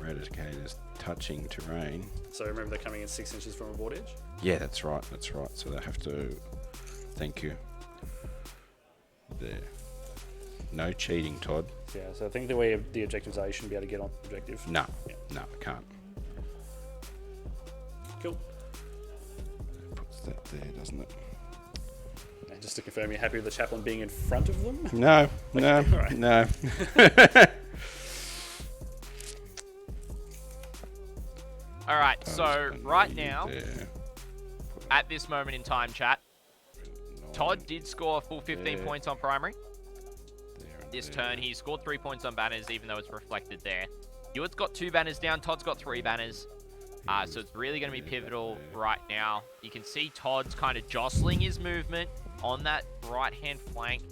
Eradicators touching terrain. So remember they're coming in 6 inches from a board edge? Yeah, that's right. That's right. So they have to... Thank you. There. No cheating, Todd. Yeah, so I think the way the objectives are, you shouldn't be able to get on the objective. No. Yeah. No, I can't. Cool. Puts that there, doesn't it? And just to confirm, you're happy with the chaplain being in front of them? No, no, Alright. no. All right, so right now, There. at this moment in time, chat, Todd did score a full 15 points on primary. This turn, he scored 3 points on banners, even though it's reflected there. Ewart's got 2 banners down, Todd's got 3 banners. So it's really going to be pivotal right now. You can see Todd's kind of jostling his movement on that right-hand flank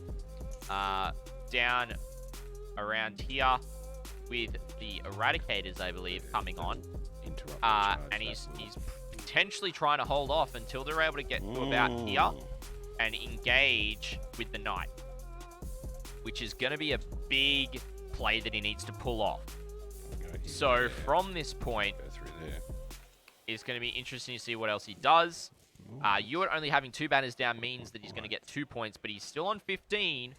down around here with the Eradicators, I believe, coming on. And he's potentially trying to hold off until they're able to get to about here and engage with the Knight, which is going to be a big play that he needs to pull off. So from this point, it's going to be interesting to see what else he does. Ewart only having 2 banners down means that he's going to get 2 points, but he's still on 15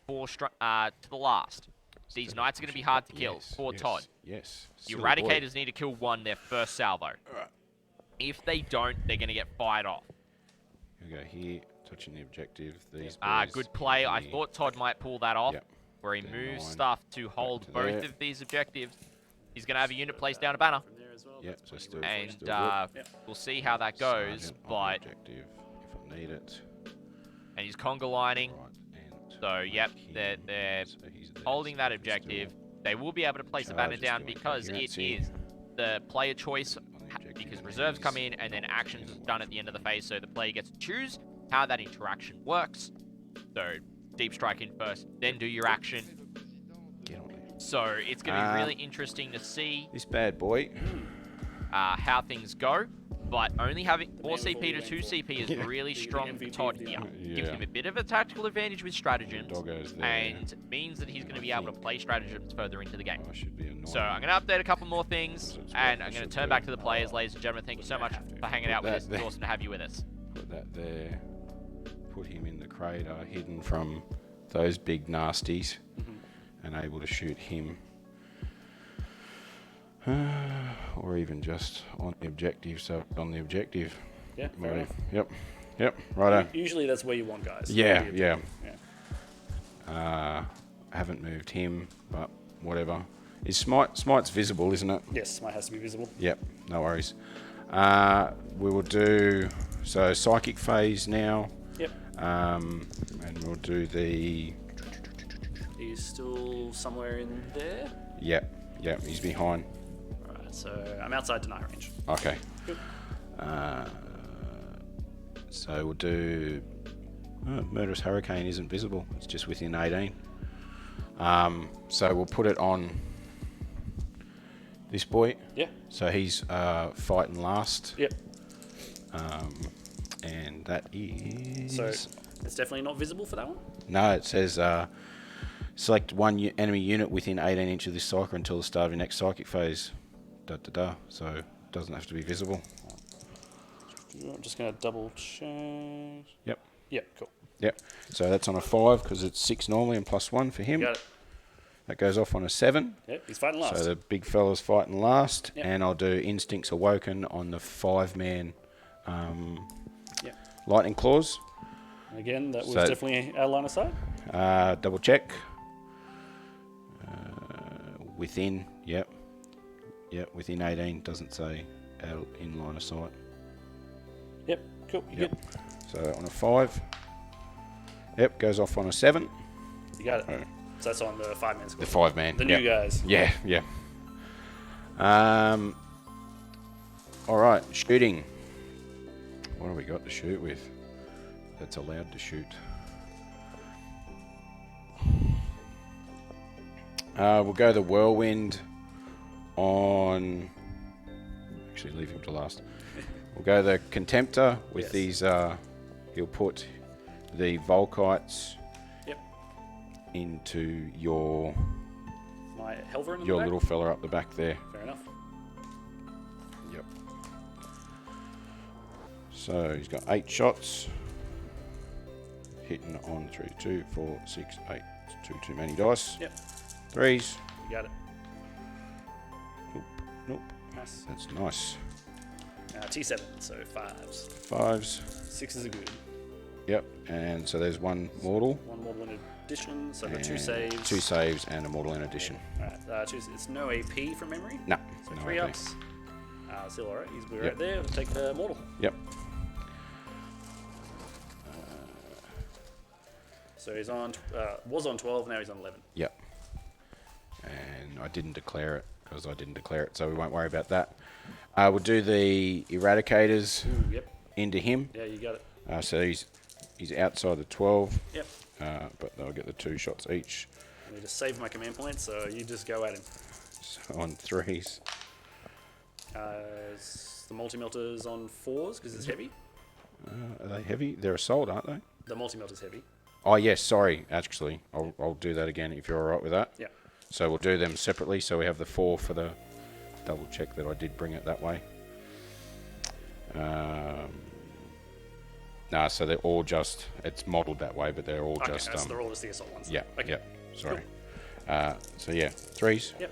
to the last. These Knights are going to be hard to kill for Todd. Yes. The Eradicators need to kill 1 their first salvo. If they don't, they're going to get fired off. We go here, touching the objective. These Good play. I here. thought Todd might pull that off, Yep. where he Then moves 9 stuff to hold to both there. of these objectives. He's going to have a unit placed down a banner, Yep, so still, and still good. we'll see how that goes. Sergeant on But objective, if I need it. and he's conga lining. Right, and So yep, here. they're So he's there, holding so that he's objective. still They will be able to place the banner Charge is down doing because it coherency. is the player choice, on the objective, because and reserves come he's in and then on actions and is done at the end of the phase, so the player gets to choose how that interaction works. So deep strike in first, then do your action. Get on there. So it's going to be really interesting to see This bad boy. how things go. But only having 4 man with all CP to the 2 rainfall. CP is Yeah. really The strong for MVP Todd of the here. hour. Gives him a bit of a tactical advantage with stratagems, Doggo's there. and means that he's going to be able to play stratagems further into the game. I should be annoying. So I'm going to update a couple more things, That's and what I'm I going to should turn do. back to the players, ladies and gentlemen. Thank you so much for hanging out with that us. It's there. awesome to have you with us. Put that there. Put him in the crater, hidden from those big nasties, and able to shoot him. Or even just on the objective, so on the objective. Yeah, fair Right. enough. Yep, righto. Usually that's where you want guys. Yeah, The yeah. objective. Yeah. I haven't moved him, but whatever. Is Smite's visible, isn't it? Yes, mine has to be visible. Yep, no worries. We will do, so psychic phase now, Yep. and we'll do the, He's still somewhere in there. yep, he's behind. Alright, so I'm outside deny range. Okay. Good. So we'll do, Murderous Hurricane isn't visible, it's just within 18. So we'll put it on this boy. Yeah. So he's fighting last. Yep. And that is... So it's definitely not visible for that one. No, it says select one enemy unit within 18 inches of this cycle until the start of your next psychic phase. So it doesn't have to be visible. I'm just gonna double check. Yep. Yep, cool. Yep. So that's on a 5 because it's 6 normally and +1 for him. Got it. That goes off on a 7. Yep, he's fighting last. So the big fella's fighting last. Yep. And I'll do Instincts Awoken on the 5-man Yep. Lightning Claws. And again, that was So- definitely our line of sight. Double check. Within, yep, within 18, doesn't say out in line of sight. Yep, cool. You Yep. good? So on a 5, yep, goes off on a 7. You got it. Oh. So that's on the 5-man squad. The 5-man. The new guys. Yeah. All right, shooting. What have we got to shoot with? That's allowed to shoot. We'll go the Whirlwind on... Actually, leave him to last. We'll go the Contemptor with Yes. these... he'll put the Volkites Yep. into your My Helverin in the your back? little fella up the back there. Fair enough. Yep. So he's got 8 shots. Hitting on 3, 2, 4, 6, 8. It's too many dice. Yep. 3s. You got it. Nope. Nice. That's nice. T7, so 5s. 5s. 6s are good. Yep. And so there's one mortal. One mortal in addition, so I've got 2 and saves. 2 saves and a mortal in addition. Alright, it's no AP from memory. No. So no 3 AP. ups. Still alright, he's Yep. right there. We'll take the mortal. Yep. So he's on, was on 12, now he's on 11. Yep. And I didn't declare it because I didn't declare it, so we won't worry about that. We'll do the Eradicators Ooh, yep. into him. Yeah, you got it. So he's outside the 12, Yep. but they'll get the 2 shots each. I need to save my command point, so you just go at him. So on 3s. The multi-melter's on 4s because it's heavy. Are they heavy? They're assault, aren't they? The multi-melter's heavy. Oh yes, sorry. Actually, I'll do that again if you're all right with that. Yeah. So we'll do them separately. So we have the 4 for the double check that I did bring it that way. Nah, so they're all just, it's modelled that way, but they're all Okay, just... so they're all just the assault ones. Yeah, Okay. yeah, sorry. So yeah, 3s. Yep.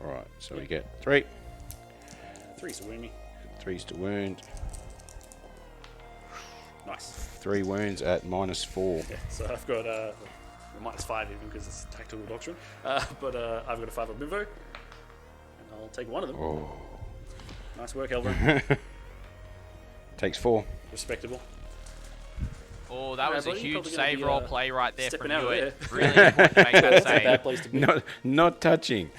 Alright, so we get 3. 3s to wound me. 3s to wound. Nice. 3 wounds at -4. Yeah, so I've got -5 even because it's tactical doctrine. But I've got a 5 of Bimbo. And I'll take one of them. Oh. Nice work, Helverin. Takes 4. Respectable. Oh, that was a buddy, you're huge probably gonna save be, roll play right there stepping from out of Ewart. there. Really important to make that That's a bad save. place to be. Not touching.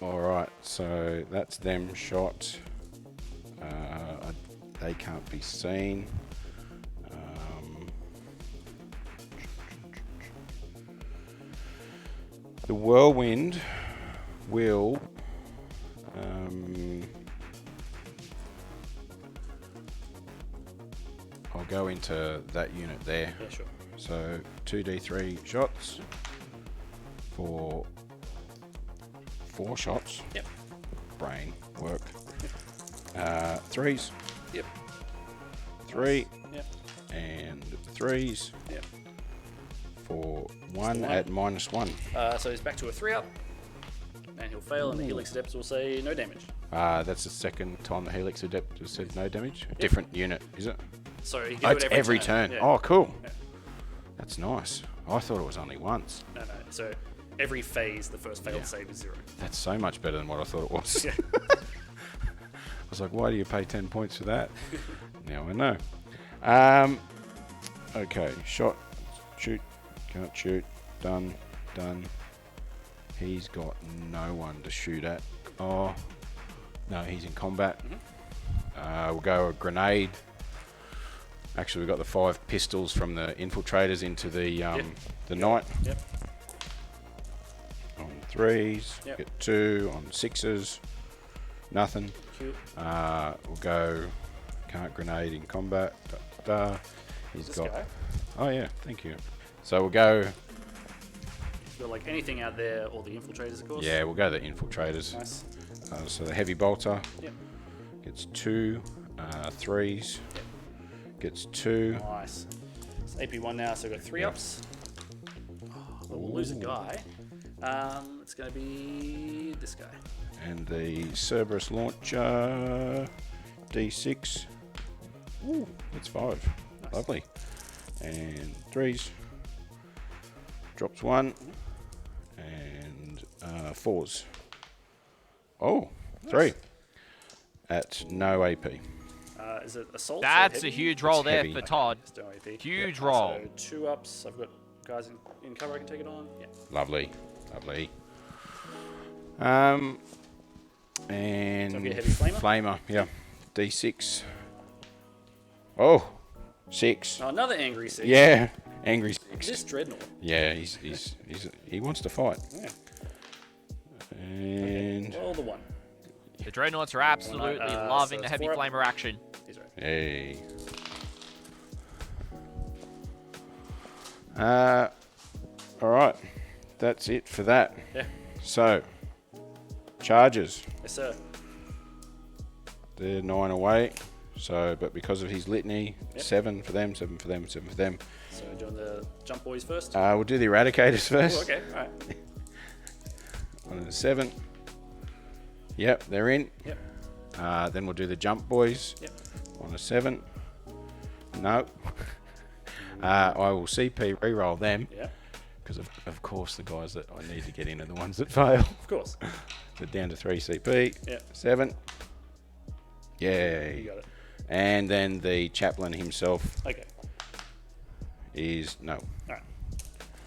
Alright, so that's them shot. They can't be seen. The whirlwind will I'll go into that unit there. Yeah, sure. So 2d3 shots for 4 shots. Yep. Brain work. 3s. Yep. 3 Yep. and 3s Yep. for 1 1. at -1. So he's back to a 3-up. And he'll fail, and the Helix Adepts will say no damage. That's the second time the Helix Adept has said no damage. Different unit, is it? So he can Oh, do it's it every turn. Yeah. Oh, cool. Yeah. That's nice. I thought it was only once. No. So every phase, the first failed Yeah. save is 0. That's so much better than what I thought it was. Yeah. I was like, why do you pay 10 points for that? Now I know. Okay, shot, shoot, can't shoot, done. He's got no one to shoot at. Oh, no, he's in combat. We'll go a grenade. Actually, we've got the 5 pistols from the infiltrators into the the knight. Yep. On 3s, Yep. get 2 on 6s. Nothing. Cute. We'll go can't grenade in combat. He's This got. guy. Oh yeah, thank you. So we'll go. He's got like anything out there, or the infiltrators, of course. Yeah, we'll go the infiltrators. Nice. So the heavy bolter Yep. gets 2 3s. Yep. Gets 2. Nice. It's AP1 now, so we've got 3-ups. But we'll lose a guy. It's going to be this guy. And the Cerberus launcher D6. Ooh, that's 5. Nice. Lovely. And 3s. Drops 1. And 4s. Oh, 3. At no AP. Is it assault? That's or a heavy? huge roll It's there heavy. for Todd. Just no AP. Huge Yep. roll. So 2-ups. I've got guys in cover I can take it on. Yeah. Lovely. And So we get heavy flamer? yeah. D6. Oh, 6. Oh, another angry 6. Yeah, angry 6. This dreadnought. Yeah, he wants to fight. Yeah. And Well, the 1. The Dreadnoughts are absolutely loving so the it's heavy 4-up. flamer action. He's right. Hey. All right. That's it for that. Yeah. So, charges. Yes, sir. They're 9 away. So, but because of his litany, Yep. 7 for them, 7 for them, 7 for them. So doing the jump boys first. We'll do the Eradicators first. Oh, okay. All right. On a 7. Yep, they're in. Yep. Then we'll do the Jump Boys. Yep. On a 7. No. I will CP reroll them. Yeah. Because of course the guys that I need to get in are the ones that fail. Of course. So down to 3 CP. Yep. 7. Yay. You got it. And then the chaplain himself Okay. is no. All right.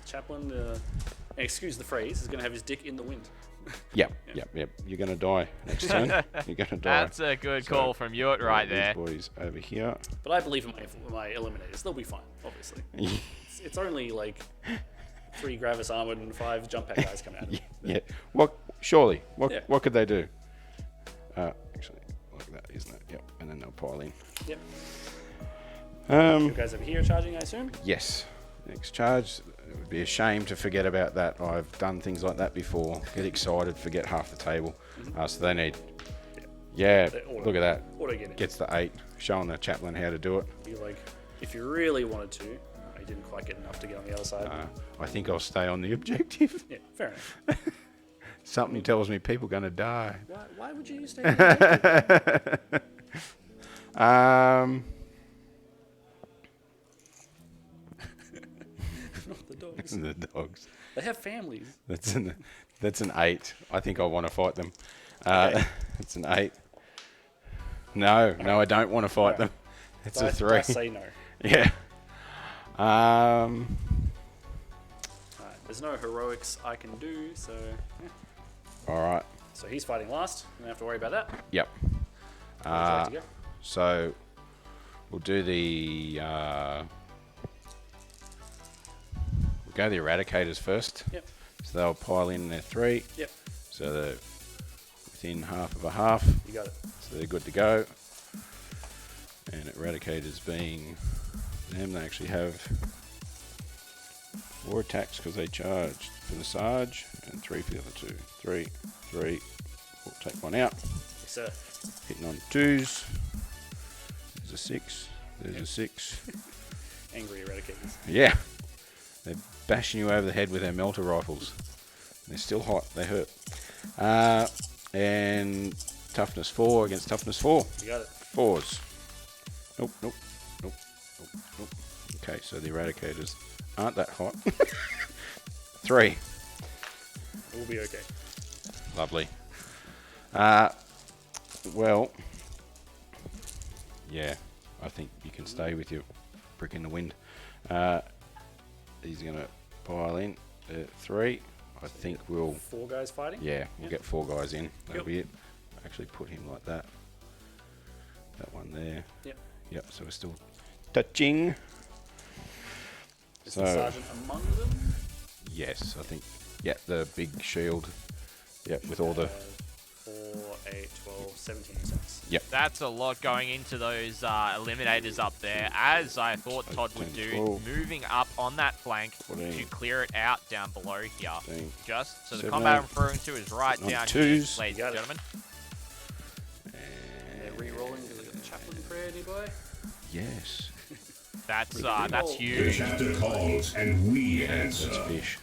Chaplain, excuse the phrase, is going to have his dick in the wind. Yep. You're going to die next turn. You're going to die. That's a good call from Ewart right there. These boys over here. But I believe in my eliminators. They'll be fine, obviously. It's only like 3 Gravis armored and 5 jump pack guys coming out of it. Yeah. What? Surely. What? Yeah. What could they do? Actually, like that, isn't it? Yep. And then they'll pile in. Yep. You guys over here charging, I assume? Yes. Next charge. It would be a shame to forget about that. I've done things like that before. Get excited, forget half the table. So they need. Yeah. Look at that. Auto get it. Gets the 8. Showing the chaplain how to do it. Be like, if you really wanted to, I didn't quite get enough to get on the other side. I think I'll stay on the objective. Yeah, fair enough. Something tells me people are going to die. Why would you stay on the objective? Not the dogs. The dogs. They have families. That's an 8. I think I want to fight them. Okay. It's an 8. No, I don't want to fight them. It's a 3. I say no. Yeah. Alright, there's no heroics I can do, so yeah. All right. So he's fighting last. Don't have to worry about that. Yep. Where would you like to go? So we'll do the we'll go the Eradicators first. Yep. So they'll pile in their 3. Yep. So they're within half of a half. You got it. So they're good to go. And Eradicators being them, they actually have 4 attacks because they charged for the Sarge and 3 for the other 2. 3. We'll take 1 out. Yes, sir. Hitting on 2s. There's a 6. There's a 6. Angry eradicators. Yeah. They're bashing you over the head with their melter rifles. They're still hot. They hurt. And toughness 4 against toughness 4. You got it. 4s. Nope. Okay, so the Eradicators aren't that hot. 3. We'll be okay. Lovely. Well, yeah, I think you can stay with your brick in the wind. He's going to pile in 3. I think we'll... 4 guys fighting? Yeah, we'll get 4 guys in. That'll Yep. be it. Actually put him like that. That one there. Yep. So we're still touching. Is the sergeant among them? Yes, I think. Yeah, the big shield. Yeah, with all the... 4, 8, 12, 17 cents. Yep. That's a lot going into those eliminators up there, as I thought Todd would 10, do, 12. moving up on that flank 14. to clear it out down below here. 15, Just so the 7, combat I'm referring to is right on down twos. here, ladies Got and it. gentlemen. They're re-rolling because of the chaplain prayer nearby. Yes. That's The huge. chapter calls and we answer. Fish.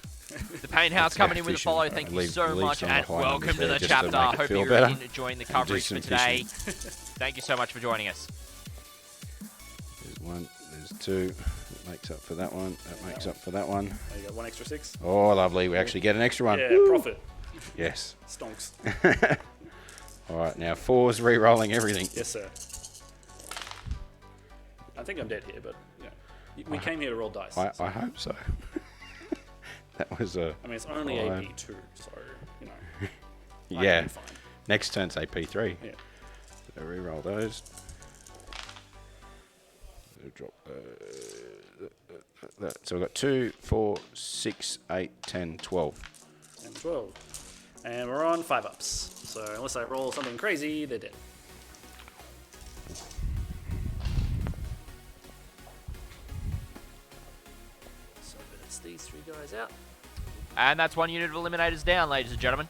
The Pain House coming in with a fishing. follow. Thank you Leave- so leave much, some and behind welcome to there the just to chapter. make it Hope feel you're better. enjoying the coverage some for today. fishing. Thank you so much for joining us. There's 1, there's 2. That makes up for that one. That makes up for that one. Oh, you got 1 extra 6. Oh, lovely. We actually get an extra one. Yeah, Woo. profit. Yes. Stonks. All right, now 4's re-rolling everything. Yes, sir. I think I'm dead here, but you know, we came here to roll dice. I hope so. That was a... I mean, it's only Fine. AP2, so, you know. I Yeah. can be fine. Next turn's AP3. Yeah. So re-roll those. So drop that. So we've got 2, 4, 6, 8, 10, 12. And 12. And we're on 5 ups. So unless I roll something crazy, they're dead. Gets these 3 guys out. And that's one unit of eliminators down, ladies and gentlemen.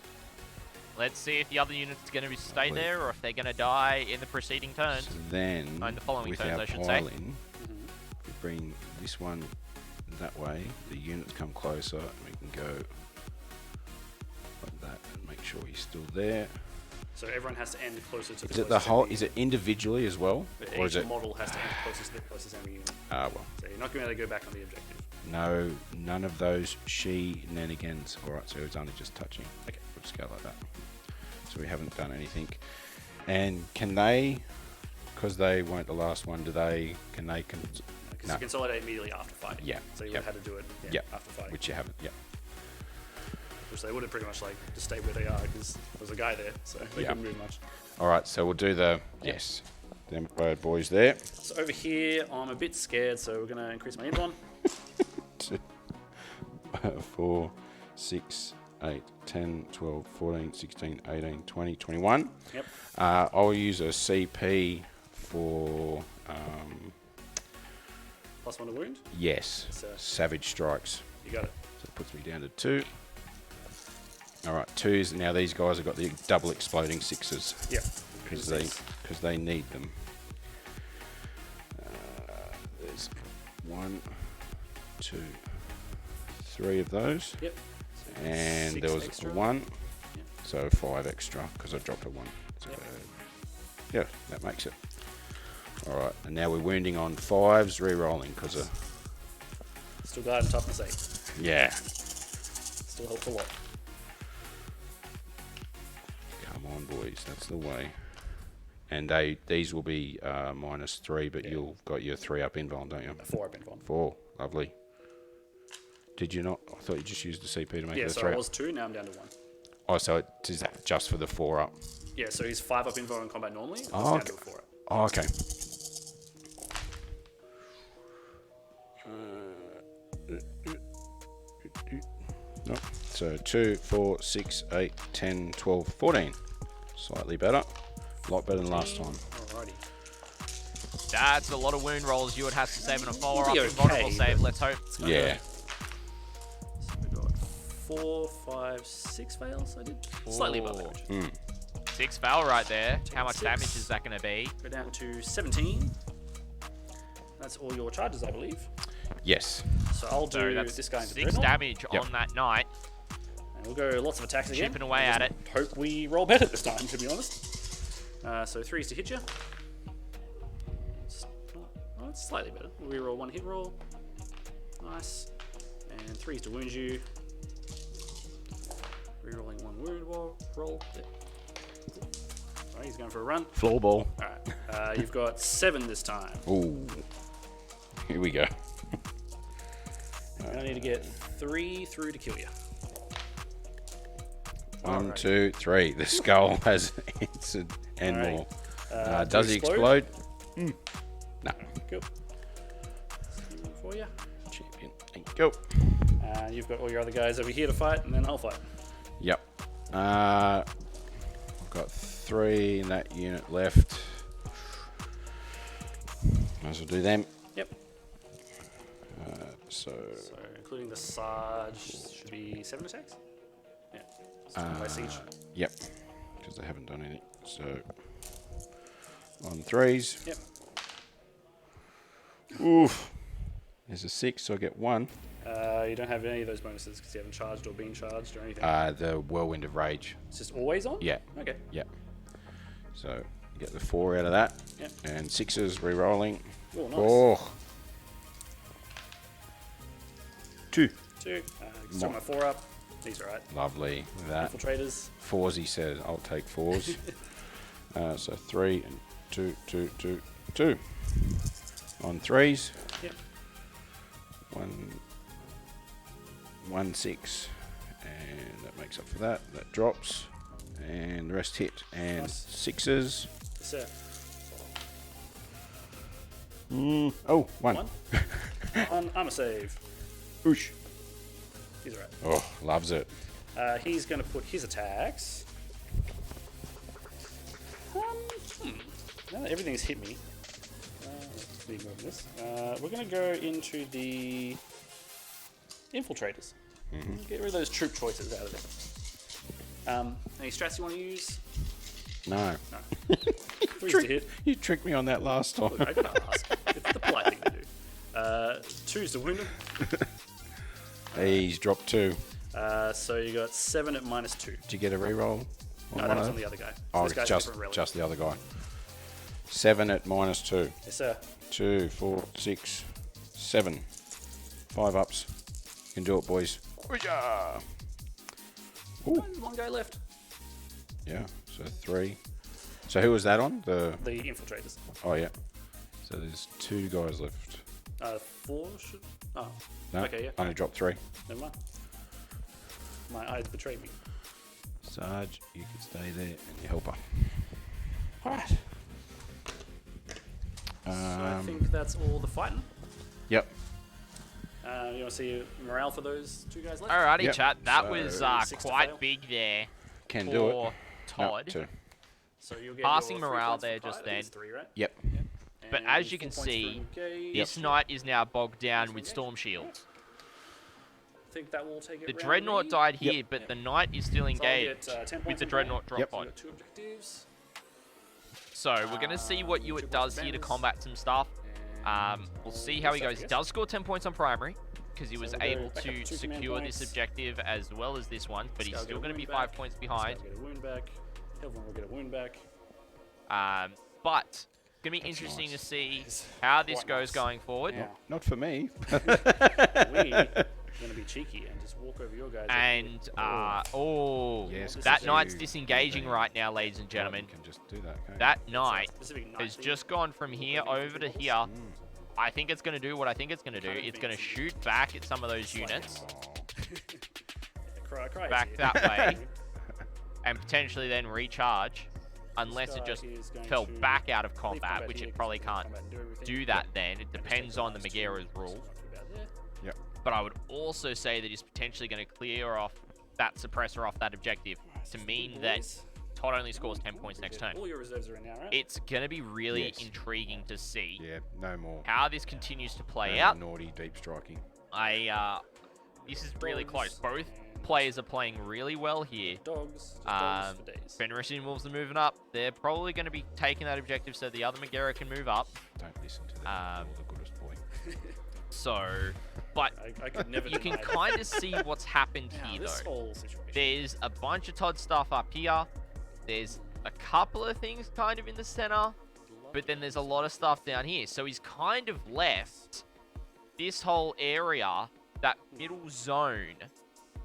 Let's see if the other unit's going to stay there or if they're going to die in the preceding turns. So then, Oh, in the following with turns, our I should say. piling, we bring this one that way. The units come closer, and we can go like that and make sure he's still there. So everyone has to end closer to the Is it the closest whole? enemy Is it individually as well, unit. or is Each it? model has to end closest to the closest enemy unit. Ah, well, So you're not going to be able to go back on the objective. no, none of those shenanigans. All right, so it's only just touching. Okay. We'll just go like that. So we haven't done anything. And can they? Because they weren't the last one. Can they? Because No. you consolidate immediately after fighting. Yeah, So you yeah. would have had to do it Yeah. after fighting. Which you haven't. Yeah. Which they would have pretty much like just stayed where they are because there's a guy there, so they Yeah. couldn't move much. All right, so we'll do the yes. Them bird boys there. So over here, I'm a bit scared, so we're going to increase my end one. 2, 4, 6, 8, 10, 12, 14, 16, 18, 20, 21. Yep. I'll use a CP for, +1 to wound. yes, So- Savage Strikes. You got it. So it puts me down to 2. All right, 2s. Now these guys have got the double exploding 6s Yeah. because they need them. There's 1, 2, 3 of those. Yep. And 6 there was extra. 1, Yeah. so 5 extra because I dropped a 1. So, Yep. yeah, that makes it. All right, and now we're wounding on 5s, re-rolling because of Still guard and toughness 8. yeah. Still helps a lot. Come on, boys, that's the way. And these will be -3, but Yeah. you've got your 3 up invuln, don't you? 4 up in one. 4, lovely. Did you not? I thought you just used the CP to make Yeah, it a so 3 I up. was 2, now I'm down to 1. Oh, so is that just for the 4 up? Yeah, so he's 5 up in in combat normally. And Oh, it's down to a 4 up. Oh, okay. Nope. So 2, 4, 6, 8, 10, 12, 14. Slightly better. A lot better than last time. Alrighty. That's a lot of wound rolls. Ewart has to save on a follow-up. Be Invulnerable okay, save, but- let's hope. Yeah. So we got 4, 5, 6 fails. I did slightly above Ooh. average. 6 fail right there. How much 6. damage is that going to be? Go down to 17. That's all your charges, I believe. Yes. So I'll So do that's this guy into 6 Dreadnought, damage Yep. on that night. and we'll go lots of attacks again. Chipping away at it. Hope we roll better this time, to be honest. So 3s to hit you. Oh, it's slightly better. We'll reroll 1 hit roll. Nice. And 3s to wound you. Rerolling 1 wound roll. Yep. Alright, he's going for a run. Floor ball. Alright, you've got 7 this time. Ooh. Here we go. I need to get 3 through to kill you. 1, Alright. 2, 3. The skull has answered and Alright. more. Do Does he explode? No. Cool. For you. Champion. Thank you. You've got all your other guys over here to fight, and then I'll fight. Yep. I've got 3 in that unit left. Might as well do them. Yep. So So, including the Sarge, should be 7 attacks? Yeah. By Siege. yep, because they haven't done anything. So on 3s. Yep. Oof. There's a 6, so I get 1. You don't have any of those bonuses because you haven't charged or been charged or anything. The Whirlwind of Rage. It's just always on? Yeah. Okay. Yep. So you get the 4 out of that. Yep. And 6s re-rolling. Oh, nice. Oh. 2. 2. Still my 4 up. These are right. Lovely. With that. Infiltrators. 4s, he said. I'll take 4s. So 3 and 2, 2, 2, 2. On 3s. Yep. 1, 6. And that makes up for that. That drops. And the rest hit. And Nice. 6s. Sir. Oh, 1. 1. On armor save. Oosh. These are right. Oh, loves it. He's going to put his attacks. Now that everything's hit me. Let's be moving this. We're going to go into the infiltrators. Get rid of those troop choices out of there. Any strats you want to use? No. No. 3's to hit. You tricked me on that last time. Look, I gotta ask. It's the polite thing to do. 2's to wound him. He's dropped 2. So you got 7 at -2. Did you get a reroll? No, that was on the other guy. So Oh, this it's guy's a different relic. just the other guy. 7 at -2. Yes, sir. 2, 4, 6, 7. 5 ups. You can do it, boys. Ooh. One guy left. Yeah, so 3. So who was that on? The infiltrators. Oh, yeah. So there's 2 guys left. 4 should... Oh, No, okay, yeah. only dropped 3. Never mind. My eyes betrayed me. Sarge, you can stay there and your helper. Alright. So I think that's all the fighting. Yep. You want to see morale for those 2 guys left? Alrighty, Yep. chat. That So, was 6 to quite fail. big there Can do for it. Todd. No, 2. So you'll get Passing your 3 morale points for there fight. just I think it's then. 3, right? Yep. But And as you 4 can points for see, engage. this knight is now bogged down with storm shields. I think that will take it The round dreadnought me. died here, but the knight is still So I'll engaged get, 10 with points the on dreadnought drop Yep. So pod. we've got 2 objectives. So we're going to see what Ewart 2 does points here to banners. combat some stuff. And We'll see how he stuff, I goes. He guess. does score 10 points on primary because he So was we'll go able back up to to 2 command secure this points. objective as well as this one, but he's Scout still get a going to be wound 5 back. points behind. Scout get a wound back. Helverin will get a wound back. But it's going to be interesting nice. to see It's how this quite goes nice. going forward. Now, Not for me. we are going to be cheeky and just walk over your guys. And, Yes, that you- knight's disengaging right now, ladies and gentlemen. You can just do that, can't That knight specific knight has thing. just gone from here over to here. I think it's going to do what I think it's going to do. It's going to shoot back at some of those units, Cry back here. that way, and potentially then recharge, unless it guy just is going fell to back out of leave combat, which here it 'cause probably he can't combat and do everything. do that then. It depends on the Magaera's rule. Yep. But I would also say that he's potentially going to clear off that suppressor off that objective to mean that Todd only scores 10 points next turn. All your reserves are in now, right? It's going to be really Yes. intriguing to see Yeah, no more. how this continues to play No out. naughty deep striking. This is really Dogs close. Both and players are playing really well here. dogs. Just dogs for days. Fenrisian Wolves are moving up. They're probably going to be taking that objective so the other Magaera can move up. Don't listen to them. Um, You're the goodest boy. So, but I could never you can deny that. kind of see what's happened Now, here this though. whole situation. There's a bunch of Todd stuff up here. There's a couple of things kind of in the center, but then there's a lot of stuff down here. So he's kind of left this whole area, that middle zone,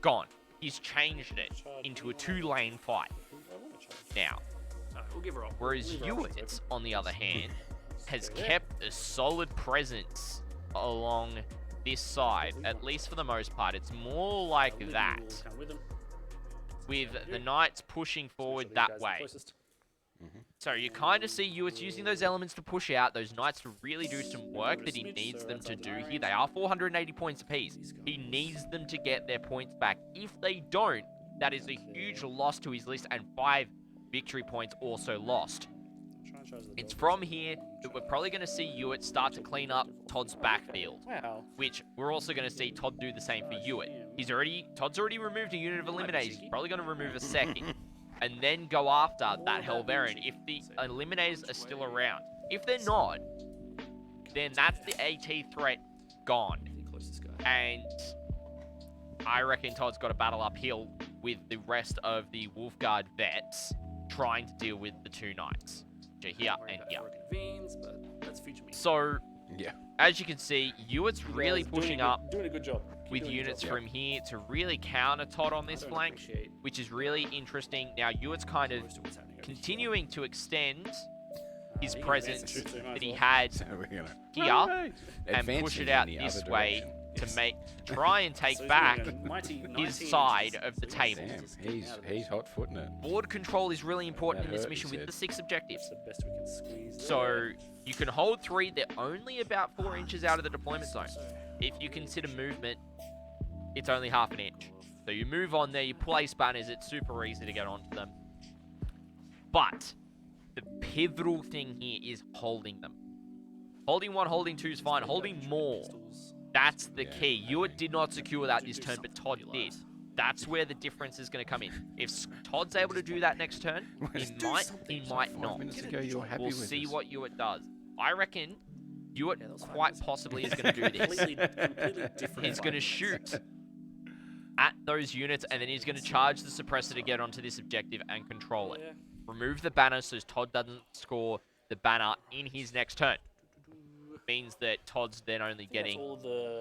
gone. He's changed it into a 2-lane fight now. Alright, we'll give her up. Whereas We'll leave her options Ewart, open. on the other hand, has Stay there. kept a solid presence along this side, at least for the most part. It's more like Living that, will come with them. with the knights pushing Make sure forward these that guys are way. closest. So you kind of see Ewart's using those elements to push out, those knights to really do some work that he needs them to do here. They are 480 points apiece. He needs them to get their points back. If they don't, that is a huge loss to his list, and 5 victory points also lost. Try and charge the It's dogs. from here that we're probably going to see Ewart start to clean up Todd's backfield, Wow. which we're also going to see Todd do the same for Ewart. Todd's already removed a unit of eliminators. He's probably going to remove a second, and then go after that Helverin if the eliminators are still around. If they're not, then that's the AT threat gone. The closest guy. And I reckon Todd's got a battle uphill with the rest of the Wolfguard vets trying to deal with the 2 knights, which are here Worried and about here. broken veins, but that's future me. So, Yeah. as you can see, Ewart's You really guys doing pushing a good- up doing a good job. Keep with doing a good units job. from here to really counter Todd on this I don't flank, appreciate which is really interesting. Now, Ewart's kind of most of what's happening over continuing to extend his he can presence advance and shoot, so he might that as he well. had So we're gonna here and Advancing push it in out the this other way direction. to try and take So he's back doing a mighty his 19 side inches. of the So he's- table. Damn, he's hot footing it. Board control is really important That in this hurt, he mission with said. the 6 objectives. That's the best we can squeeze So there. you can hold 3. They're only about 4 inches out of the deployment zone. If you consider movement, it's only half an inch. So you move on there, you place banners, it's super easy to get onto them. But the pivotal thing here is holding them. Holding 1, holding 2 is fine. Holding more That's the key. Ewart did not secure that this turn, but Todd did. That's where the difference is going to come in. If Todd's able to do that next turn, he might not. Minutes ago, you're happy We'll with see us. what Ewart does. I reckon Ewart quite possibly is going to do this. Completely different. He's going to shoot at those units, and then he's going to charge the suppressor to get onto this objective and control it. Remove the banner so Todd doesn't score the banner in his next turn. Means that Todd's then only getting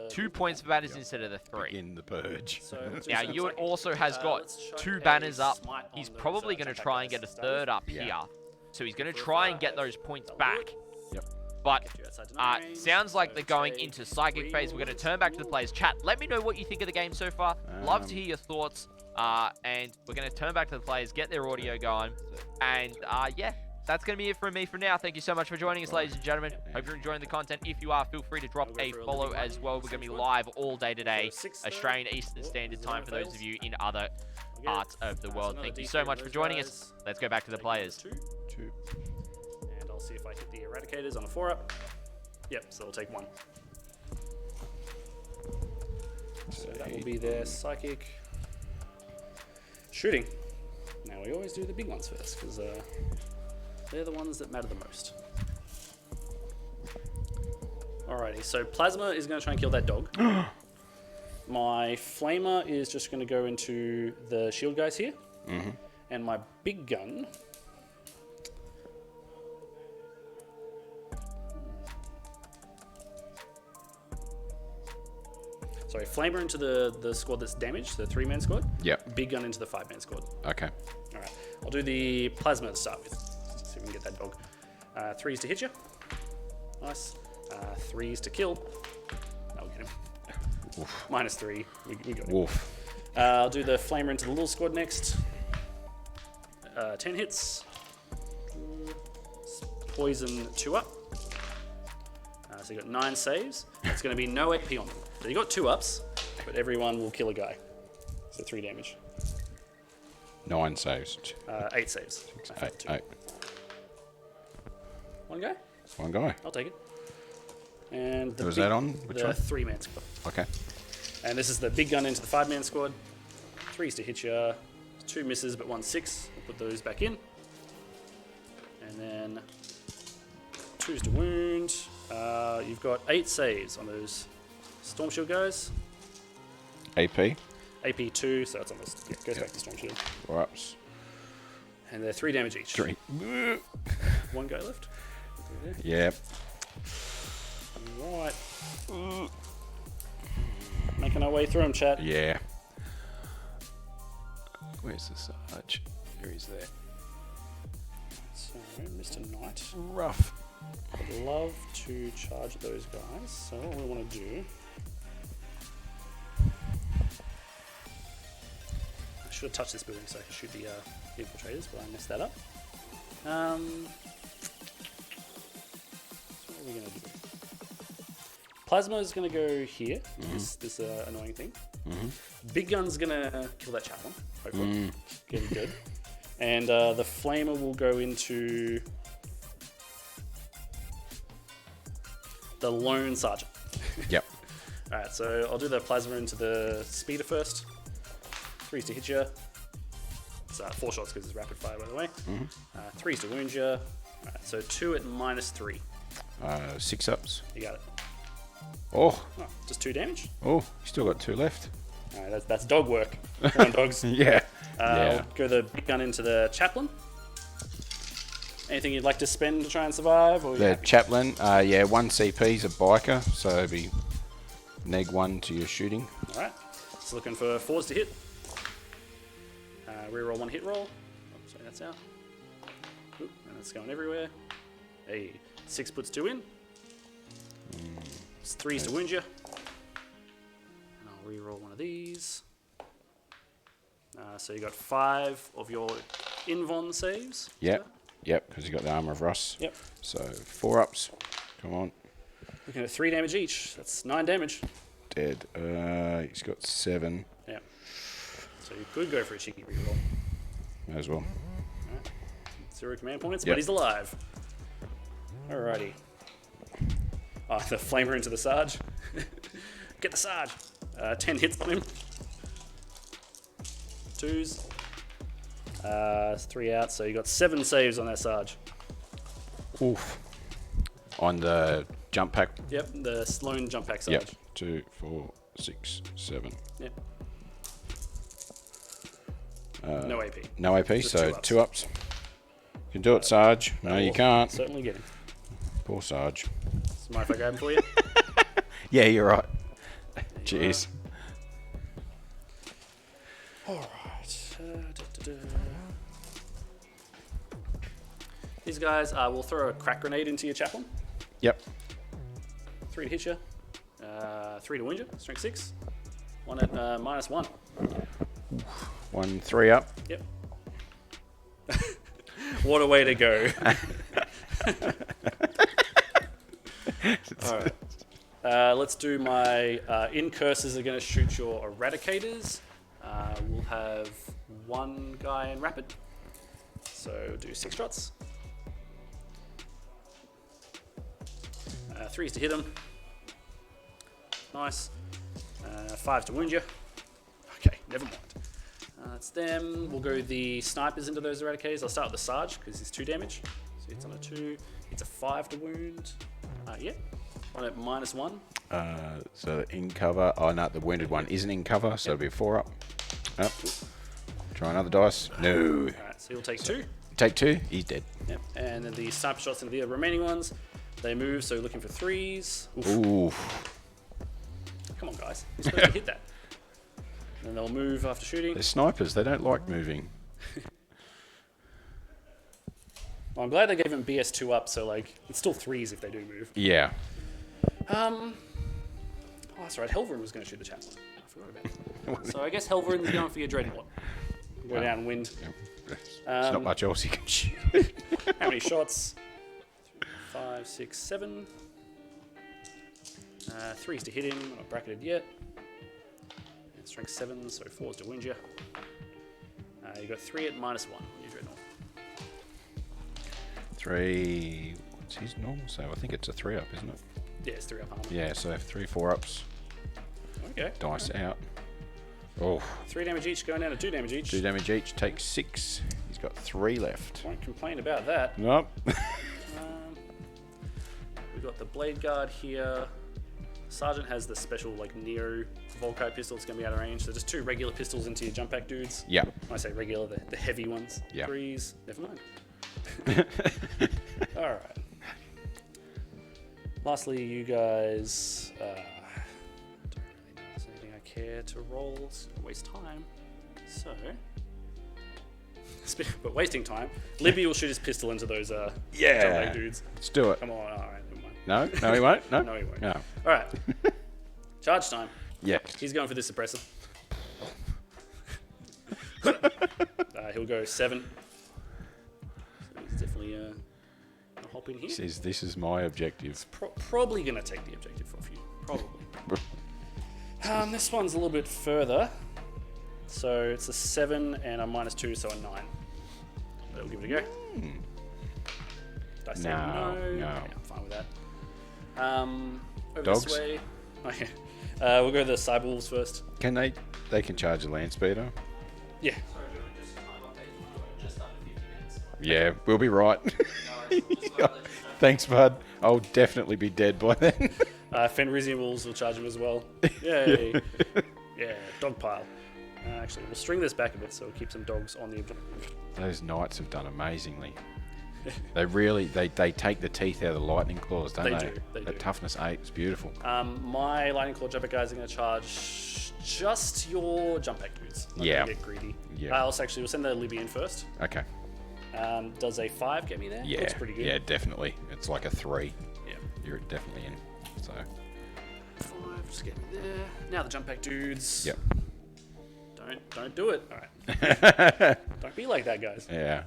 2 points for banners instead of the 3. In the purge. Now, Ewart also has got 2 banners up. He's probably going to try and get a 3rd up here. So he's going to try and get those points back. Yep. But sounds like they're going into psychic phase. We're going to turn back to the players. Chat, let me know what you think of the game so far. Love to hear your thoughts. And we're going to turn back to the players, get their audio going. And yeah, that's going to be it from me for now. Thank you so much for joining us, ladies and gentlemen. Hope you're enjoying the content. If you are, feel free to drop a follow as well. We're going to be live all day today, Australian Eastern Standard Time for those of you in other parts of the world. Thank you so much for joining us. Let's go back to the players. 2. And I'll see if I hit the Eradicators on a 4-up. Yep, so I'll take 1. So that will be their Psychic. Shooting. Now we always do the big ones first, because they're the ones that matter the most. Alrighty, so Plasma is going to try and kill that dog. My Flamer is just going to go into the shield guys here. And my big gun... Sorry, Flamer into the squad that's damaged, the 3-man squad. Yep. Big gun into the 5-man squad. Okay. Alright, I'll do the Plasma to start with. See if we can get that dog. 3s to hit you. Nice. 3s to kill. No, we get him. Oof. -3. We got him. Wolf. I'll do the Flamer into the little squad next. 10 hits. Poison 2 up. So you got 9 saves. It's going to be no AP on them. So you got 2 ups, but everyone will kill a guy. So 3 damage. 9 saves. 8 saves. 8. 1 guy? One guy. I'll take it. And the Was that on? Which the one? 3-man squad. Okay. And this is the big gun into the 5-man squad. 3s to hit you. 2 misses, but 1 6. We'll put those back in. And then 2s to wound. You've got 8 saves on those Storm Shield guys. AP. AP 2, so it's almost goes back to Storm Shield. 4 ups. And they're 3 damage each. 3. 1 guy left. Yep. Right. Making our way through them, chat. Yeah. Where's the Sarge? There he's there. So, Mr. Knight. Rough. I'd love to charge those guys. So what we want to do... I should have touched this building so I could shoot the infiltrators, but I messed that up. So what are we going to do? Plasma is going to go here. This annoying thing. Big Gun's going to kill that chaplain, hopefully. Get him good. And the Flamer will go into the Lone Sergeant. Yep. Alright, so I'll do the Plasma into the Speeder first. 3s to hit you. It's 4 shots because it's rapid fire, by the way. 3s to wound you. Alright, so 2 at -3. 6 ups. You got it. Oh. Oh, just 2 damage. Oh, you still got 2 left. Alright, that's dog work. Come on, dogs. Yeah. I'll go the Big Gun into the Chaplain. Anything you'd like to spend to try and survive? Or The chaplain, yeah, 1 CP's a biker, so it'd be neg 1 to your shooting. Alright, so looking for 4s to hit. Reroll 1 hit roll. Oh, sorry, that's out. Oop, and it's going everywhere. Hey, 6 puts 2 in. It's 3s to wound you. And I'll reroll 1 of these. So you got 5 of your Invon saves. Yep. Yep, because you got the Armor of Rust. Yep. So 4 ups. Come on. Looking at 3 damage each. That's 9 damage. Dead. He's got 7. Yeah. So you could go for a cheeky reroll. May as well. Alright. 0 command points, Yep. but he's alive. Alrighty. Oh, the Flamer into the Sarge. Get the Sarge. 10 hits on him. 2s. 3 out, so you got 7 saves on that Sarge. Oof. On the jump pack. Yep, the Sloan jump pack Sarge. Yep. 2, 4, 6, 7. Yep. No AP. No AP, Just so 2 2 ups. You can do it, Sarge. No, you can't. Certainly get him. Poor Sarge. So mind if I grab him for you? Yeah, you're right. Cheers. Alright. These guys will throw a crack grenade into your chaplain. Yep. 3 to hit you. 3 to wound you. Strength 6. 1 at -1. 1, 3 up. Yep. What a way to go. Alright. Let's do my in-curses are going to shoot your eradicators. We'll have 1 guy in rapid. So do 6 shots. 3s to hit him. Nice. 5 to wound you. Okay, never mind. That's them. We'll go the snipers into those eradicators. I'll start with the Sarge because he's 2 damage. So it's on a 2. It's a 5 to wound. Yeah. 1 at -1. So in cover. Oh, no, the wounded one isn't in cover, so it'll be a 4 up. Up. Try another dice. No. Alright, so you'll take 2. Take 2. He's dead. Yep. And then the sniper shots into the remaining ones. They move, so looking for 3s. Oof. Ooh. Come on, guys. You're supposed to hit that. And they'll move after shooting. They're snipers. They don't like moving. Well, I'm glad they gave him BS 2 up, so like it's still 3s if they do move. Yeah. Oh, that's right. Helverin was going to shoot the chaplain. I forgot about it. So I guess Helverin's going for your dreadnought. Go down and wind. There's not much else you can shoot. How many shots? 5, 6, 7. 3s to hit him. Not bracketed yet. And strength 7, so 4s to wound you. You got 3 at -1 on your dreadnought. 3. What's his normal save? I think it's a 3 up, isn't it? Yeah, it's 3 up armor. Yeah, so 3, 4 ups. Okay. Dice out. Oh. 3 damage each, going down to 2 damage each. 2 damage each. Take 6. He's got 3 left. Won't complain about that. Nope. We've got the blade guard here. Sergeant has the special like Neo Volkite pistol. It's going to be out of range. So just 2 regular pistols into your jump pack dudes. Yeah. When I say regular, the heavy ones. Yeah. 3s. Never mind. All right. Lastly, you guys. Don't really know if there's anything I care to roll. It's gonna waste time. So. But wasting time. Libby will shoot his pistol into those jump pack dudes. Let's do it. Come on. All right. Never mind. No? No, he won't? No? No, he won't. No. All right. Charge time. Yeah. He's going for the suppressor. He'll go 7. So he's definitely a hop in here. Says this is my objective. Probably going to take the objective off you. Probably. This one's a little bit further. So it's a 7 and a -2, so a 9. But we'll give it a go. Did I say no? No. Okay, I'm fine with that. Over Dogs? this way. Oh, yeah. We'll go the Cyberwolves first. Can they can charge a land speeder? Yeah. Yeah, we'll be right. Thanks, bud. I'll definitely be dead by then. Fenrisian Wolves will charge him as well. Yay. Yeah, dog pile. Actually, we'll string this back a bit so we'll keep some dogs on the objective. Those knights have done amazingly. They really, they take the teeth out of the lightning claws, don't they? They That do. toughness 8 is beautiful. My lightning claw jumper guys are going to charge just your jump pack dudes. Not Yeah. gonna get greedy. Yeah. We'll send the Libby in first. Okay. Does a 5 get me there? Yeah. Looks pretty good. Yeah, definitely. It's like a 3. Yeah. You're definitely in. So. 5, just get me there. Now the jump pack dudes. Yep. Don't do it. All right. Don't be like that, guys. Yeah.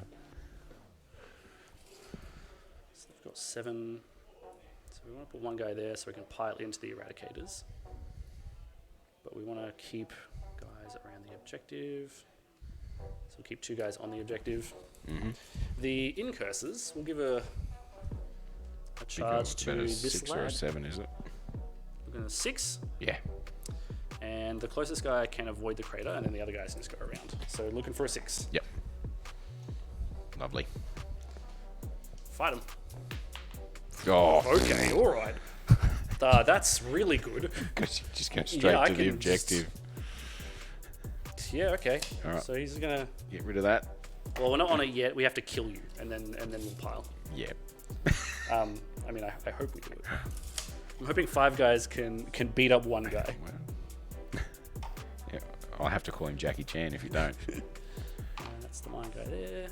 So we've got 7. So we want to put 1 guy there so we can pile into the eradicators. But we want to keep guys around the objective. So we'll keep 2 guys on the objective. Mm-hmm. The incurses will give a I think charge about to a this 6 or a lad. 7, is it? We're 6. Yeah. And the closest guy can avoid the crater, and then the other guys just go around. So looking for a 6. Yep. Lovely. Fight him. Oh. Okay, all right. That's really good. Because you just go straight to the objective. Yeah, okay. All right. So he's gonna Get rid of that. Well, we're not on it yet. We have to kill you, and then we'll pile. Yep. I mean, I hope we do it. I'm hoping 5 guys can beat up one guy. Well, yeah, I'll have to call him Jackie Chan if you don't. That's the mine guy there.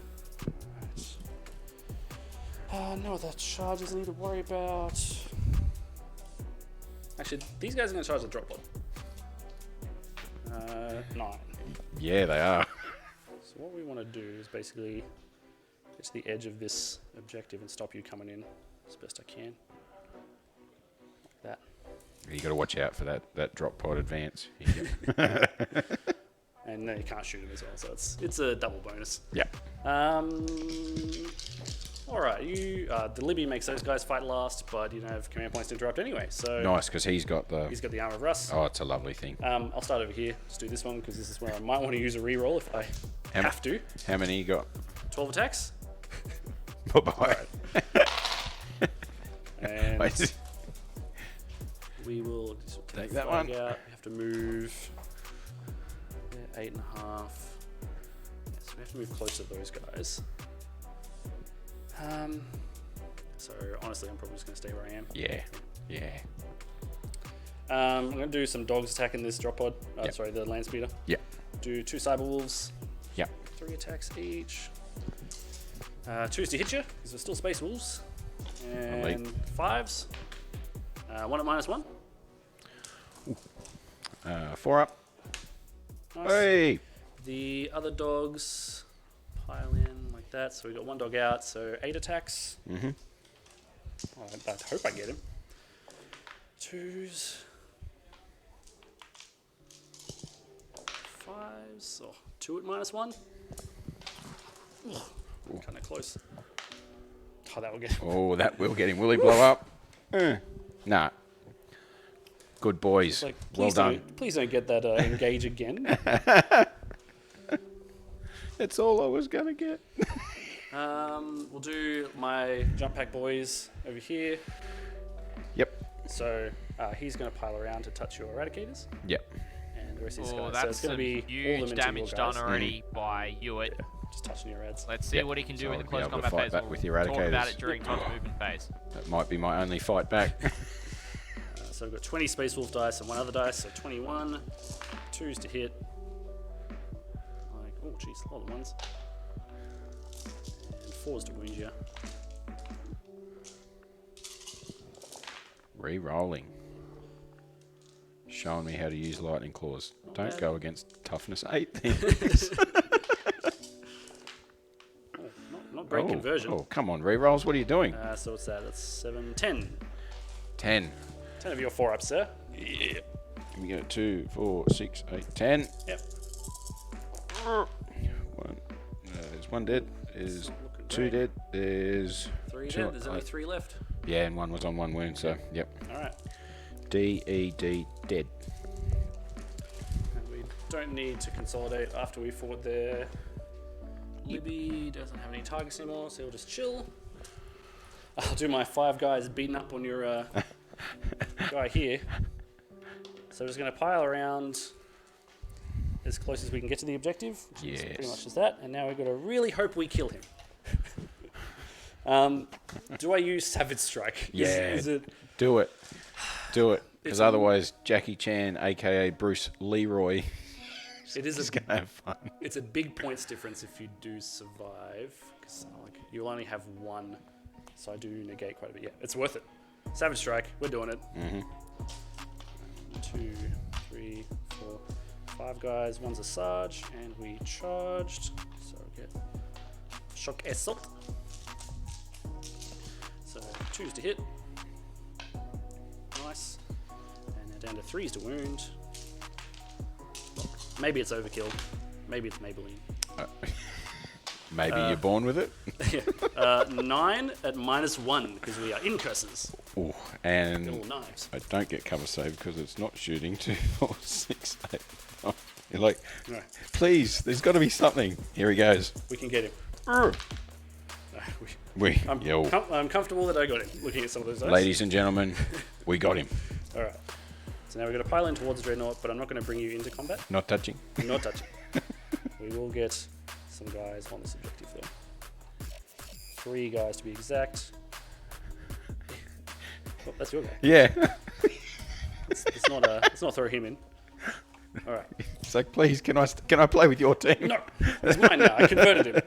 Right. No other charges I need to worry about. Actually, these guys are going to charge the drop pod. 9. Yeah, they are. So what we want to do is basically get to the edge of this objective and stop you coming in as best I can. Like that. You got to watch out for that drop pod advance. And then you can't shoot him as well, so it's a double bonus. Yeah. All right, the Libby makes those guys fight last, but you don't have command points to interrupt anyway. So Nice, because he's got the Armor of Rust. Oh, it's a lovely thing. I'll start over here. Let's do this one because this is where I might want to use a reroll if I have to. How many you got? 12 attacks. Bye-bye. And Wait. we will Take that flag one. out. We have to move 8.5. Yeah, so we have to move close to those guys. So honestly, I'm probably just going to stay where I am. Yeah. I'm going to do some dogs attacking this drop pod. Yep. Sorry, the Landspeeder. Yeah. Do 2 Cyber Wolves. Yeah. 3 attacks each. 2's to hit you, because we're still Space Wolves. And 5s. 1 at -1. 4 up. Nice. Hey. The other dogs pile in like that. So we got 1 dog out, so 8 attacks. Mm-hmm. Oh, I hope I get him. 2s. 5s. Oh, 2 at -1. Kind of close. Oh, that will get him. Oh, that will get him. Will he blow up? Nah. Good boys. Like, Well please done. Please don't get that engage again. That's all I was going to get. We'll do my jump pack boys over here. Yep. So he's going to pile around to touch your eradicators. Yep. And the rest of these Oh, guys. So that's it's going some to be all of them huge into damage your done guys. already by Ewart. Just touching your ads. Let's see Yep. what he can do So in the I'll be close able to combat fight phase. back We'll with the talk about eradicators. it during Todd's movement phase. That might be my only fight back. So we've got 20 Space Wolf dice and 1 other dice, so 21. 2s to hit. Like, oh, jeez, a lot of 1s. And 4s to wound you. Re-rolling. Showing me how to use lightning claws. Don't bad. go against toughness 8 things. Not great conversion. Oh, come on, re-rolls. What are you doing? So what's that? That's 7, 10. 10. 10 of your 4-ups there. Yeah. We go 2, 4, 6, 8, 10. Yep. There's 1 dead. There's Looking 2 great. dead. There's 3 2 dead. There's only 3 left. Yeah, and 1 was on 1 wound, so yep. Alright. D-E-D, dead. And we don't need to consolidate after we fought there. Libby doesn't have any targets anymore, so he'll just chill. I'll do my 5 guys beating up on your guy here. So we're just going to pile around as close as we can get to the objective. Which is pretty Yes. much just that. And now we've got to really hope we kill him. Do I use Savage Strike? Yeah. Is it... Do it. Do it. It's Because a- otherwise, Jackie Chan, a.k.a. Bruce Leroy, It is is going to have fun. It's a big points difference if you do survive, because like you'll only have 1, so I do negate quite a bit. Yeah, it's worth it. Savage Strike, we're doing it. 2, 3, 4, 5 guys. 1's a Sarge, and we charged. So we get Shock Assault. So 2's to hit. Nice. And then down to 3's to wound. Maybe it's overkill. Maybe it's Maybelline. Maybe you're born with it. 9 at -1 because we are in curses. Ooh, and Little knives. I don't get cover save because it's not shooting. 2, 4, 6, 8. Oh, you're like, Right. please, there's got to be something. Here he goes. We can get him. I'm comfortable that I got him. Looking at some of those dice. Ladies and gentlemen, we got him. All right. So now we're going to pile in towards the Dreadnought, but I'm not going to bring you into combat. Not touching. Not touching. We will get some guys on this objective though. 3 guys to be exact. Oh, that's your guy. Yeah. Let's not throw him in. All right. It's like, please, can I play with your team? No, it's mine now. I converted him.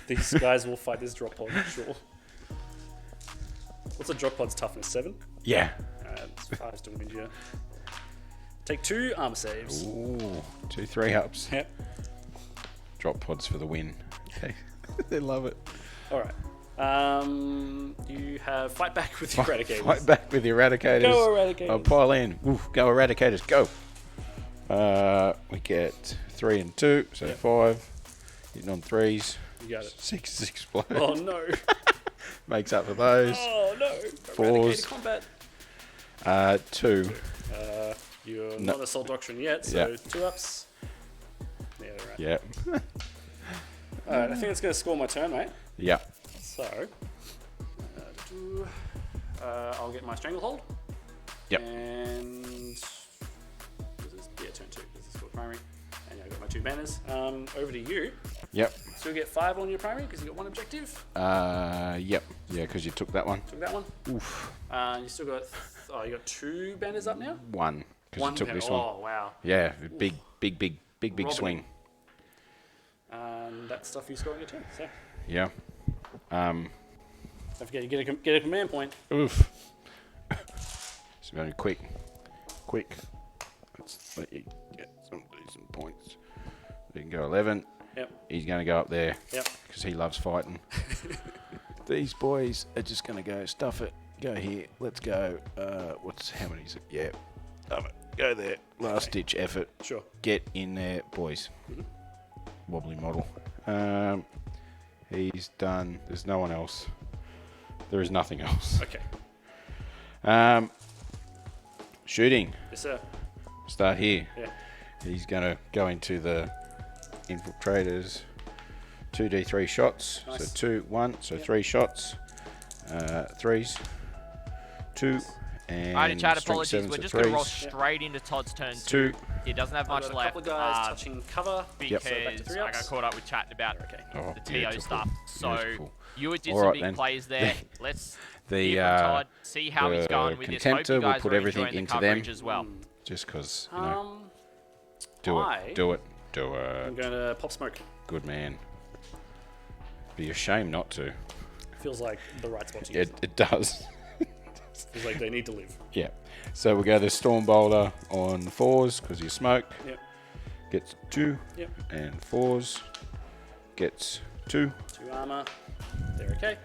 These guys will fight this drop pod, sure. What's a drop pod's toughness? 7? Yeah. It's 5 still wins you. Take 2 armor saves. Ooh, 2 3-ups. Yep. Drop pods for the win. Okay. They love it. All right. You have fight back with the Eradicators. Fight back with the Eradicators. Go Eradicators. I'll pile in. Oof, go Eradicators, go. We get 3 and 2, so 5. Hitting on 3s. You got it. 6 explode. Oh no. Makes up for those. Oh no. 4s. Combat. 2. You're not Assault Doctrine yet, so 2 ups. Yeah, right. Yep. Alright, I think it's going to score my turn, mate. Yep. So, I'll get my Stranglehold. Yep. And turn 2. This is for primary. And I've got my 2 banners. Over to you. Yep. So you get 5 on your primary because you got 1 objective. Yep. Yeah, because you took that one. Took that one. Oof. You still got. You got 2 banners up now. 1 because you took banner. this one. Oh wow. Yeah, big swing. And that stuff you score on your turn. So. Yeah. Don't forget, you get a command point. Oof. So very quick. Let's let you get some decent points. You can go 11. Yep. He's going to go up there. Yep. Because he loves fighting. These boys are just going to go stuff it. Go here. Let's go. How many is it? Yeah. Love it. Go there. Last ditch effort. Sure. Get in there, boys. Mm-hmm. Wobbly model. He's done. There's no one else. There is nothing else. Okay. Shooting. Yes, sir. Start here. Yeah. He's going to go into the infiltrators. 2d3 shots. Nice. So 2, 1. So 3 shots. 3s. 2. And Alright, chat, strength apologies. 7s We're at just going to roll 3s. straight into Todd's turn 2. He doesn't have much I've got a left. couple of guys touching cover. Because So back to 3 I ups. got caught up with chatting about Oh, the TO beautiful. stuff. So Beautiful. Ewart did All some right, big then. plays there. Let's The hear from Todd, see how he's going with this. Hope Contemptor you will guys put are everything enjoying the into them. coverage as well. Just because, you know. Do it. I'm going to pop smoke. Good man. Be a shame not to. Feels like the right spot to use. It does. Feels like they need to live. Yeah. So we go the Storm Boulder on 4s because you smoke. Yep. Gets 2. Yep. And 4s. Gets 2. 2 armor. They're okay.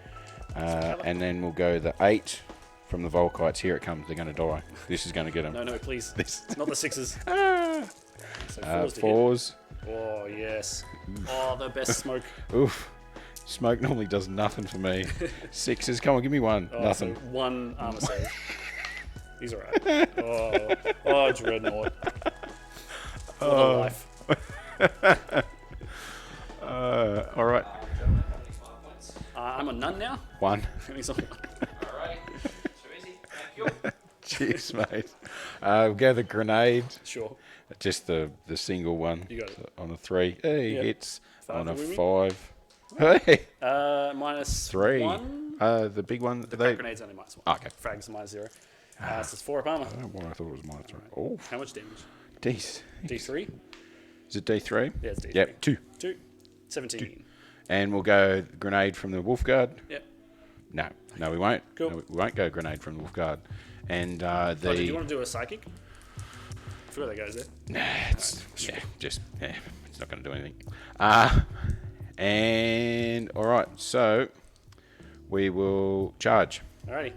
And then we'll go the 8 from the Volkites. Here it comes. They're going to die. This is going to get them. No, please. This. Not the 6s. So 4s to hit. 4s. Oh, yes. Oh, the best smoke. Oof. Smoke normally does nothing for me. 6s. Come on, give me 1. Oh, Nothing. So 1 armor save. He's alright. Oh, Dreadnought. For the life. All right. I'm a nun now. 1. Alright. Too easy. Thank you. Cheers, mate. We'll go the grenade. Sure. Just the single one. You got it. On a 3. Hey, Yep. hits. 5 on a for Woomy. 5. Hey. Minus 3. 1. The big one. The grenade's only minus 1. Okay. Frags are minus 0. So it's 4 up armor. I don't know why I thought it was minus 3. Oh, How much damage? D's. D3? Is it D3? Yeah, it's D3. Yep, 2. 2. 17. And we'll go grenade from the Wolf Guard. Yep. No, we won't. Cool. No, we won't go grenade from the Wolf Guard. And Did you want to do a psychic? I forgot that goes there. Nah, it's not going to do anything. And all right, so we will charge. Alrighty.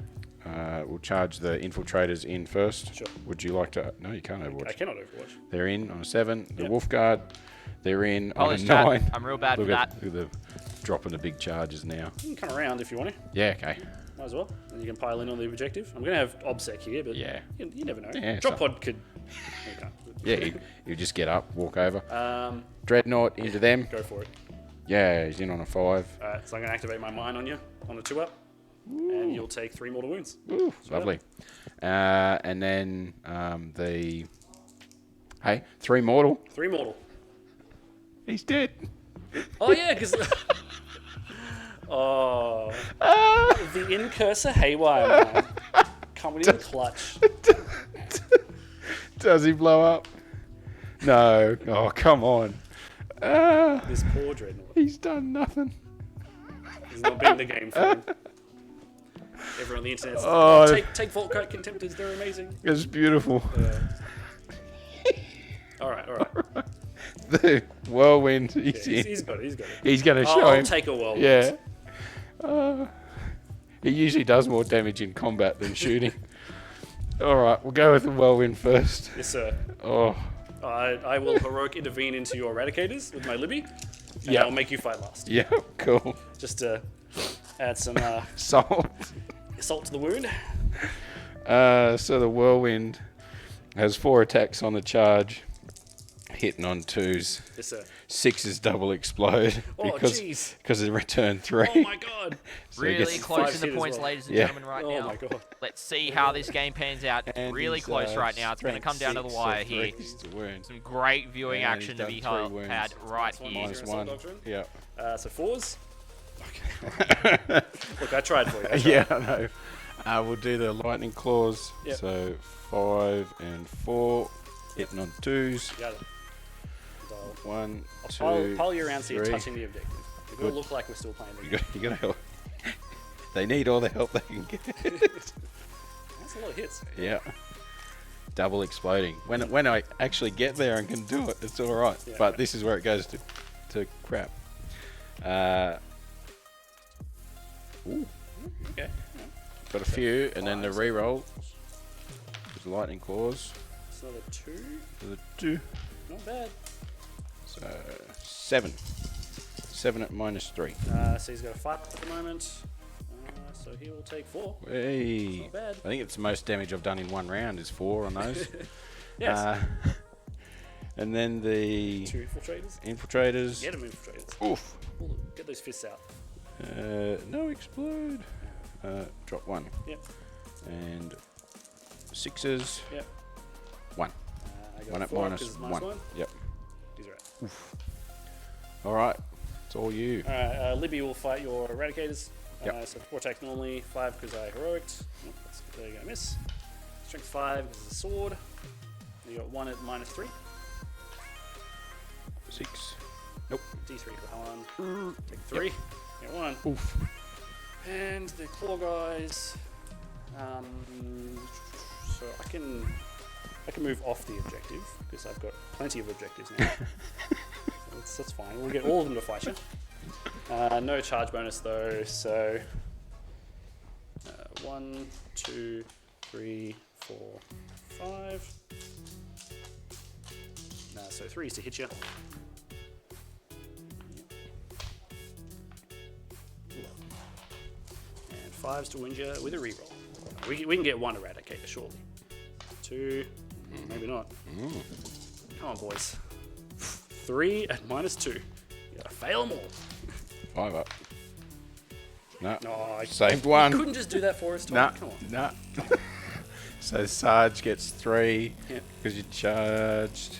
we'll charge the infiltrators in first. Sure. Would you like to? No, you can't I Overwatch. cannot Overwatch. They're in on a 7. The Yep. Wolf Guard, they're in on a Polish chat, 9. I'm real bad look for at, that. Look at the dropping the big charges now. You can come around if you want to. Yeah, okay. Might as well. And you can pile in on the objective. I'm going to have OBSEC here, but Yeah. you never know. Yeah, Drop so- pod could... Okay. Yeah, you just get up, walk over. Um, Dreadnought into them. go for it. Yeah, he's in on a 5. Alright, so I'm going to activate my mine on you, on a 2-up. And you'll take 3 mortal wounds. Ooh, lovely. And then the... Hey, 3 mortal. 3 mortal. He's dead. Oh, yeah, because... oh. The incursor haywire, man. Coming in clutch. Does he blow up? No. Oh, come on. This poor Dreadnought. He's done nothing. He's not been in the game for him. Everyone on the internet says, Oh. take Vault Kite Contemptors, they're amazing. It's beautiful. Alright. The whirlwind. He's in. He's got it. He's going to show I'll him. take a whirlwind. Yeah. He usually does more damage in combat than shooting. All right, we'll go with the whirlwind first. Yes, sir. Oh, I will heroic intervene into your eradicators with my Libby. And Yeah. I'll make you fight last. yeah, cool. Just to add some Salt. salt to the wound. So the whirlwind has 4 attacks on the charge, hitting on 2s. Yes, sir. 6s double explode Oh, jeez. because of return 3. Oh, my God. So he Really gets close 5 in the hit as points, well. ladies and Yeah. gentlemen, right Oh, now. my God. Let's see how this game pans out. And Really he's, close right now. It's going to come down to the strength wire 6, so here. 3 to wound. Some great viewing And action he's to be done 3 wounds. had right That's one here. minus Minus 1. Doctrine. Yeah. So 4s. Look, I tried for you. Yeah, I know. We'll do the lightning claws. Yep. So 5 and 4, hitting on 2s. Got it. So 1, I'll 2, pile you around so you're 3. touching the objective. It will Good. look like we're still playing the You game. got to help. They need all the help they can get. That's a lot of hits. Yeah. Double exploding. When I actually get there and can do it, it's all right. Yeah, But right. this is where it goes to crap. Ooh, Okay. got a few, and then the 5, reroll. With lightning claws. It's another 2. So the 2. Not bad. So 7. 7 at -3. So he's got a 5 at the moment. So he will take 4. Hey. Not bad. I think it's the most damage I've done in one round is 4 on those. Yes. And then the 2 infiltrators. infiltrators. Get him infiltrators. Oof. Get those fists out. No explode. Drop 1. Yep. And 6s. Yep. 1. I got 1 at 4 minus 'cause it's 1. Yep. He's right. All right. It's all you. Alright, Libby will fight your eradicators. Yep. So 4 attacks normally, 5 because I heroicked. Nope, there you go, miss. Strength 5 because it's a sword. You got 1 at -3. 6. D3 for Helen. Take 3. Get 1. Oof. And the claw guys. So I can move off the objective because I've got plenty of objectives now. So that's fine. We'll get all of them to fight you. No charge bonus though. So 1, 2, 3, 4, 5. So 3 is to hit you. And 5's to win you with a reroll. We can get 1 eradicator, surely. 2, maybe not. Come on, boys. 3 at -2. You gotta fail them all. 5 up. No. No, I Saved You 1. couldn't just do that for us, Todd. Nah. Come on. Nah. So Sarge gets 3 Yeah. because you charged.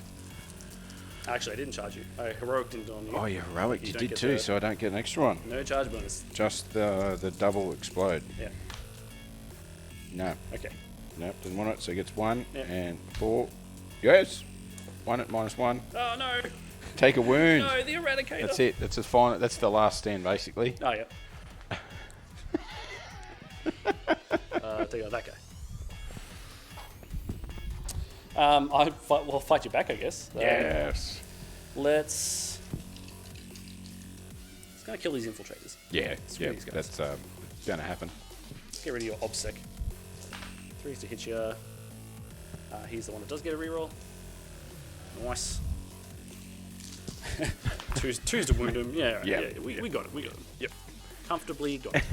Actually, I didn't charge you. I heroic didn't on you. Oh, you're heroic. You don't did get too, the- so I don't get an extra one. No charge bonus. Just the double explode. Yeah. No. Okay. Nope, didn't want it, so it gets 1 Yeah. and 4. Yes! 1 at -1. Oh no! Take a wound. No, the eradicator. That's it. That's a final. That's the last stand, basically. Oh yeah. Take out that guy. We'll fight you back, I guess. Yes. Let's gonna kill these infiltrators. Yeah. Screw Yeah. these guys. That's going to happen. Let's get rid of your OBSEC. 3s to hit you. He's the one that does get a reroll. Nice. 2s to wound him. Yeah, we got it. We got him. Yep. Comfortably got it.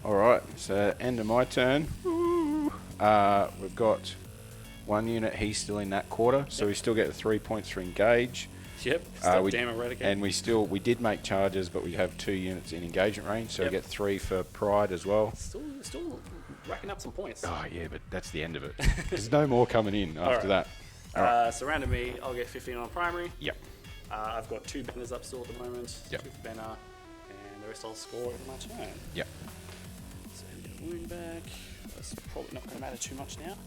Alright, so end of my turn. We've got 1 unit, he's still in that quarter, so we still get the 3 points for engage. Yep, still damn eradicate. And we did make charges, but we have 2 units in engagement range, so we get 3 for pride as well. Still racking up some points. Oh yeah, but that's the end of it. There's no more coming in after that. Surrounding me, I'll get 15 on primary. Yep. I've got 2 banners up still at the moment. Yep. 2 for banner, and the rest I'll score in my turn. Yep. So get a wound back. That's probably not going to matter too much now.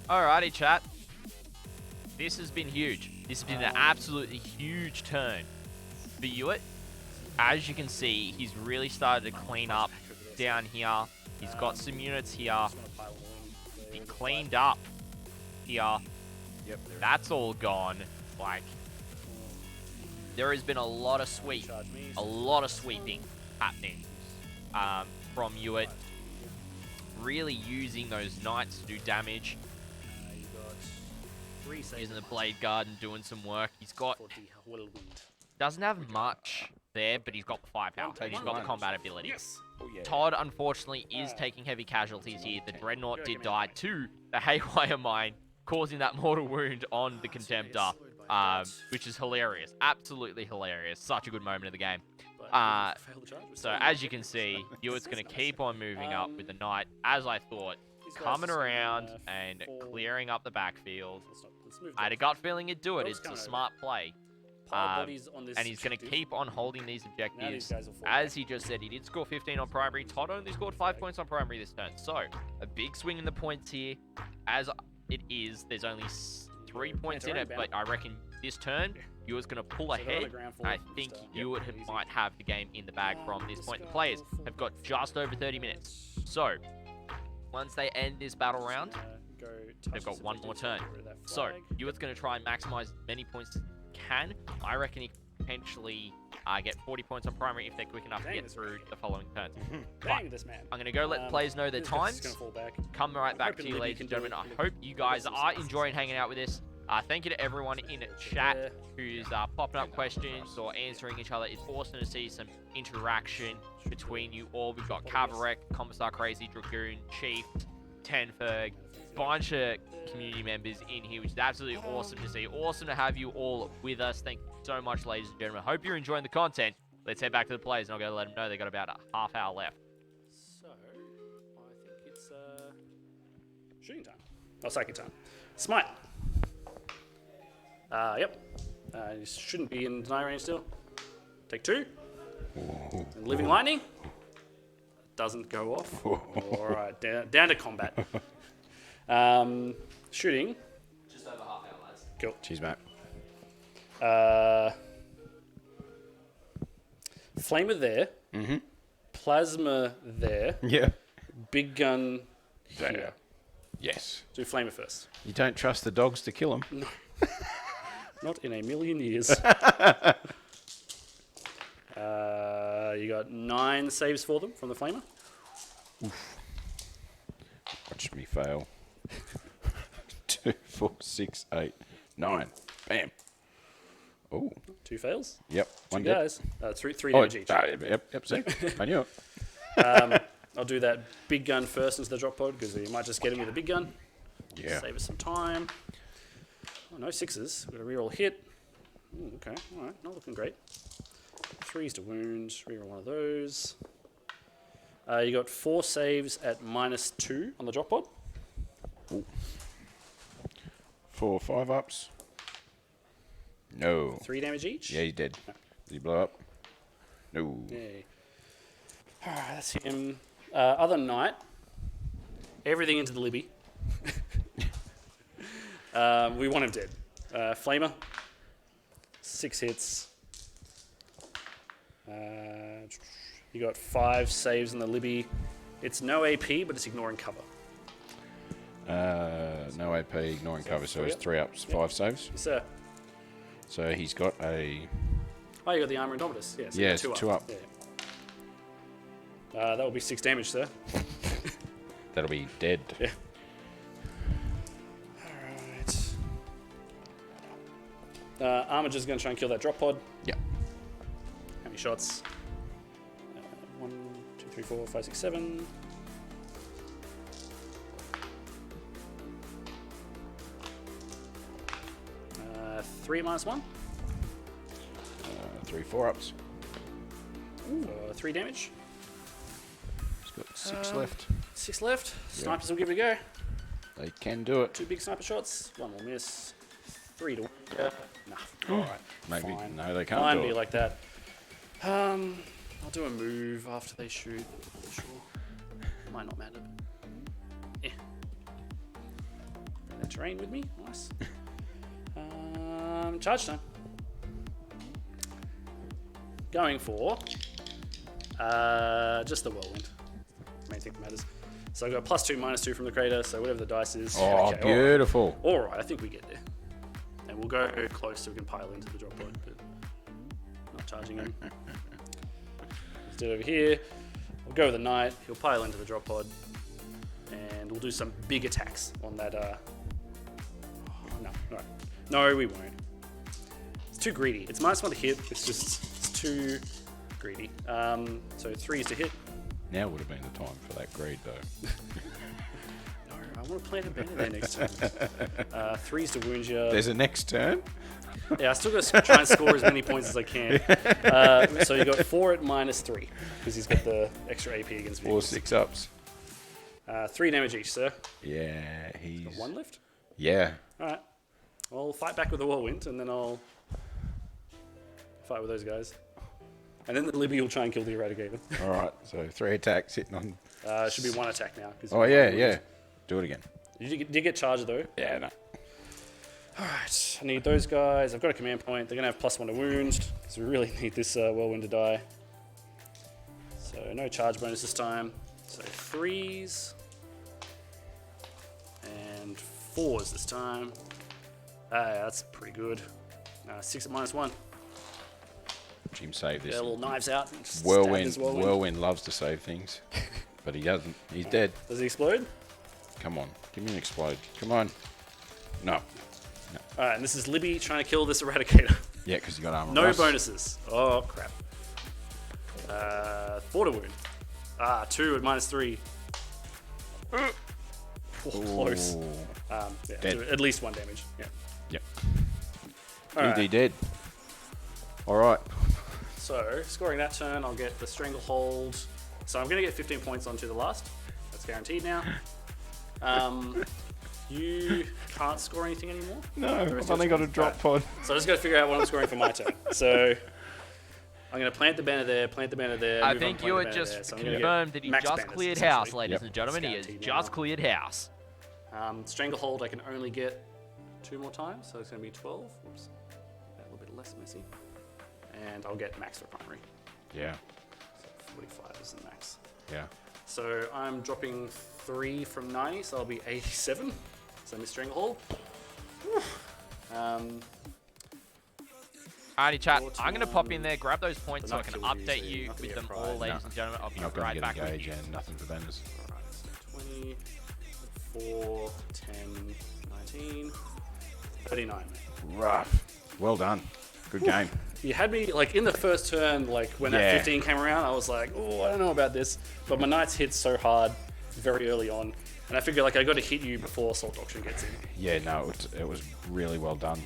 Alrighty, chat. This has been huge. This has been an absolutely huge turn for Ewart. As you can see, he's really started to clean up down here. He's got some units here. He cleaned up here. Yep. That's all gone. Like, there has been a lot of sweeping happening from Ewart. Really using those knights to do damage. Using the blade guard and doing some work. He's got, doesn't have much there, but he's got the firepower and he's got the combat ability. Oh, yeah. Todd, unfortunately, is taking heavy casualties here. The Dreadnought did die to the Haywire Mine, causing that mortal wound on the Contemptor, which is hilarious. Absolutely hilarious. Such a good moment of the game. So as you can see, Ewart's going to keep on moving up with the Knight, as I thought, coming around and clearing up the backfield. I had a gut feeling he'd do it. It's a smart play. And he's going to keep on holding these objectives. As he just said, he did score 15 on primary. Todd only scored 5 points on primary this turn. So, a big swing in the points here. As it is, there's only 3 points in it, but I reckon this turn, Ewart's going to pull ahead. I think Ewart might have the game in the bag from this point. The players have got just over 30 minutes. So, once they end this battle round, they've got one more turn. So, Ewart's going to try and maximize as many points as he can. I reckon he can potentially get 40 points on primary if they're quick enough to get through the following turns. But I'm going to go let the players know their times. Come right back to you, ladies and gentlemen. I hope you guys are enjoying hanging out with us. Thank you to everyone in chat who's popping up questions or answering each other. It's awesome to see some interaction between you all. We've got Cavarek, Commissar Crazy, Dragoon, Chief, Tenferg, bunch of community members in here, which is absolutely awesome to see. Awesome to have you all with us. Thank you so much, ladies and gentlemen. Hope you're enjoying the content. Let's head back to the players, and I'll go let them know they've got about a half hour left. So, I think it's shooting time. Oh, psychic time. Smite. Yep. You shouldn't be in deny range still. Take 2. And Living Lightning. Doesn't go off. Alright, down to combat. Shooting. Just over half hour, lads. Cool. Cheers, mate. Flamer there. Mm-hmm. Plasma there. Yeah. Big gun here. There. Yes. Do Flamer first. You don't trust the dogs to kill them? No. Not in a million years. You got 9 saves for them from the Flamer. Oof. Watch me fail. 2, 4, 6, 8, 9. Bam. Oh. 2 fails. Yep. 1 2 dead. guys. 3 damage each. Yep. See, I knew it. I'll do that big gun first into the drop pod because you might just get him with a big gun. Yeah. Save us some time. Oh, no 6s. We've got a reroll hit. Ooh, okay. All right. Not looking great. 3s to wound. Reroll one of those. You got 4 saves at -2 on the drop pod. Ooh. 4 5-ups. No. 3 damage each. Yeah, he's dead. Did he blow up? No. Yay. Alright, that's him. Other knight. Everything into the Libby. We want him dead. Flamer. 6 hits. You got 5 saves in the Libby. It's no AP, but it's ignoring cover. No AP, ignoring cover, so it's 3 ups, 5 saves. Yes, sir. So he's got a... Oh, you got the Armor Indomitus. Yeah, so Yeah, you it's got 2 up. Yeah. That will be 6 damage, sir. That'll be dead. Yeah. Alright. Armiger's going to try and kill that drop pod. Yeah. How many shots? 1, 2, 3, 4, 5, 6, 7. Three minus 1. 3 4-ups. 3 damage. He's got 6 left. 6 left. Snipers will give it a go. They can do it. 2 big sniper shots. 1 will miss. 3 to... Nah. Alright. Maybe. Fine. No, they can't Mine do be it. like that. I'll do a move after they shoot. Sure. Might not matter. Yeah. Bring that terrain with me. Nice. Charge time. Going for just the whirlwind. Main thing that matters. So I've got +2, -2 from the crater, so whatever the dice is. Oh, okay, beautiful. Alright, I think we get there. And we'll go close so we can pile into the drop pod, but not charging him. Let's do it over here. We'll go with the knight, he'll pile into the drop pod, and we'll do some big attacks on that. No, alright. No, we won't. It's too greedy. It's -1 to hit, it's too greedy. So 3 is to hit. Now would have been the time for that greed, though. No, I want to plant a banner there next turn. 3 is to wound you. There's a next turn. Yeah, I still got to try and score as many points as I can. So you got 4 at -3 because he's got the extra AP against 4 vehicles. 6-ups. 3 damage each, sir. Yeah, he's... Got 1 left. Yeah. All right. I'll fight back with the whirlwind, and then I'll fight with those guys. And then the Libby will try and kill the Eradicator. All right, so 3 attacks hitting on... Should be 1 attack now. Oh, yeah, yeah. Do it again. Did you get charged, though? Yeah, no. Alright, I need those guys. I've got a command point. They're going to have +1 to wound, so we really need this whirlwind to die. So no charge bonus this time. So 3s. And 4s this time. That's pretty good. 6 at -1. Jim saved this. Get little knives out. And just stab Whirlwind, this Whirlwind loves to save things, but he doesn't. He's dead. Does he explode? Come on, give me an explode. Come on. No. Alright, and this is Libby trying to kill this Eradicator. Yeah, because you got armor. No rust. bonuses. Oh, crap. 4 to wound. 2 at -3. Oh, close. Ooh. Yeah, Dead. do at least 1 damage. Yeah. Yep. Alright. He dead. All right. So, scoring that turn, I'll get the Stranglehold. So I'm going to get 15 points onto the last. That's guaranteed now. You can't score anything anymore. No, The rest I've only of got a it's drop fine. pod. So I just got to figure out what I'm scoring for my turn. So I'm going to plant the banner there, plant the banner there. I move on, think plant you the had banner just there. So I'm gonna get confirmed that he max just banners, cleared essentially. house, ladies Yep. and gentlemen. He has Guaranteed just now. cleared house. Stranglehold I can only get 2 more times, so it's going to be 12. Oops. A little bit less messy. And I'll get max for primary. Yeah. So 45 is the max. Yeah. So I'm dropping 3 from 90, so I'll be 87. So Miss Stranglehold. Alrighty, chat. 41. I'm going to pop in there, grab those points so I Not can kill with update these, you not gonna with get them fried. all, ladies No. and gentlemen. I'll be Not going right to back get with engage you. and nothing for banners. Alright, so 20, 4, 10, 19, 39. Rough. Well done. Good game. You had me, like, in the first turn, like, when Yeah. that 15 came around, I was like, oh, I don't know about this. But my knights hit so hard very early on. And I figured, like, I got to hit you before Assault Doctrine gets in. Yeah, no, it was really well done.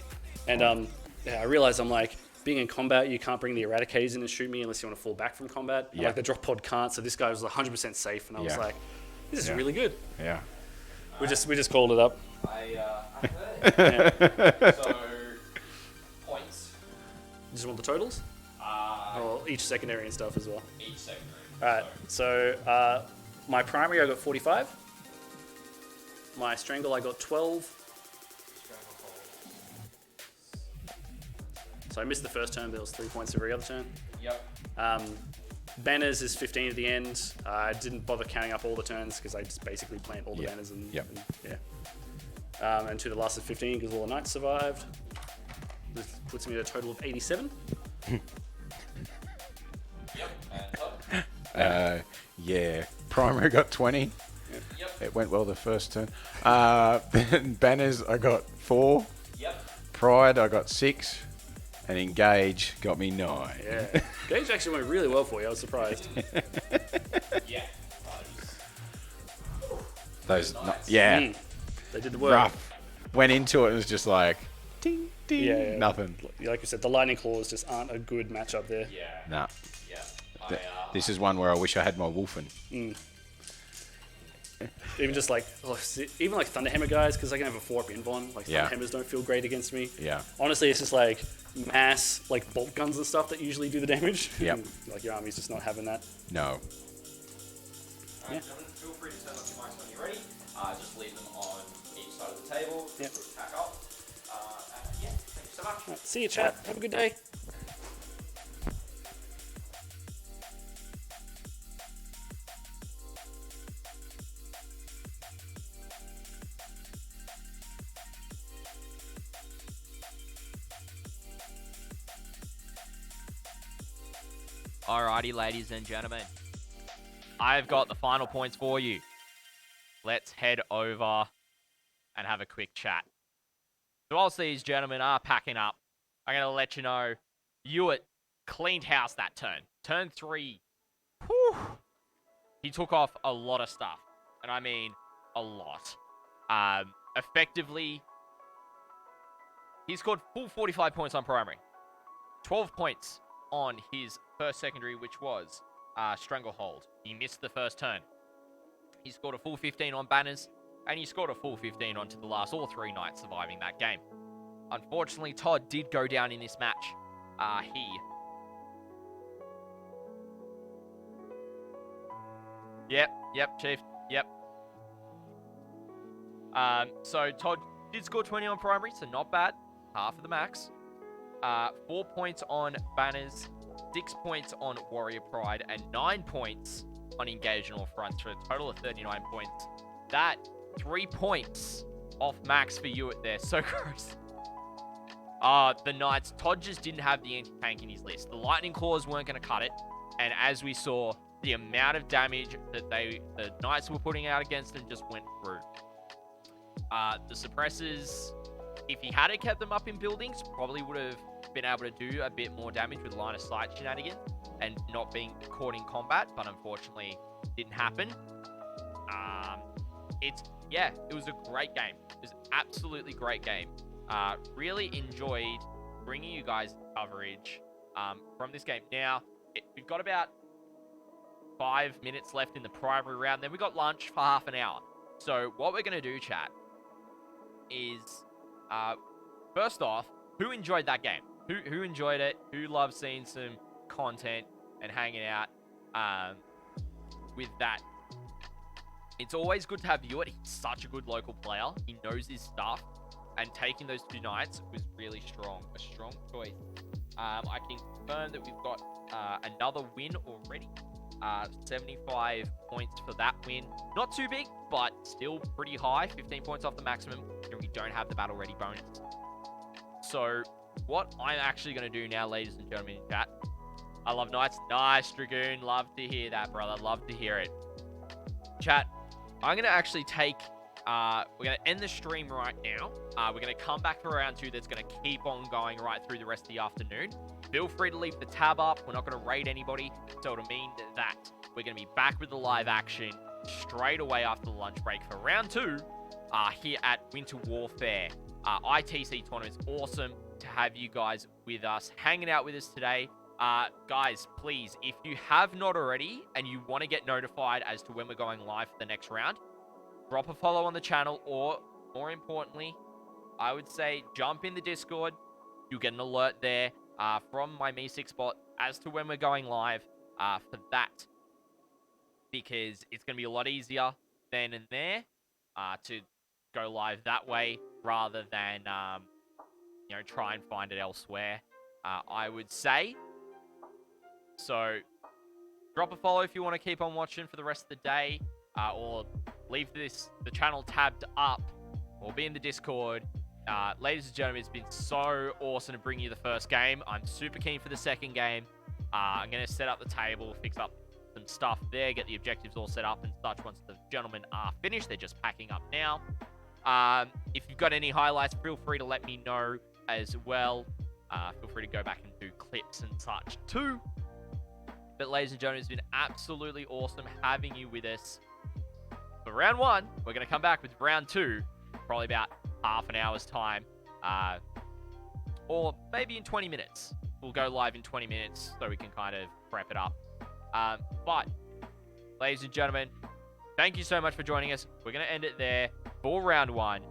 And, yeah, I realized I'm like, being in combat, you can't bring the Eradicators in and shoot me unless you want to fall back from combat. And, Yeah. like, the drop pod can't, so this guy was 100% safe. And I was Yeah. like, this is Yeah. really good. Yeah. We just called it up. I heard. So, points. You just want the totals? Or each secondary and stuff as well. Each secondary. Alright, so my primary I got 45. My strangle I got 12. So I missed the first turn, there was 3 points every other turn. Yep. Banners is 15 at the end. I didn't bother counting up all the turns because I just basically plant all the Yep. banners and, Yep. and yeah. And to the last of 15 because all the knights survived. This puts me at a total of 87. Yep. And Todd. Yeah. Primary got 20. Yep. It went well the first turn. Then banners, I got 4. Yep. Pride, I got 6. And Engage got me 9. Yeah. Gage actually went really well for you. I was surprised. Yeah. Those, Nice. yeah, They did the work. rough. Went into it, it was just like, ding, ding, Yeah. nothing. Like you said, the lightning claws just aren't a good matchup there. Yeah. Nah. Yeah. This is one where I wish I had my Wolfen. Even just like, even like Thunderhammer guys, because I can have a 4-up invuln. Like Yeah. Thunderhammers don't feel great against me. Yeah. Honestly, it's just like mass, like bolt guns and stuff that usually do the damage. Yep. And, like your army's just not having that. No. Alright, gentlemen, feel free to turn off your mics when you're ready. Just leave them on each side of the table. Yep. Tack up. And yeah, thank you so much. Right, see you, chat. Have a good day. Alrighty, ladies and gentlemen. I've got the final points for you. Let's head over and have a quick chat. So whilst these gentlemen are packing up, I'm going to let you know, Ewart cleaned house that turn. Turn 3, whew, he took off a lot of stuff. And I mean a lot. Effectively, he scored full 45 points on primary. 12 points on his first secondary, which was Stranglehold. He missed the first turn. He scored a full 15 on banners, and he scored a full 15 onto the last all 3 knights surviving that game. Unfortunately, Todd did go down in this match. Yep, Chief. Yep. So Todd did score 20 on primary, so not bad. Half of the max. 4 points on banners, 6 points on warrior pride, and 9 points on engage and all fronts for a total of 39 points. That 3 points off max for Ewart there. So gross. The knights, Todd just didn't have the anti-tank in his list. The lightning claws weren't going to cut it, and as we saw, the amount of damage that the knights were putting out against them just went through. The suppressors, if he had kept them up in buildings, probably would have been able to do a bit more damage with line of sight shenanigans and not being caught in combat, but unfortunately didn't happen. It was a great game. It was an absolutely great game. Really enjoyed bringing you guys coverage from this game. Now, we've got about 5 minutes left in the primary round. Then we got lunch for half an hour. So what we're going to do, chat, is first off, who enjoyed that game? Who enjoyed it? Who loved seeing some content and hanging out with that? It's always good to have Ewart. He's such a good local player. He knows his stuff. And taking those 2 knights was really strong. A strong choice. I can confirm that we've got another win already. 75 points for that win. Not too big, but still pretty high. 15 points off the maximum. And we don't have the battle ready bonus. So what I'm actually going to do now, ladies and gentlemen in chat. I love knights. Nice, Dragoon. Love to hear that, brother. Love to hear it. Chat, I'm going to actually take... we're going to end the stream right now. We're going to come back for round 2 that's going to keep on going right through the rest of the afternoon. Feel free to leave the tab up. We're not going to raid anybody. So it'll mean that we're going to be back with the live action straight away after the lunch break for round 2 here at Winter Warfare ITC Tournament. It's awesome to have you guys with us, hanging out with us today. Guys, please, if you have not already and you want to get notified as to when we're going live for the next round, drop a follow on the channel, or more importantly, I would say jump in the Discord. You'll get an alert there from my Me6 bot as to when we're going live for that, because it's going to be a lot easier then and there to go live that way rather than try and find it elsewhere, I would say. So drop a follow if you want to keep on watching for the rest of the day, or leave the channel tabbed up, or be in the Discord. Ladies and gentlemen, it's been so awesome to bring you the first game. I'm super keen for the second game. I'm going to set up the table, fix up some stuff there, get the objectives all set up and such. Once the gentlemen are finished, they're just packing up now. If you've got any highlights, feel free to let me know as well. Feel free to go back and do clips and such too. But ladies and gentlemen, it's been absolutely awesome having you with us for round 1. We're going to come back with round 2, probably about half an hour's time, or maybe in 20 minutes. We'll go live in 20 minutes so we can kind of prep it up. But, ladies and gentlemen, thank you so much for joining us. We're going to end it there for round 1,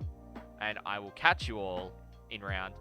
and I will catch you all in round